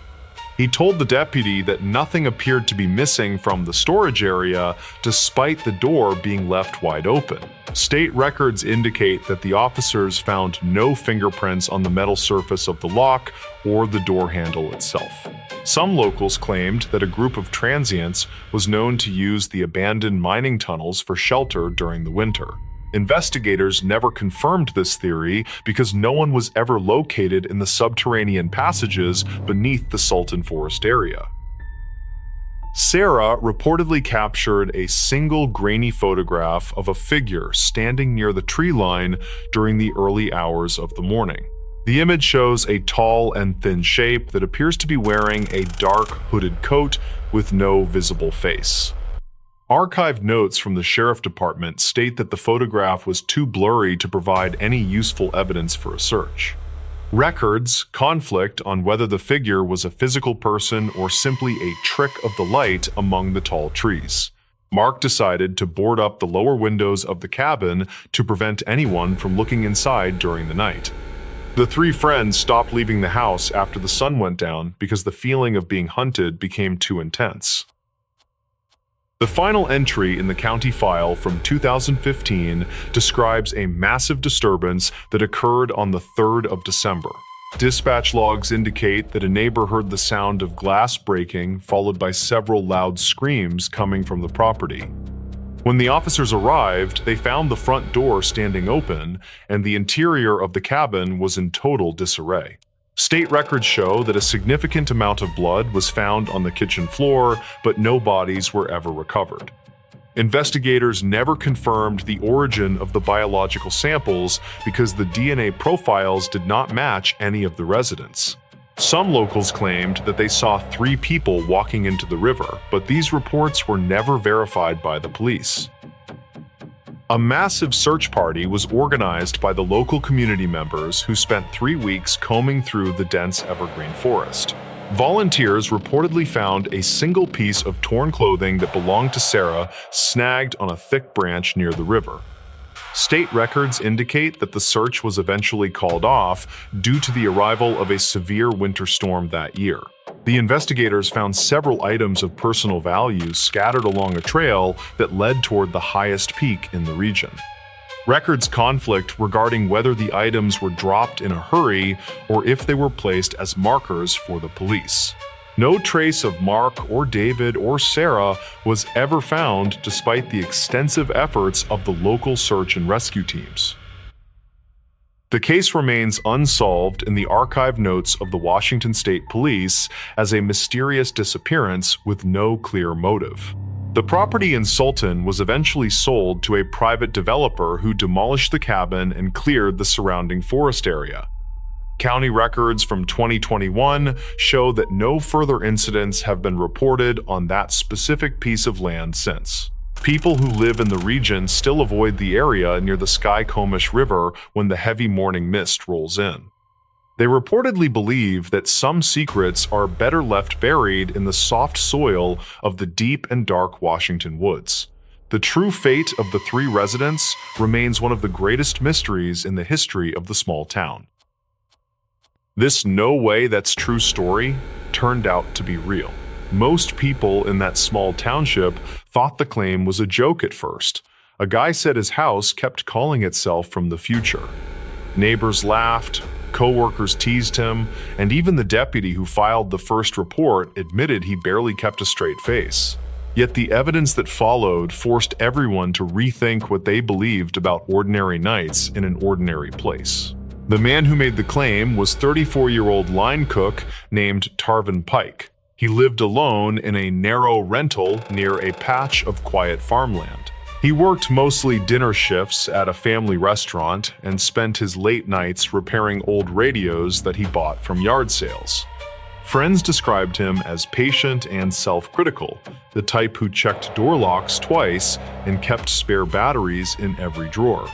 He told the deputy that nothing appeared to be missing from the storage area, despite the door being left wide open. State records indicate that the officers found no fingerprints on the metal surface of the lock or the door handle itself. Some locals claimed that a group of transients was known to use the abandoned mining tunnels for shelter during the winter. Investigators never confirmed this theory because no one was ever located in the subterranean passages beneath the Sultan Forest area. Sarah reportedly captured a single grainy photograph of a figure standing near the tree line during the early hours of the morning. The image shows a tall and thin shape that appears to be wearing a dark hooded coat with no visible face. Archived notes from the sheriff department state that the photograph was too blurry to provide any useful evidence for a search. Records conflict on whether the figure was a physical person or simply a trick of the light among the tall trees. Mark decided to board up the lower windows of the cabin to prevent anyone from looking inside during the night. The three friends stopped leaving the house after the sun went down because the feeling of being hunted became too intense. The final entry in the county file from 2015 describes a massive disturbance that occurred on the 3rd of December. Dispatch logs indicate that a neighbor heard the sound of glass breaking, followed by several loud screams coming from the property. When the officers arrived, they found the front door standing open, and the interior of the cabin was in total disarray. State records show that a significant amount of blood was found on the kitchen floor, but no bodies were ever recovered. Investigators never confirmed the origin of the biological samples because the DNA profiles did not match any of the residents. Some locals claimed that they saw 3 people walking into the river, but these reports were never verified by the police. A massive search party was organized by the local community members who spent 3 weeks combing through the dense evergreen forest. Volunteers reportedly found a single piece of torn clothing that belonged to Sarah snagged on a thick branch near the river. State records indicate that the search was eventually called off due to the arrival of a severe winter storm that year. The investigators found several items of personal value scattered along a trail that led toward the highest peak in the region. Records conflict regarding whether the items were dropped in a hurry or if they were placed as markers for the police. No trace of Mark or David or Sarah was ever found despite the extensive efforts of the local search and rescue teams. The case remains unsolved in the archive notes of the Washington State Police as a mysterious disappearance with no clear motive. The property in Sultan was eventually sold to a private developer who demolished the cabin and cleared the surrounding forest area. County records from 2021 show that no further incidents have been reported on that specific piece of land since. People who live in the region still avoid the area near the Skycomish River when the heavy morning mist rolls in. They reportedly believe that some secrets are better left buried in the soft soil of the deep and dark Washington woods. The true fate of the 3 residents remains one of the greatest mysteries in the history of the small town. This "no way that's true" story turned out to be real. Most people in that small township thought the claim was a joke at first. A guy said his house kept calling itself from the future. Neighbors laughed, co-workers teased him, and even the deputy who filed the first report admitted he barely kept a straight face. Yet the evidence that followed forced everyone to rethink what they believed about ordinary nights in an ordinary place. The man who made the claim was 34-year-old line cook named Tarvin Pike. He lived alone in a narrow rental near a patch of quiet farmland. He worked mostly dinner shifts at a family restaurant and spent his late nights repairing old radios that he bought from yard sales. Friends described him as patient and self-critical, the type who checked door locks twice and kept spare batteries in every drawer.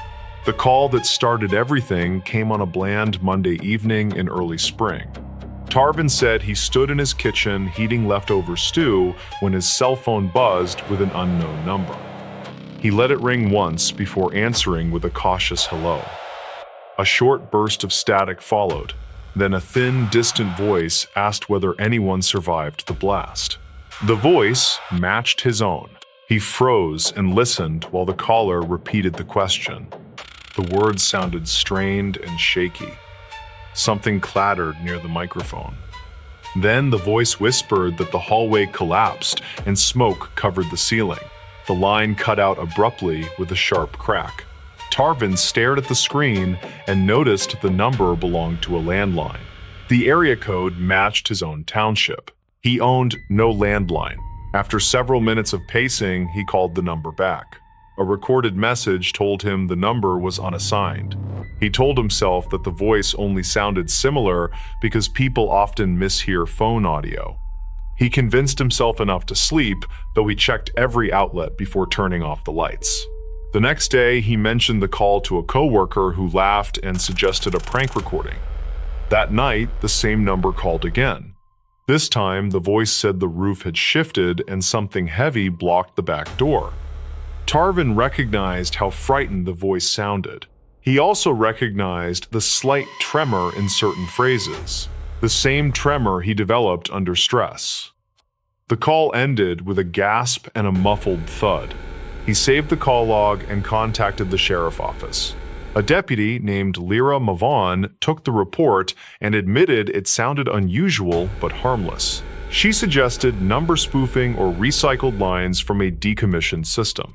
The call that started everything came on a bland Monday evening in early spring. Tarvin said he stood in his kitchen heating leftover stew when his cell phone buzzed with an unknown number. He let it ring once before answering with a cautious hello. A short burst of static followed. Then a thin, distant voice asked whether anyone survived the blast. The voice matched his own. He froze and listened while the caller repeated the question. The words sounded strained and shaky. Something clattered near the microphone. Then the voice whispered that the hallway collapsed and smoke covered the ceiling. The line cut out abruptly with a sharp crack. Tarvin stared at the screen and noticed the number belonged to a landline. The area code matched his own township. He owned no landline. After several minutes of pacing, he called the number back. A recorded message told him the number was unassigned. He told himself that the voice only sounded similar because people often mishear phone audio. He convinced himself enough to sleep, though he checked every outlet before turning off the lights. The next day, he mentioned the call to a coworker who laughed and suggested a prank recording. That night, the same number called again. This time, the voice said the roof had shifted and something heavy blocked the back door. Tarvin recognized how frightened the voice sounded. He also recognized the slight tremor in certain phrases, the same tremor he developed under stress. The call ended with a gasp and a muffled thud. He saved the call log and contacted the sheriff's office. A deputy named Lyra Mavon took the report and admitted it sounded unusual but harmless. She suggested number spoofing or recycled lines from a decommissioned system.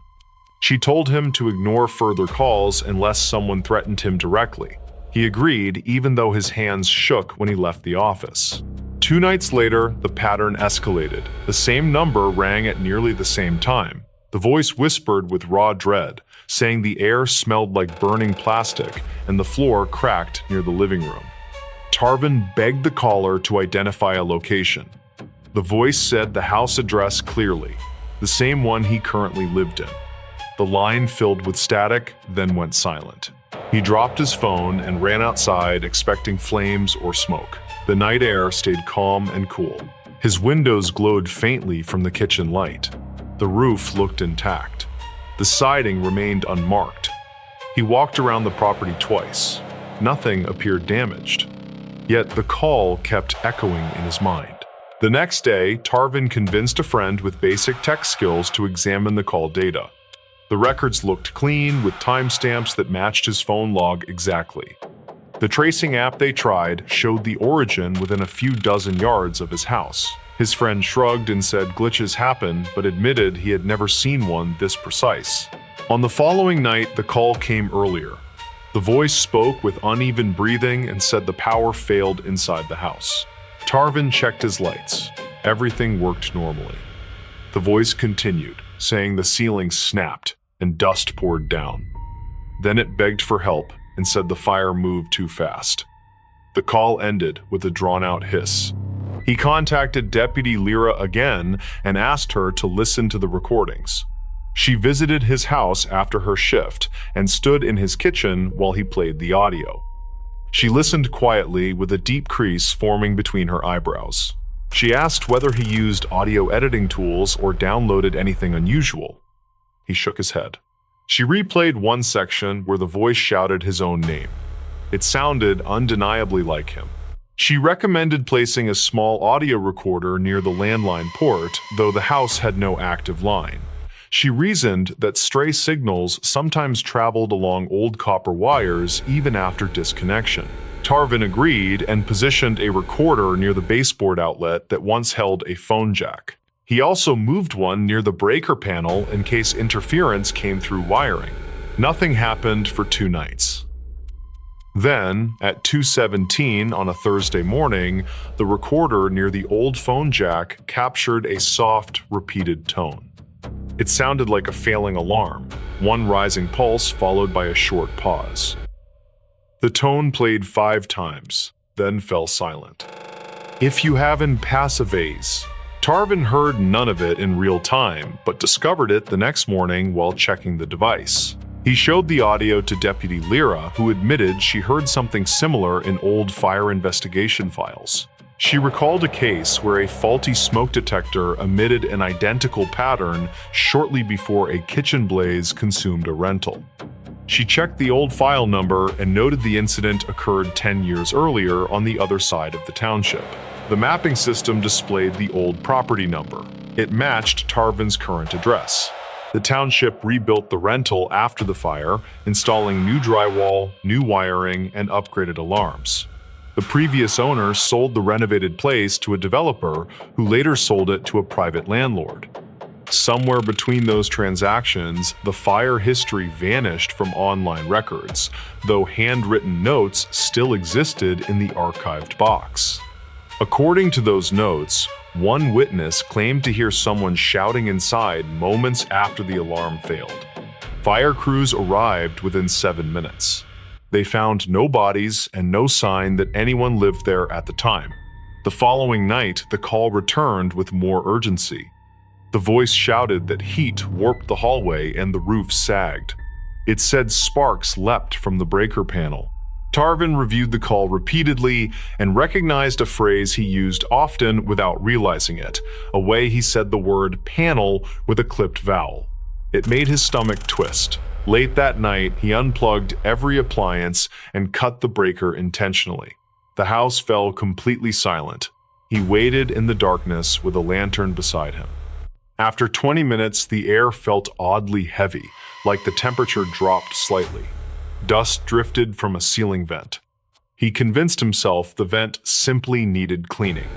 She told him to ignore further calls unless someone threatened him directly. He agreed, even though his hands shook when he left the office. 2 nights later, the pattern escalated. The same number rang at nearly the same time. The voice whispered with raw dread, saying the air smelled like burning plastic and the floor cracked near the living room. Tarvin begged the caller to identify a location. The voice said the house address clearly, the same one he currently lived in. The line filled with static, then went silent. He dropped his phone and ran outside, expecting flames or smoke. The night air stayed calm and cool. His windows glowed faintly from the kitchen light. The roof looked intact. The siding remained unmarked. He walked around the property twice. Nothing appeared damaged. Yet the call kept echoing in his mind. The next day, Tarvin convinced a friend with basic tech skills to examine the call data. The records looked clean, with timestamps that matched his phone log exactly. The tracing app they tried showed the origin within a few dozen yards of his house. His friend shrugged and said glitches happen, but admitted he had never seen one this precise. On the following night, the call came earlier. The voice spoke with uneven breathing and said the power failed inside the house. Tarvin checked his lights. Everything worked normally. The voice continued, saying the ceiling snapped and dust poured down. Then it begged for help and said the fire moved too fast. The call ended with a drawn-out hiss. He contacted Deputy Lyra again and asked her to listen to the recordings. She visited his house after her shift and stood in his kitchen while he played the audio. She listened quietly with a deep crease forming between her eyebrows. She asked whether he used audio editing tools or downloaded anything unusual. He shook his head. She replayed one section where the voice shouted his own name. It sounded undeniably like him. She recommended placing a small audio recorder near the landline port, though the house had no active line. She reasoned that stray signals sometimes traveled along old copper wires even after disconnection. Tarvin agreed and positioned a recorder near the baseboard outlet that once held a phone jack. He also moved one near the breaker panel in case interference came through wiring. Nothing happened for 2 nights. Then, at 2:17 on a Thursday morning, the recorder near the old phone jack captured a soft, repeated tone. It sounded like a failing alarm, one rising pulse followed by a short pause. The tone played 5 times, then fell silent. If you have impassives. Tarvin heard none of it in real time, but discovered it the next morning while checking the device. He showed the audio to Deputy Lyra, who admitted she heard something similar in old fire investigation files. She recalled a case where a faulty smoke detector emitted an identical pattern shortly before a kitchen blaze consumed a rental. She checked the old file number and noted the incident occurred 10 years earlier on the other side of the township. The mapping system displayed the old property number. It matched Tarvin's current address. The township rebuilt the rental after the fire, installing new drywall, new wiring, and upgraded alarms. The previous owner sold the renovated place to a developer who later sold it to a private landlord. Somewhere between those transactions, the fire history vanished from online records, though handwritten notes still existed in the archived box. According to those notes, one witness claimed to hear someone shouting inside moments after the alarm failed. Fire crews arrived within 7 minutes. They found no bodies and no sign that anyone lived there at the time. The following night, the call returned with more urgency. The voice shouted that heat warped the hallway and the roof sagged. It said sparks leapt from the breaker panel. Tarvin reviewed the call repeatedly and recognized a phrase he used often without realizing it, a way he said the word panel with a clipped vowel. It made his stomach twist. Late that night, he unplugged every appliance and cut the breaker intentionally. The house fell completely silent. He waited in the darkness with a lantern beside him. After 20 minutes, the air felt oddly heavy, like the temperature dropped slightly. Dust drifted from a ceiling vent. He convinced himself the vent simply needed cleaning.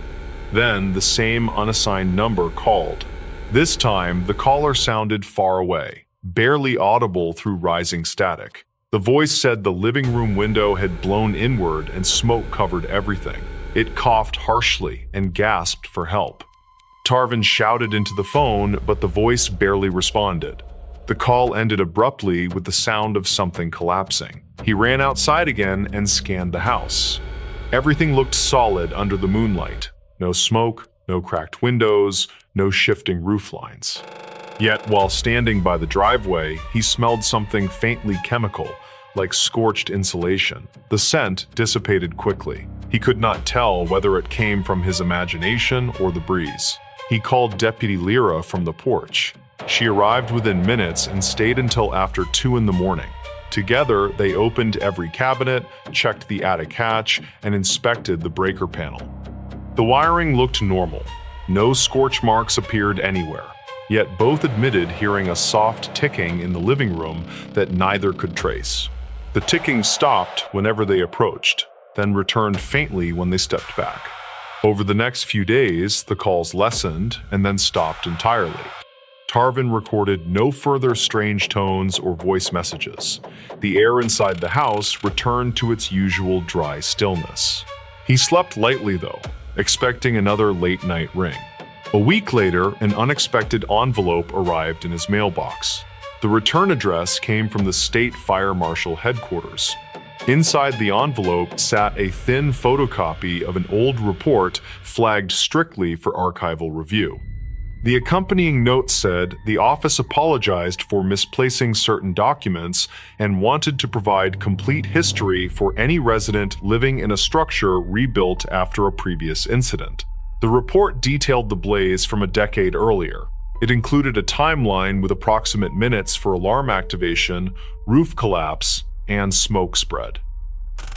Then the same unassigned number called. This time, the caller sounded far away, barely audible through rising static. The voice said the living room window had blown inward and smoke covered everything. It coughed harshly and gasped for help. Tarvin shouted into the phone, but the voice barely responded. The call ended abruptly with the sound of something collapsing. He ran outside again and scanned the house. Everything looked solid under the moonlight. No smoke, no cracked windows, no shifting roof lines. Yet, while standing by the driveway, he smelled something faintly chemical, like scorched insulation. The scent dissipated quickly. He could not tell whether it came from his imagination or the breeze. He called Deputy Lyra from the porch. She arrived within minutes and stayed until after 2 in the morning. Together, they opened every cabinet, checked the attic hatch, and inspected the breaker panel. The wiring looked normal. No scorch marks appeared anywhere. Yet both admitted hearing a soft ticking in the living room that neither could trace. The ticking stopped whenever they approached, then returned faintly when they stepped back. Over the next few days, the calls lessened and then stopped entirely. Tarvin recorded no further strange tones or voice messages. The air inside the house returned to its usual dry stillness. He slept lightly, though, expecting another late-night ring. A week later, an unexpected envelope arrived in his mailbox. The return address came from the state fire marshal headquarters. Inside the envelope sat a thin photocopy of an old report flagged strictly for archival review. The accompanying note said the office apologized for misplacing certain documents and wanted to provide complete history for any resident living in a structure rebuilt after a previous incident. The report detailed the blaze from a decade earlier. It included a timeline with approximate minutes for alarm activation, roof collapse, and smoke spread.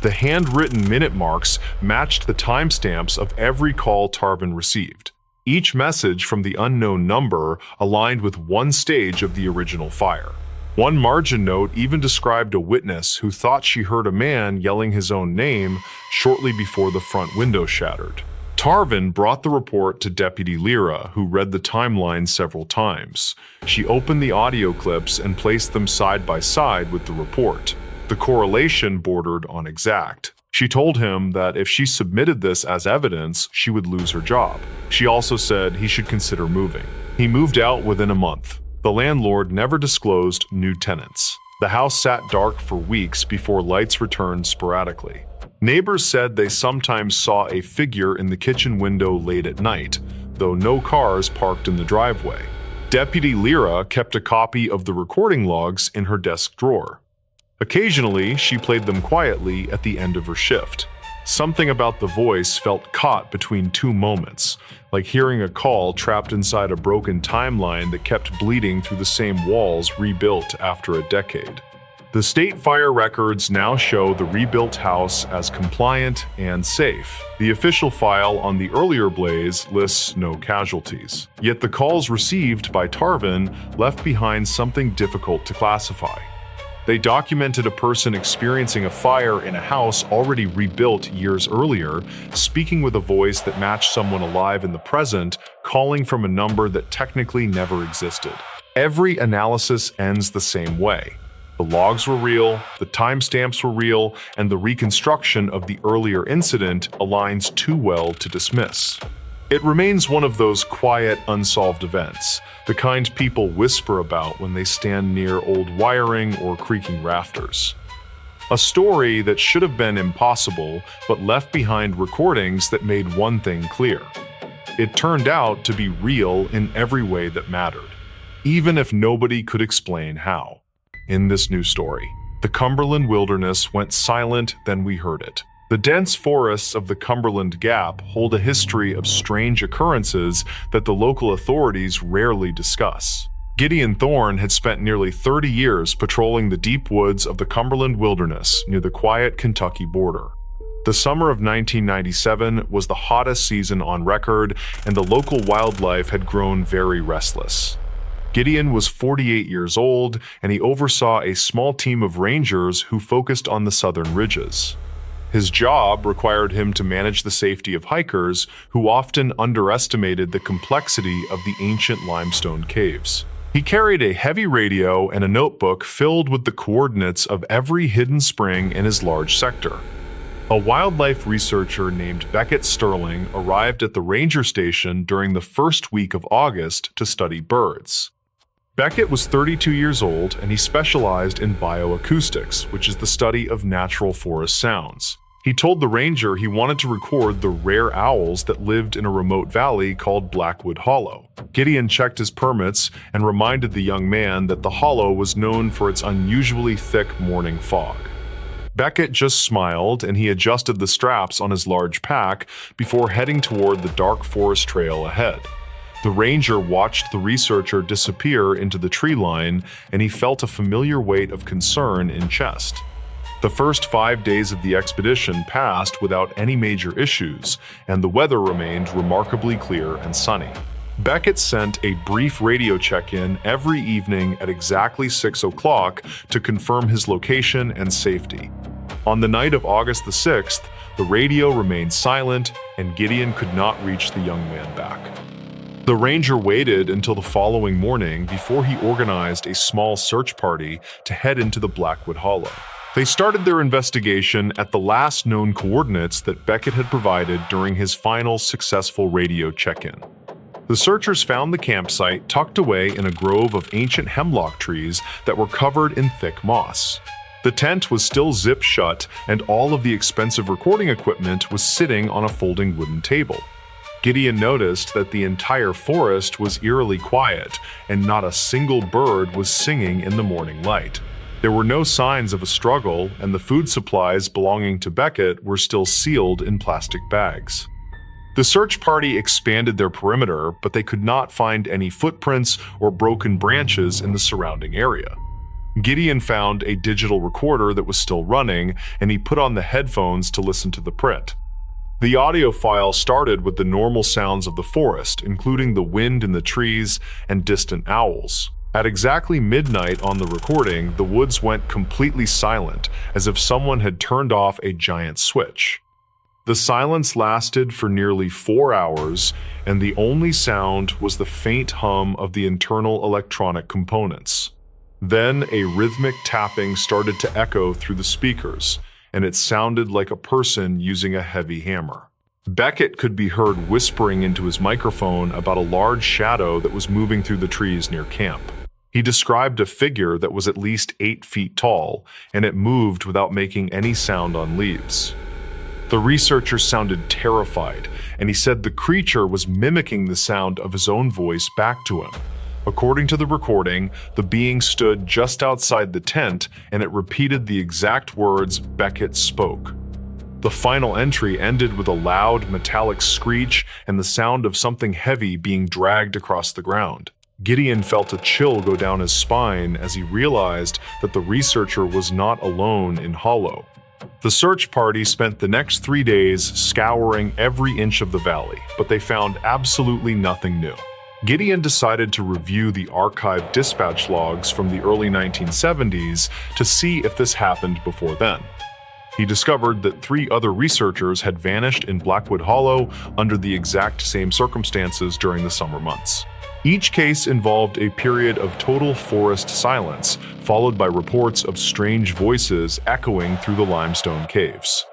The handwritten minute marks matched the timestamps of every call Tarvin received. Each message from the unknown number aligned with one stage of the original fire. One margin note even described a witness who thought she heard a man yelling his own name shortly before the front window shattered. Tarvin brought the report to Deputy Lyra, who read the timeline several times. She opened the audio clips and placed them side by side with the report. The correlation bordered on exact. She told him that if she submitted this as evidence, she would lose her job. She also said he should consider moving. He moved out within a month. The landlord never disclosed new tenants. The house sat dark for weeks before lights returned sporadically. Neighbors said they sometimes saw a figure in the kitchen window late at night, though no cars parked in the driveway. Deputy Lyra kept a copy of the recording logs in her desk drawer. Occasionally, she played them quietly at the end of her shift. Something about the voice felt caught between two moments, like hearing a call trapped inside a broken timeline that kept bleeding through the same walls rebuilt after a decade. The state fire records now show the rebuilt house as compliant and safe. The official file on the earlier blaze lists no casualties. Yet the calls received by Tarvin left behind something difficult to classify. They documented a person experiencing a fire in a house already rebuilt years earlier, speaking with a voice that matched someone alive in the present, calling from a number that technically never existed. Every analysis ends the same way. The logs were real, the timestamps were real, and the reconstruction of the earlier incident aligns too well to dismiss. It remains one of those quiet, unsolved events, the kind people whisper about when they stand near old wiring or creaking rafters. A story that should have been impossible, but left behind recordings that made one thing clear. It turned out to be real in every way that mattered, even if nobody could explain how. In this new story, the Cumberland wilderness went silent, then we heard it. The dense forests of the Cumberland Gap hold a history of strange occurrences that the local authorities rarely discuss. Gideon Thorne had spent nearly 30 years patrolling the deep woods of the Cumberland wilderness near the quiet Kentucky border. The summer of 1997 was the hottest season on record, and the local wildlife had grown very restless. Gideon was 48 years old, and he oversaw a small team of rangers who focused on the southern ridges. His job required him to manage the safety of hikers who often underestimated the complexity of the ancient limestone caves. He carried a heavy radio and a notebook filled with the coordinates of every hidden spring in his large sector. A wildlife researcher named Beckett Sterling arrived at the ranger station during the first week of August to study birds. Beckett was 32 years old, and he specialized in bioacoustics, which is the study of natural forest sounds. He told the ranger he wanted to record the rare owls that lived in a remote valley called Blackwood Hollow. Gideon checked his permits and reminded the young man that the hollow was known for its unusually thick morning fog. Beckett just smiled, and he adjusted the straps on his large pack before heading toward the dark forest trail ahead. The ranger watched the researcher disappear into the tree line, and he felt a familiar weight of concern in chest. The first 5 days of the expedition passed without any major issues, and the weather remained remarkably clear and sunny. Beckett sent a brief radio check-in every evening at exactly 6 o'clock to confirm his location and safety. On the night of August the 6th, the radio remained silent, and Gideon could not reach the young man back. The ranger waited until the following morning before he organized a small search party to head into the Blackwood Hollow. They started their investigation at the last known coordinates that Beckett had provided during his final successful radio check-in. The searchers found the campsite tucked away in a grove of ancient hemlock trees that were covered in thick moss. The tent was still zipped shut, and all of the expensive recording equipment was sitting on a folding wooden table. Gideon noticed that the entire forest was eerily quiet, and not a single bird was singing in the morning light. There were no signs of a struggle, and the food supplies belonging to Beckett were still sealed in plastic bags. The search party expanded their perimeter, but they could not find any footprints or broken branches in the surrounding area. Gideon found a digital recorder that was still running, and he put on the headphones to listen to the print. The audio file started with the normal sounds of the forest, including the wind in the trees and distant owls. At exactly midnight on the recording, the woods went completely silent, as if someone had turned off a giant switch. The silence lasted for nearly 4 hours, and the only sound was the faint hum of the internal electronic components. Then a rhythmic tapping started to echo through the speakers, and it sounded like a person using a heavy hammer. Beckett could be heard whispering into his microphone about a large shadow that was moving through the trees near camp. He described a figure that was at least 8 feet tall, and it moved without making any sound on leaves. The researcher sounded terrified, and he said the creature was mimicking the sound of his own voice back to him. According to the recording, the being stood just outside the tent, and it repeated the exact words Beckett spoke. The final entry ended with a loud, metallic screech and the sound of something heavy being dragged across the ground. Gideon felt a chill go down his spine as he realized that the researcher was not alone in Hollow. The search party spent the next 3 days scouring every inch of the valley, but they found absolutely nothing new. Gideon decided to review the archived dispatch logs from the early 1970s to see if this happened before then. He discovered that 3 other researchers had vanished in Blackwood Hollow under the exact same circumstances during the summer months. Each case involved a period of total forest silence, followed by reports of strange voices echoing through the limestone caves.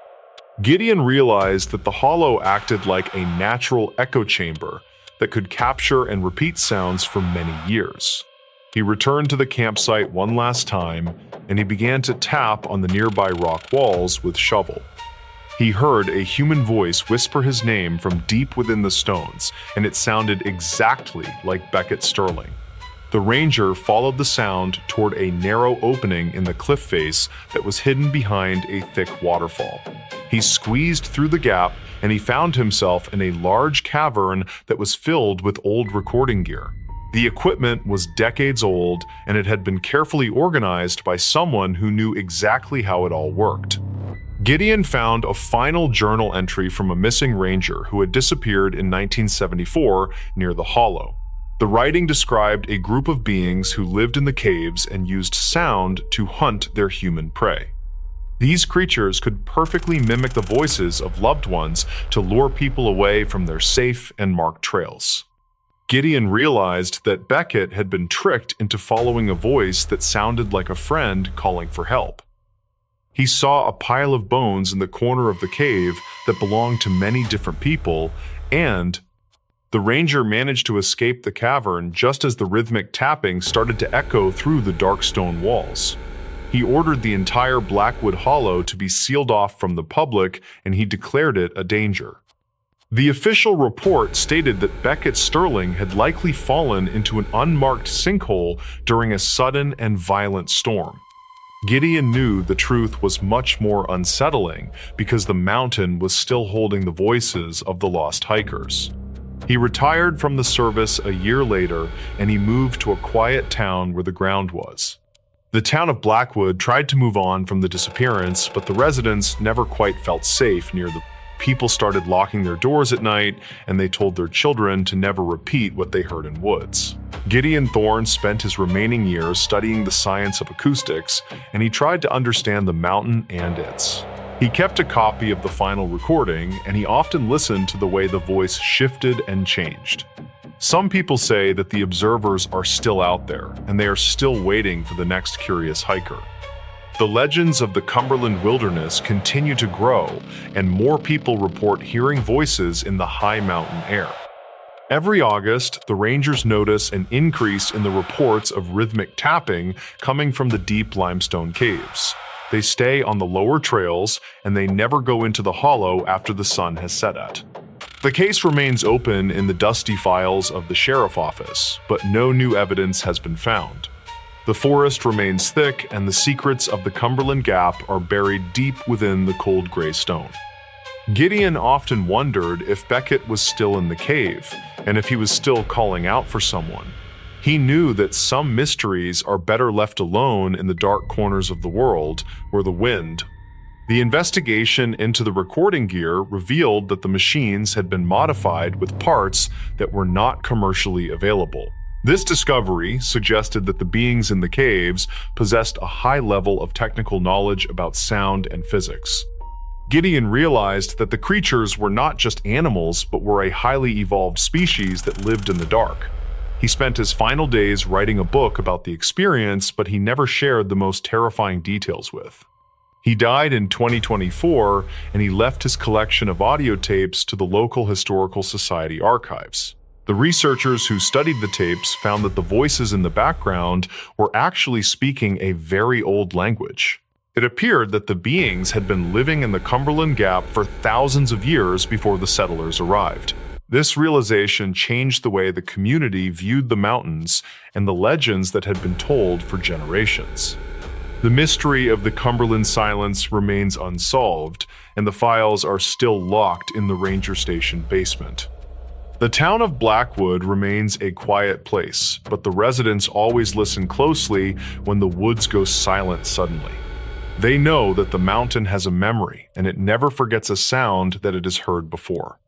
Gideon realized that the hollow acted like a natural echo chamber that could capture and repeat sounds for many years. He returned to the campsite one last time, and he began to tap on the nearby rock walls with shovel. He heard a human voice whisper his name from deep within the stones, and it sounded exactly like Beckett Sterling. The ranger followed the sound toward a narrow opening in the cliff face that was hidden behind a thick waterfall. He squeezed through the gap, and he found himself in a large cavern that was filled with old recording gear. The equipment was decades old, and it had been carefully organized by someone who knew exactly how it all worked. Gideon found a final journal entry from a missing ranger who had disappeared in 1974 near the hollow. The writing described a group of beings who lived in the caves and used sound to hunt their human prey. These creatures could perfectly mimic the voices of loved ones to lure people away from their safe and marked trails. Gideon realized that Beckett had been tricked into following a voice that sounded like a friend calling for help. He saw a pile of bones in the corner of the cave that belonged to many different people, and the ranger managed to escape the cavern just as the rhythmic tapping started to echo through the dark stone walls. He ordered the entire Blackwood Hollow to be sealed off from the public, and he declared it a danger. The official report stated that Beckett Sterling had likely fallen into an unmarked sinkhole during a sudden and violent storm. Gideon knew the truth was much more unsettling because the mountain was still holding the voices of the lost hikers. He retired from the service a year later, and he moved to a quiet town where the ground was. The town of Blackwood tried to move on from the disappearance, but the residents never quite felt safe near the people started locking their doors at night, and they told their children to never repeat what they heard in woods. Gideon Thorne spent his remaining years studying the science of acoustics, and he tried to understand the mountain and its. He kept a copy of the final recording, and he often listened to the way the voice shifted and changed. Some people say that the observers are still out there, and they are still waiting for the next curious hiker. The legends of the Cumberland wilderness continue to grow, and more people report hearing voices in the high mountain air. Every August, the rangers notice an increase in the reports of rhythmic tapping coming from the deep limestone caves. They stay on the lower trails, and they never go into the hollow after the sun has set at. The case remains open in the dusty files of the sheriff's office, but no new evidence has been found. The forest remains thick, and the secrets of the Cumberland Gap are buried deep within the cold gray stone. Gideon often wondered if Beckett was still in the cave, and if he was still calling out for someone. He knew that some mysteries are better left alone in the dark corners of the world, where the wind. The investigation into the recording gear revealed that the machines had been modified with parts that were not commercially available. This discovery suggested that the beings in the caves possessed a high level of technical knowledge about sound and physics. Gideon realized that the creatures were not just animals, but were a highly evolved species that lived in the dark. He spent his final days writing a book about the experience, but he never shared the most terrifying details with. He died in 2024, and he left his collection of audio tapes to the local Historical Society archives. The researchers who studied the tapes found that the voices in the background were actually speaking a very old language. It appeared that the beings had been living in the Cumberland Gap for thousands of years before the settlers arrived. This realization changed the way the community viewed the mountains and the legends that had been told for generations. The mystery of the Cumberland silence remains unsolved, and the files are still locked in the ranger station basement. The town of Blackwood remains a quiet place, but the residents always listen closely when the woods go silent suddenly. They know that the mountain has a memory, and it never forgets a sound that it has heard before.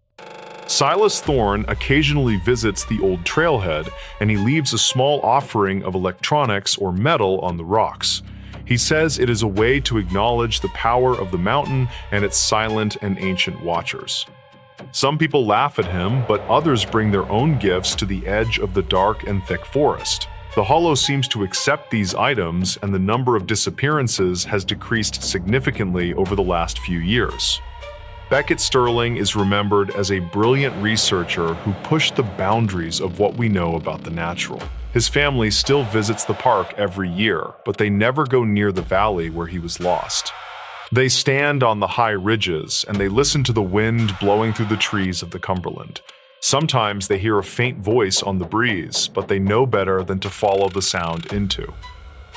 Silas Thorne occasionally visits the old trailhead, and he leaves a small offering of electronics or metal on the rocks. He says it is a way to acknowledge the power of the mountain and its silent and ancient watchers. Some people laugh at him, but others bring their own gifts to the edge of the dark and thick forest. The Hollow seems to accept these items, and the number of disappearances has decreased significantly over the last few years. Beckett Sterling is remembered as a brilliant researcher who pushed the boundaries of what we know about the natural. His family still visits the park every year, but they never go near the valley where he was lost. They stand on the high ridges, and they listen to the wind blowing through the trees of the Cumberland. Sometimes they hear a faint voice on the breeze, but they know better than to follow the sound into.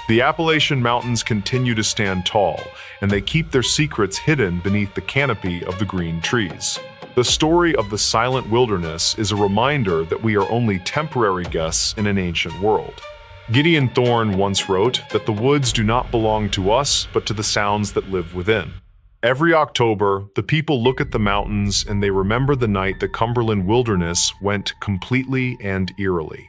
The Appalachian Mountains continue to stand tall, and they keep their secrets hidden beneath the canopy of the green trees. The story of the silent wilderness is a reminder that we are only temporary guests in an ancient world. Gideon Thorne once wrote that the woods do not belong to us, but to the sounds that live within. Every October, the people look at the mountains and they remember the night the Cumberland wilderness went completely and eerily.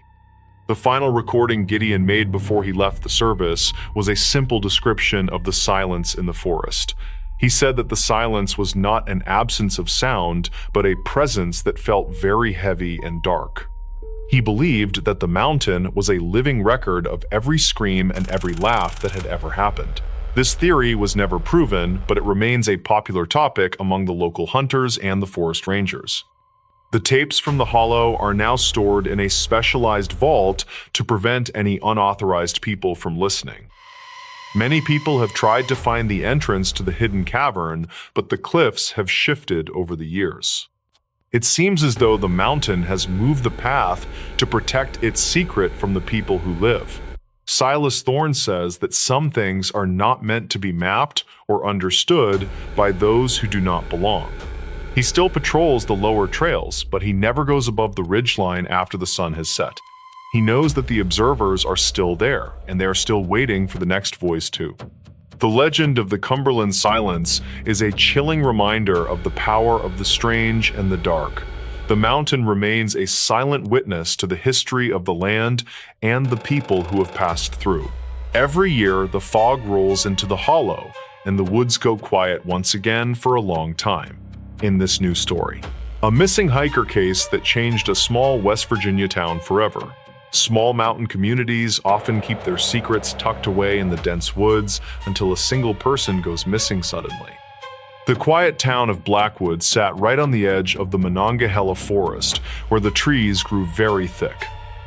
The final recording Gideon made before he left the service was a simple description of the silence in the forest. He said that the silence was not an absence of sound, but a presence that felt very heavy and dark. He believed that the mountain was a living record of every scream and every laugh that had ever happened. This theory was never proven, but it remains a popular topic among the local hunters and the forest rangers. The tapes from the Hollow are now stored in a specialized vault to prevent any unauthorized people from listening. Many people have tried to find the entrance to the hidden cavern, but the cliffs have shifted over the years. It seems as though the mountain has moved the path to protect its secret from the people who live. Silas Thorne says that some things are not meant to be mapped or understood by those who do not belong. He still patrols the lower trails, but he never goes above the ridgeline after the sun has set. He knows that the observers are still there, and they are still waiting for the next voice too. The legend of the Cumberland silence is a chilling reminder of the power of the strange and the dark. The mountain remains a silent witness to the history of the land and the people who have passed through. Every year, the fog rolls into the Hollow, and the woods go quiet once again for a long time. In this new story, a missing hiker case that changed a small West Virginia town forever. Small mountain communities often keep their secrets tucked away in the dense woods until a single person goes missing suddenly. The quiet town of Blackwood sat right on the edge of the Monongahela forest, where the trees grew very thick.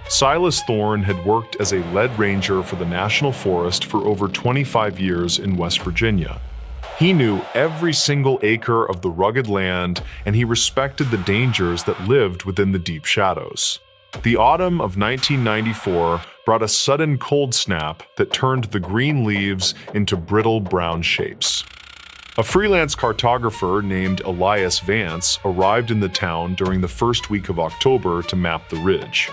Silas Thorne had worked as a lead ranger for the National Forest for over 25 years in West Virginia. He knew every single acre of the rugged land, and he respected the dangers that lived within the deep shadows. The autumn of 1994 brought a sudden cold snap that turned the green leaves into brittle brown shapes. A freelance cartographer named Elias Vance arrived in the town during the first week of October to map the ridge.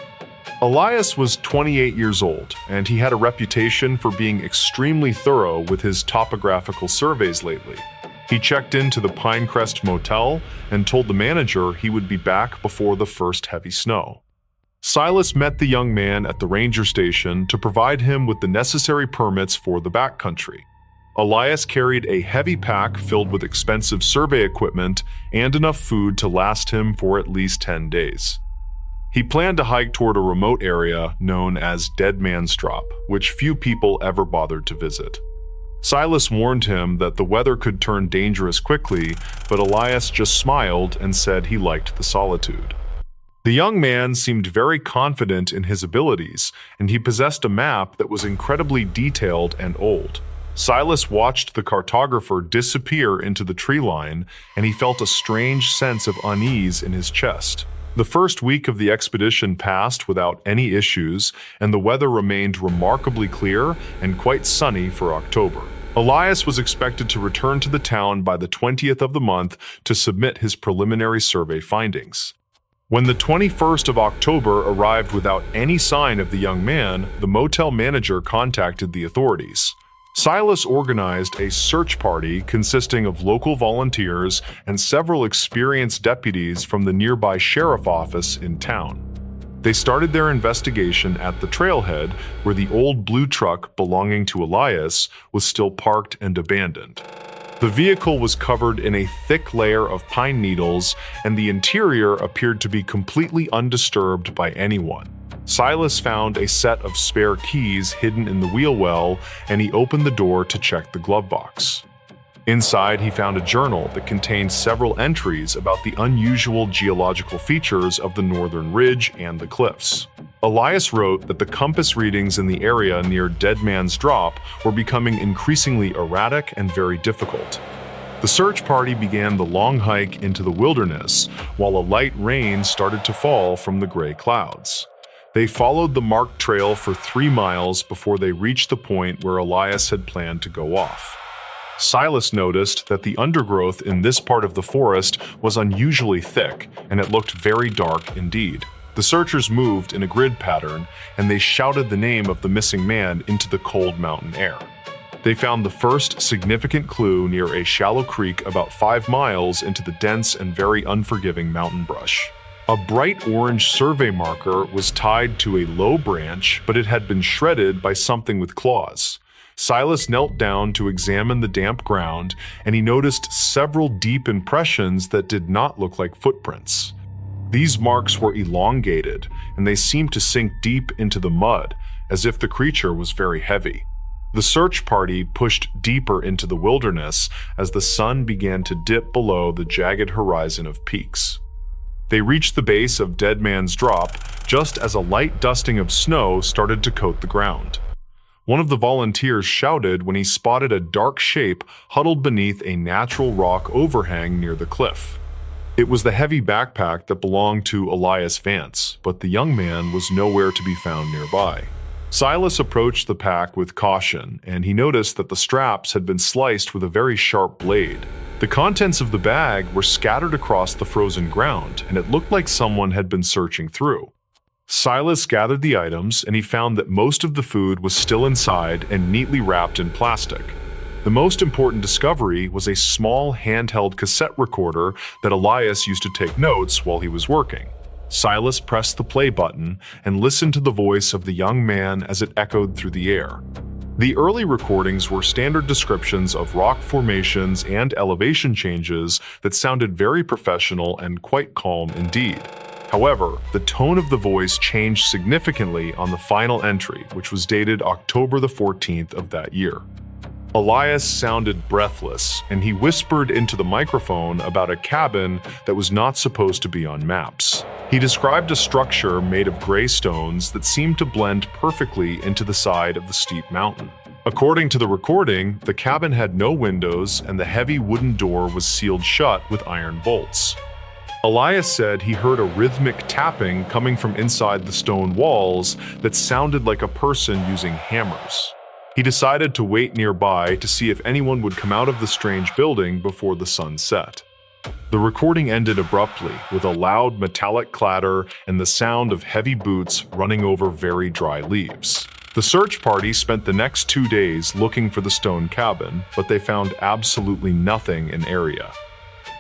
Elias was 28 years old, and he had a reputation for being extremely thorough with his topographical surveys lately. He checked into the Pinecrest Motel and told the manager he would be back before the first heavy snow. Silas met the young man at the ranger station to provide him with the necessary permits for the backcountry. Elias carried a heavy pack filled with expensive survey equipment and enough food to last him for at least 10 days. He planned to hike toward a remote area known as Dead Man's Drop, which few people ever bothered to visit. Silas warned him that the weather could turn dangerous quickly, but Elias just smiled and said he liked the solitude. The young man seemed very confident in his abilities, and he possessed a map that was incredibly detailed and old. Silas watched the cartographer disappear into the tree line, and he felt a strange sense of unease in his chest. The first week of the expedition passed without any issues, and the weather remained remarkably clear and quite sunny for October. Elias was expected to return to the town by the 20th of the month to submit his preliminary survey findings. When the 21st of October arrived without any sign of the young man, the motel manager contacted the authorities. Silas organized a search party consisting of local volunteers and several experienced deputies from the nearby sheriff office in town. They started their investigation at the trailhead where the old blue truck belonging to Elias was still parked and abandoned. The vehicle was covered in a thick layer of pine needles, and the interior appeared to be completely undisturbed by anyone. Silas found a set of spare keys hidden in the wheel well, and he opened the door to check the glove box. Inside, he found a journal that contained several entries about the unusual geological features of the northern ridge and the cliffs. Elias wrote that the compass readings in the area near Dead Man's Drop were becoming increasingly erratic and very difficult. The search party began the long hike into the wilderness, while a light rain started to fall from the gray clouds. They followed the marked trail for 3 miles before they reached the point where Elias had planned to go off. Silas noticed that the undergrowth in this part of the forest was unusually thick, and it looked very dark indeed. The searchers moved in a grid pattern, and they shouted the name of the missing man into the cold mountain air. They found the first significant clue near a shallow creek about 5 miles into the dense and very unforgiving mountain brush. A bright orange survey marker was tied to a low branch, but it had been shredded by something with claws. Silas knelt down to examine the damp ground, and he noticed several deep impressions that did not look like footprints. These marks were elongated, and they seemed to sink deep into the mud, as if the creature was very heavy. The search party pushed deeper into the wilderness as the sun began to dip below the jagged horizon of peaks. They reached the base of Dead Man's Drop just as a light dusting of snow started to coat the ground. One of the volunteers shouted when he spotted a dark shape huddled beneath a natural rock overhang near the cliff. It was the heavy backpack that belonged to Elias Vance, but the young man was nowhere to be found nearby. Silas approached the pack with caution, and he noticed that the straps had been sliced with a very sharp blade. The contents of the bag were scattered across the frozen ground, and it looked like someone had been searching through. Silas gathered the items, and he found that most of the food was still inside and neatly wrapped in plastic. The most important discovery was a small handheld cassette recorder that Elias used to take notes while he was working. Silas pressed the play button and listened to the voice of the young man as it echoed through the air. The early recordings were standard descriptions of rock formations and elevation changes that sounded very professional and quite calm indeed. However, the tone of the voice changed significantly on the final entry, which was dated October the 14th of that year. Elias sounded breathless, and he whispered into the microphone about a cabin that was not supposed to be on maps. He described a structure made of gray stones that seemed to blend perfectly into the side of the steep mountain. According to the recording, the cabin had no windows, and the heavy wooden door was sealed shut with iron bolts. Elias said he heard a rhythmic tapping coming from inside the stone walls that sounded like a person using hammers. He decided to wait nearby to see if anyone would come out of the strange building before the sun set. The recording ended abruptly with a loud metallic clatter and the sound of heavy boots running over very dry leaves. The search party spent the next 2 days looking for the stone cabin, but they found absolutely nothing in area.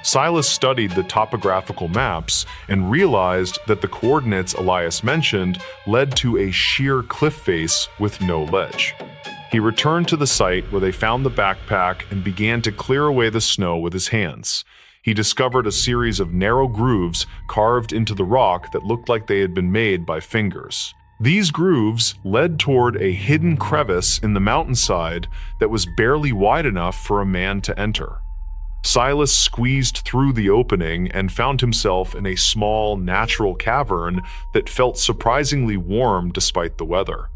Silas studied the topographical maps and realized that the coordinates Elias mentioned led to a sheer cliff face with no ledge. He returned to the site where they found the backpack and began to clear away the snow with his hands. He discovered a series of narrow grooves carved into the rock that looked like they had been made by fingers. These grooves led toward a hidden crevice in the mountainside that was barely wide enough for a man to enter. Silas squeezed through the opening and found himself in a small, natural cavern that felt surprisingly warm despite the weather.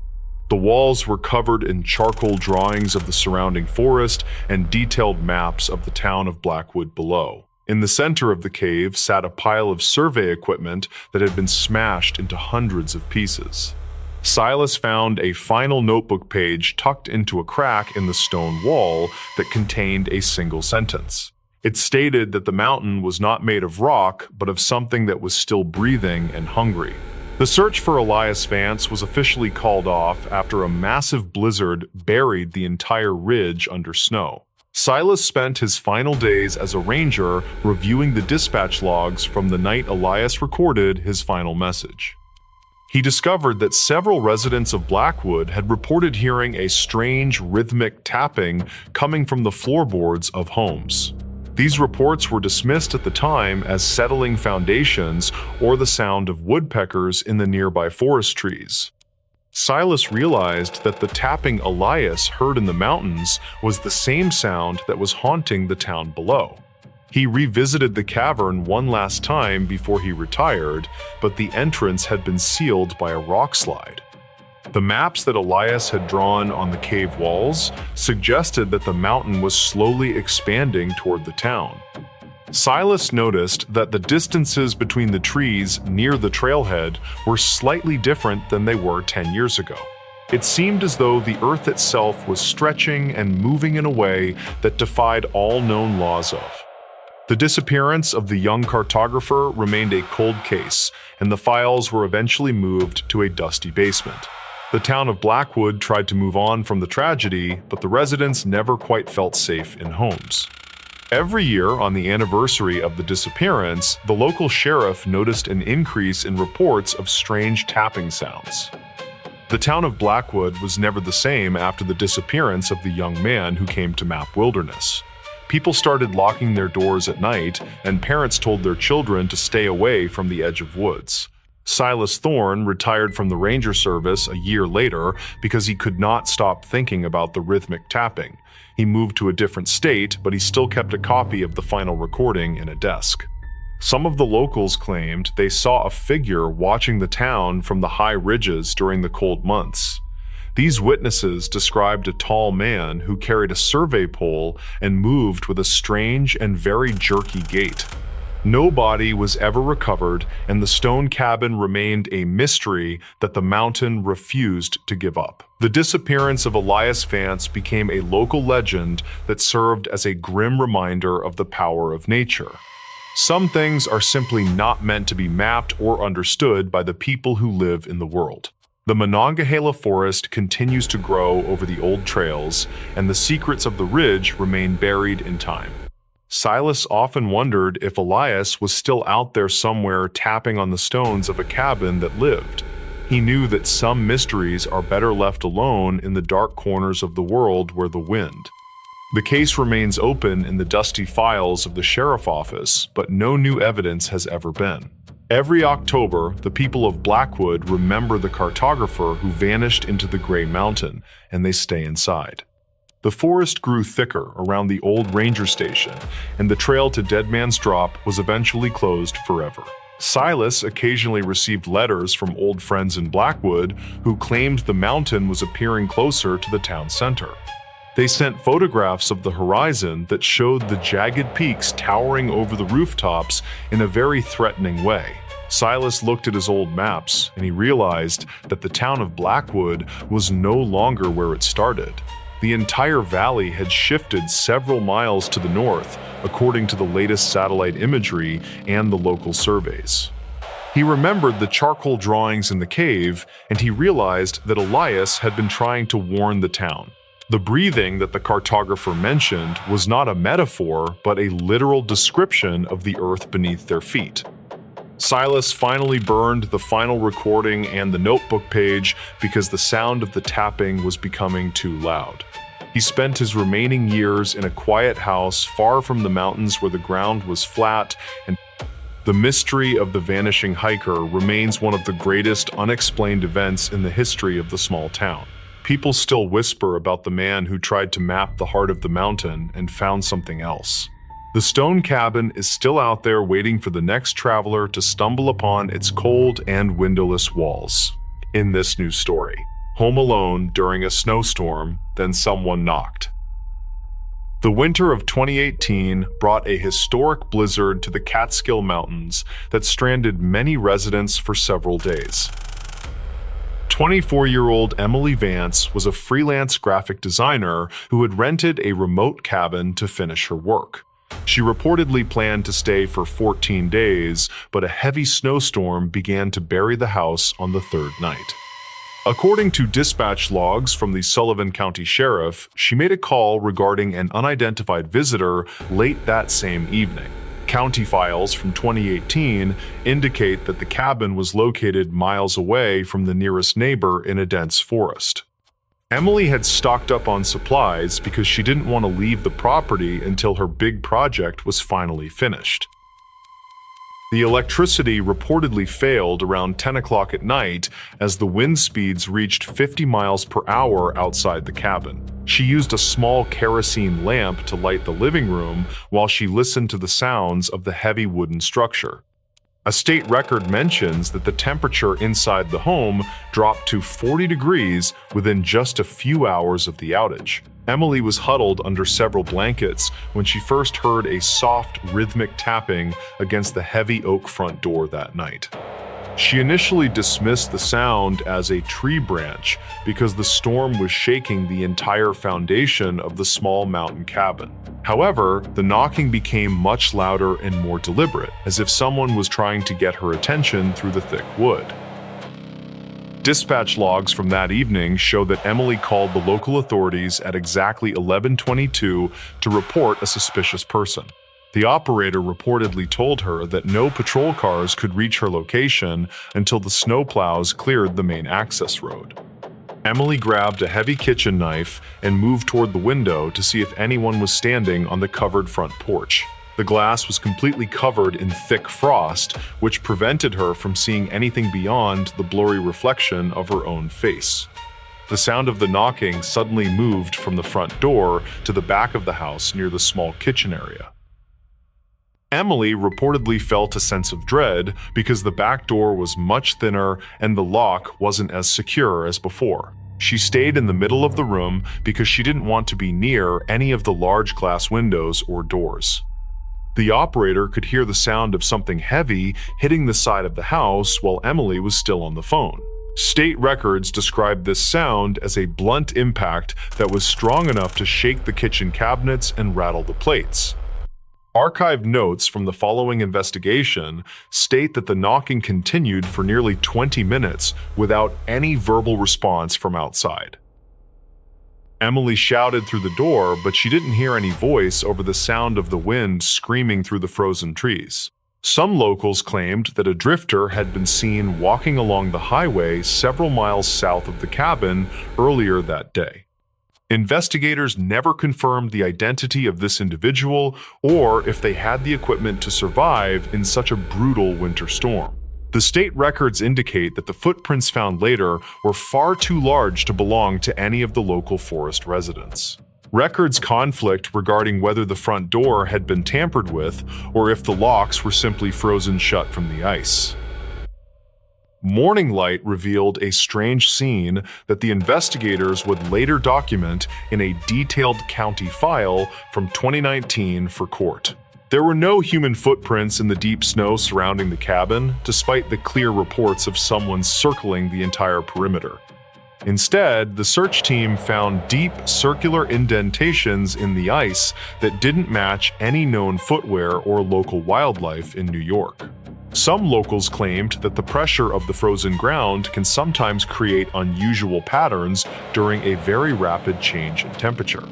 The walls were covered in charcoal drawings of the surrounding forest and detailed maps of the town of Blackwood below. In the center of the cave sat a pile of survey equipment that had been smashed into hundreds of pieces. Silas found a final notebook page tucked into a crack in the stone wall that contained a single sentence. It stated that the mountain was not made of rock, but of something that was still breathing and hungry. The search for Elias Vance was officially called off after a massive blizzard buried the entire ridge under snow. Silas spent his final days as a ranger reviewing the dispatch logs from the night Elias recorded his final message. He discovered that several residents of Blackwood had reported hearing a strange rhythmic tapping coming from the floorboards of homes. These reports were dismissed at the time as settling foundations or the sound of woodpeckers in the nearby forest trees. Silas realized that the tapping Elias heard in the mountains was the same sound that was haunting the town below. He revisited the cavern one last time before he retired, but the entrance had been sealed by a rock slide. The maps that Elias had drawn on the cave walls suggested that the mountain was slowly expanding toward the town. Silas noticed that the distances between the trees near the trailhead were slightly different than they were 10 years ago. It seemed as though the earth itself was stretching and moving in a way that defied all known laws of. The disappearance of the young cartographer remained a cold case, and the files were eventually moved to a dusty basement. The town of Blackwood tried to move on from the tragedy, but the residents never quite felt safe in homes. Every year on the anniversary of the disappearance, the local sheriff noticed an increase in reports of strange tapping sounds. The town of Blackwood was never the same after the disappearance of the young man who came to Map Wilderness. People started locking their doors at night, and parents told their children to stay away from the edge of woods. Silas Thorne retired from the ranger service a year later because he could not stop thinking about the rhythmic tapping. He moved to a different state, but he still kept a copy of the final recording in a desk. Some of the locals claimed they saw a figure watching the town from the high ridges during the cold months. These witnesses described a tall man who carried a survey pole and moved with a strange and very jerky gait. No body was ever recovered, and the stone cabin remained a mystery that the mountain refused to give up. The disappearance of Elias Vance became a local legend that served as a grim reminder of the power of nature. Some things are simply not meant to be mapped or understood by the people who live in the world. The Monongahela Forest continues to grow over the old trails, and the secrets of the ridge remain buried in time. Silas often wondered if Elias was still out there somewhere tapping on the stones of a cabin that lived. He knew that some mysteries are better left alone in the dark corners of the world where the wind. The case remains open in the dusty files of the sheriff's office, but no new evidence has ever been. Every October, the people of Blackwood remember the cartographer who vanished into the Gray Mountain, and they stay inside. The forest grew thicker around the old ranger station, and the trail to Dead Man's Drop was eventually closed forever. Silas occasionally received letters from old friends in Blackwood who claimed the mountain was appearing closer to the town center. They sent photographs of the horizon that showed the jagged peaks towering over the rooftops in a very threatening way. Silas looked at his old maps, and he realized that the town of Blackwood was no longer where it started. The entire valley had shifted several miles to the north, according to the latest satellite imagery and the local surveys. He remembered the charcoal drawings in the cave, and he realized that Elias had been trying to warn the town. The breathing that the cartographer mentioned was not a metaphor, but a literal description of the earth beneath their feet. Silas finally burned the final recording and the notebook page because the sound of the tapping was becoming too loud. He spent his remaining years in a quiet house far from the mountains where the ground was flat, and the mystery of the vanishing hiker remains one of the greatest unexplained events in the history of the small town. People still whisper about the man who tried to map the heart of the mountain and found something else. The stone cabin is still out there waiting for the next traveler to stumble upon its cold and windowless walls. In this new story, home alone during a snowstorm, then someone knocked. The winter of 2018 brought a historic blizzard to the Catskill Mountains that stranded many residents for several days. 24-year-old Emily Vance was a freelance graphic designer who had rented a remote cabin to finish her work. She reportedly planned to stay for 14 days, but a heavy snowstorm began to bury the house on the third night. According to dispatch logs from the Sullivan County Sheriff, she made a call regarding an unidentified visitor late that same evening. County files from 2018 indicate that the cabin was located miles away from the nearest neighbor in a dense forest. Emily had stocked up on supplies because she didn't want to leave the property until her big project was finally finished. The electricity reportedly failed around 10 o'clock at night as the wind speeds reached 50 miles per hour outside the cabin. She used a small kerosene lamp to light the living room while she listened to the sounds of the heavy wooden structure. A state record mentions that the temperature inside the home dropped to 40 degrees within just a few hours of the outage. Emily was huddled under several blankets when she first heard a soft, rhythmic tapping against the heavy oak front door that night. She initially dismissed the sound as a tree branch because the storm was shaking the entire foundation of the small mountain cabin. However, the knocking became much louder and more deliberate, as if someone was trying to get her attention through the thick wood. Dispatch logs from that evening show that Emily called the local authorities at exactly 11:22 to report a suspicious person. The operator reportedly told her that no patrol cars could reach her location until the snowplows cleared the main access road. Emily grabbed a heavy kitchen knife and moved toward the window to see if anyone was standing on the covered front porch. The glass was completely covered in thick frost, which prevented her from seeing anything beyond the blurry reflection of her own face. The sound of the knocking suddenly moved from the front door to the back of the house near the small kitchen area. Emily reportedly felt a sense of dread because the back door was much thinner and the lock wasn't as secure as before. She stayed in the middle of the room because she didn't want to be near any of the large glass windows or doors. The operator could hear the sound of something heavy hitting the side of the house while Emily was still on the phone. State records described this sound as a blunt impact that was strong enough to shake the kitchen cabinets and rattle the plates. Archived notes from the following investigation state that the knocking continued for nearly 20 minutes without any verbal response from outside. Emily shouted through the door, but she didn't hear any voice over the sound of the wind screaming through the frozen trees. Some locals claimed that a drifter had been seen walking along the highway several miles south of the cabin earlier that day. Investigators never confirmed the identity of this individual or if they had the equipment to survive in such a brutal winter storm. The state records indicate that the footprints found later were far too large to belong to any of the local forest residents. Records conflict regarding whether the front door had been tampered with or if the locks were simply frozen shut from the ice. Morning light revealed a strange scene that the investigators would later document in a detailed county file from 2019 for court. There were no human footprints in the deep snow surrounding the cabin, despite the clear reports of someone circling the entire perimeter. Instead, the search team found deep circular indentations in the ice that didn't match any known footwear or local wildlife in New York. Some locals claimed that the pressure of the frozen ground can sometimes create unusual patterns during a very rapid change in temperature.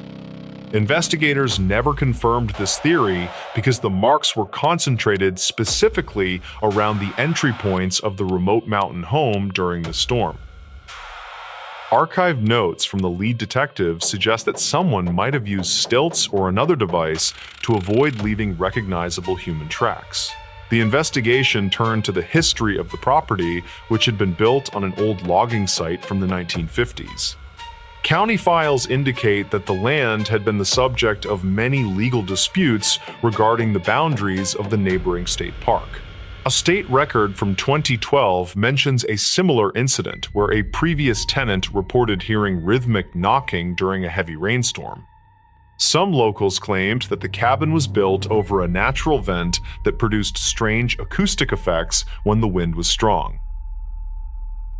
Investigators never confirmed this theory because the marks were concentrated specifically around the entry points of the remote mountain home during the storm. Archived notes from the lead detective suggest that someone might have used stilts or another device to avoid leaving recognizable human tracks. The investigation turned to the history of the property, which had been built on an old logging site from the 1950s. County files indicate that the land had been the subject of many legal disputes regarding the boundaries of the neighboring state park. A state record from 2012 mentions a similar incident where a previous tenant reported hearing rhythmic knocking during a heavy rainstorm. Some locals claimed that the cabin was built over a natural vent that produced strange acoustic effects when the wind was strong.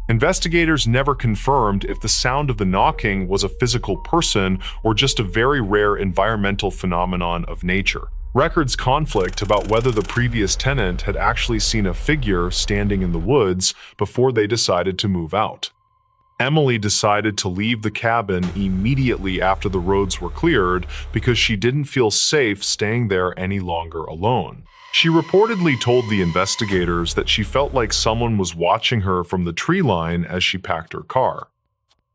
Investigators never confirmed if the sound of the knocking was a physical person or just a very rare environmental phenomenon of nature. Records conflict about whether the previous tenant had actually seen a figure standing in the woods before they decided to move out. Emily decided to leave the cabin immediately after the roads were cleared because she didn't feel safe staying there any longer alone. She reportedly told the investigators that she felt like someone was watching her from the tree line as she packed her car.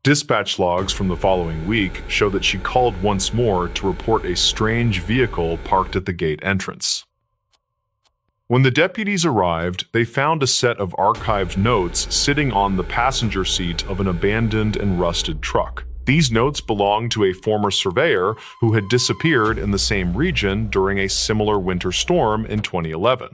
Dispatch logs from the following week show that she called once more to report a strange vehicle parked at the gate entrance. When the deputies arrived, they found a set of archived notes sitting on the passenger seat of an abandoned and rusted truck. These notes belonged to a former surveyor who had disappeared in the same region during a similar winter storm in 2011.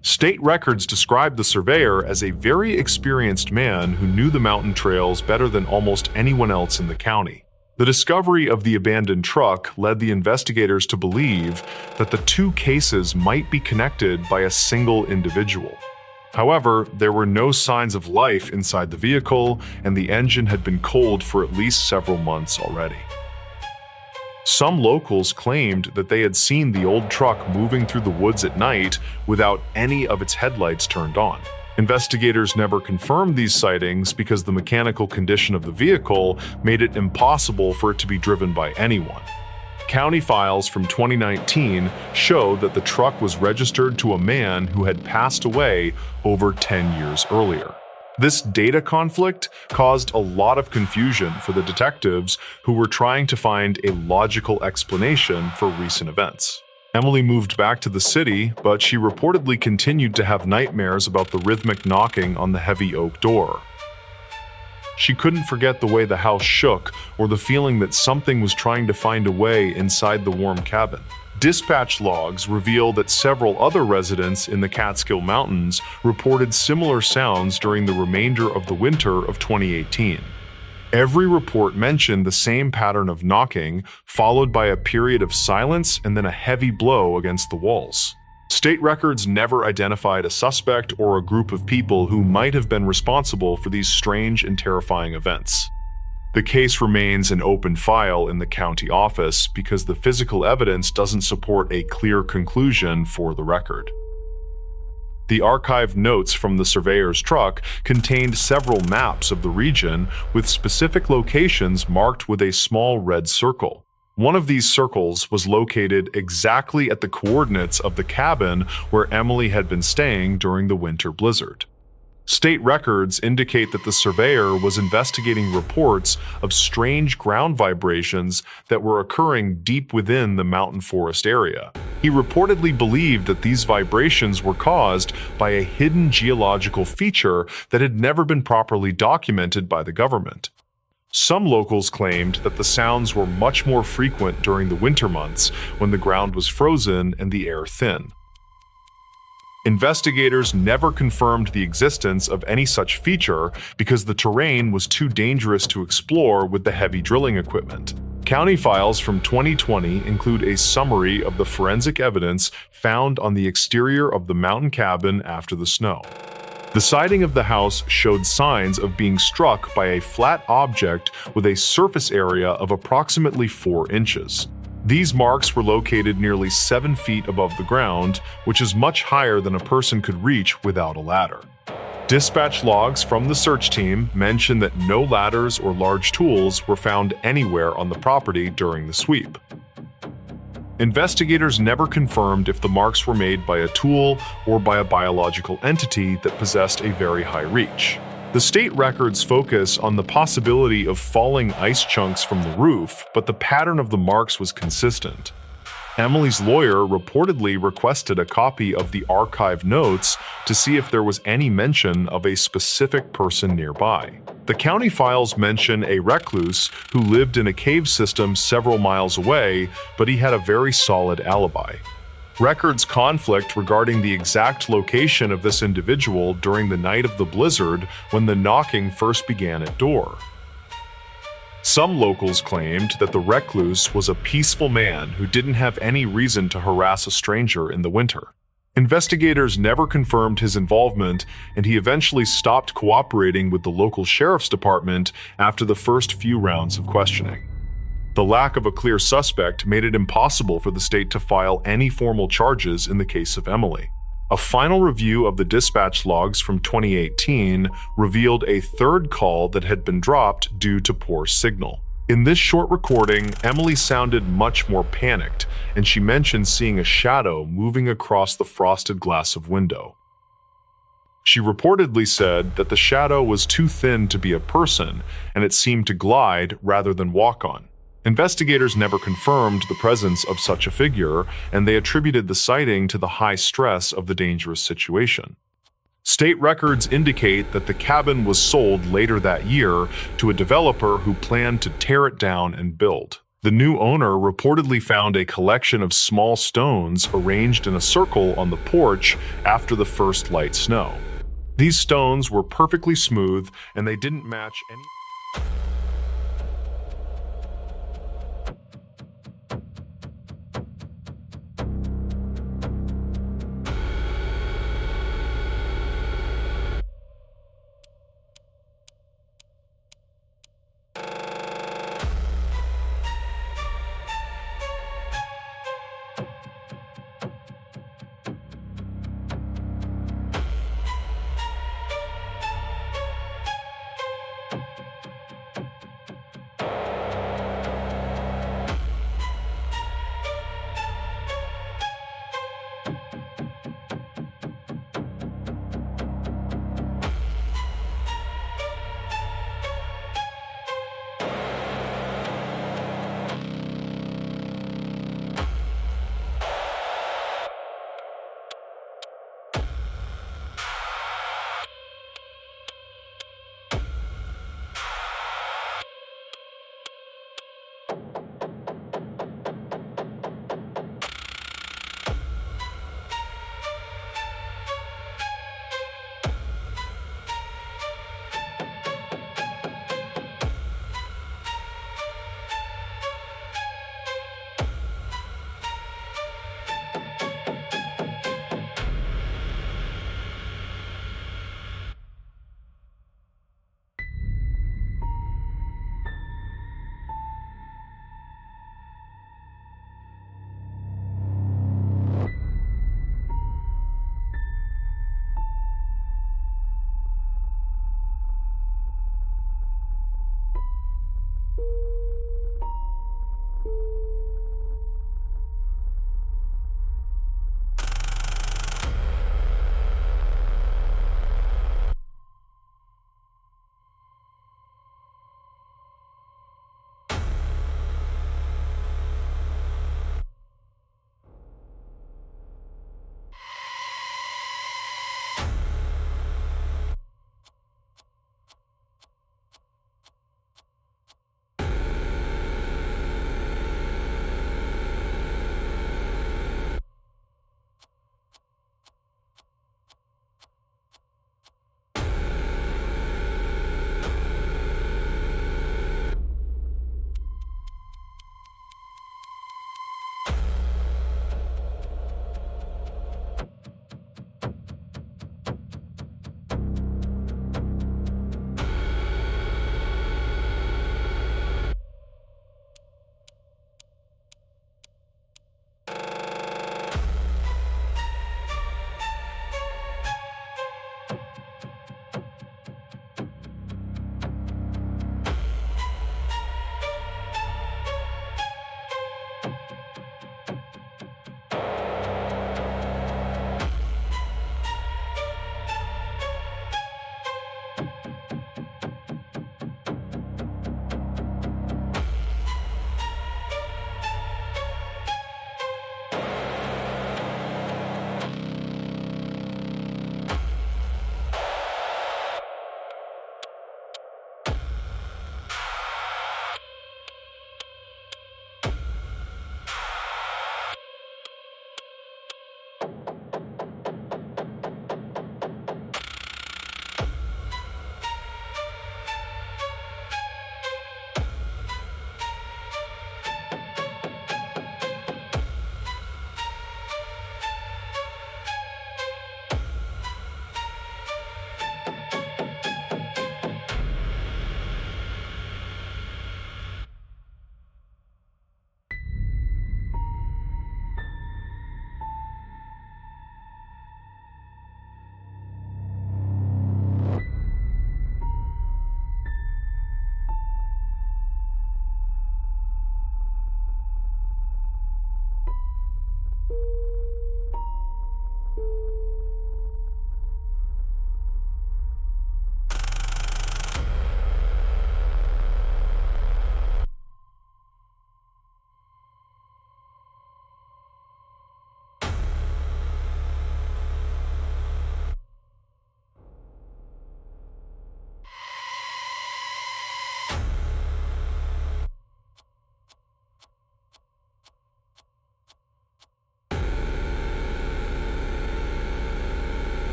State records describe the surveyor as a very experienced man who knew the mountain trails better than almost anyone else in the county. The discovery of the abandoned truck led the investigators to believe that the two cases might be connected by a single individual. However, there were no signs of life inside the vehicle, and the engine had been cold for at least several months already. Some locals claimed that they had seen the old truck moving through the woods at night without any of its headlights turned on. Investigators never confirmed these sightings because the mechanical condition of the vehicle made it impossible for it to be driven by anyone. County files from 2019 show that the truck was registered to a man who had passed away over 10 years earlier. This data conflict caused a lot of confusion for the detectives who were trying to find a logical explanation for recent events. Emily moved back to the city, but she reportedly continued to have nightmares about the rhythmic knocking on the heavy oak door. She couldn't forget the way the house shook or the feeling that something was trying to find a way inside the warm cabin. Dispatch logs reveal that several other residents in the Catskill Mountains reported similar sounds during the remainder of the winter of 2018. Every report mentioned the same pattern of knocking, followed by a period of silence and then a heavy blow against the walls. State records never identified a suspect or a group of people who might have been responsible for these strange and terrifying events. The case remains an open file in the county office because the physical evidence doesn't support a clear conclusion for the record. The archived notes from the surveyor's truck contained several maps of the region with specific locations marked with a small red circle. One of these circles was located exactly at the coordinates of the cabin where Emily had been staying during the winter blizzard. State records indicate that the surveyor was investigating reports of strange ground vibrations that were occurring deep within the mountain forest area. He reportedly believed that these vibrations were caused by a hidden geological feature that had never been properly documented by the government. Some locals claimed that the sounds were much more frequent during the winter months when the ground was frozen and the air thin. Investigators never confirmed the existence of any such feature because the terrain was too dangerous to explore with the heavy drilling equipment. County files from 2020 include a summary of the forensic evidence found on the exterior of the mountain cabin after the snow. The siding of the house showed signs of being struck by a flat object with a surface area of approximately 4 inches. These marks were located nearly 7 feet above the ground, which is much higher than a person could reach without a ladder. Dispatch logs from the search team mention that no ladders or large tools were found anywhere on the property during the sweep. Investigators never confirmed if the marks were made by a tool or by a biological entity that possessed a very high reach. The state records focus on the possibility of falling ice chunks from the roof, but the pattern of the marks was consistent. Emily's lawyer reportedly requested a copy of the archive notes to see if there was any mention of a specific person nearby. The county files mention a recluse who lived in a cave system several miles away, but he had a very solid alibi. Records conflict regarding the exact location of this individual during the night of the blizzard when the knocking first began at door. Some locals claimed that the recluse was a peaceful man who didn't have any reason to harass a stranger in the winter. Investigators never confirmed his involvement, and he eventually stopped cooperating with the local sheriff's department after the first few rounds of questioning. The lack of a clear suspect made it impossible for the state to file any formal charges in the case of Emily. A final review of the dispatch logs from 2018 revealed a third call that had been dropped due to poor signal. In this short recording, Emily sounded much more panicked, and she mentioned seeing a shadow moving across the frosted glass of window. She reportedly said that the shadow was too thin to be a person, and it seemed to glide rather than walk on. Investigators never confirmed the presence of such a figure, and they attributed the sighting to the high stress of the dangerous situation. State records indicate that the cabin was sold later that year to a developer who planned to tear it down and build. The new owner reportedly found a collection of small stones arranged in a circle on the porch after the first light snow. These stones were perfectly smooth, and they didn't match any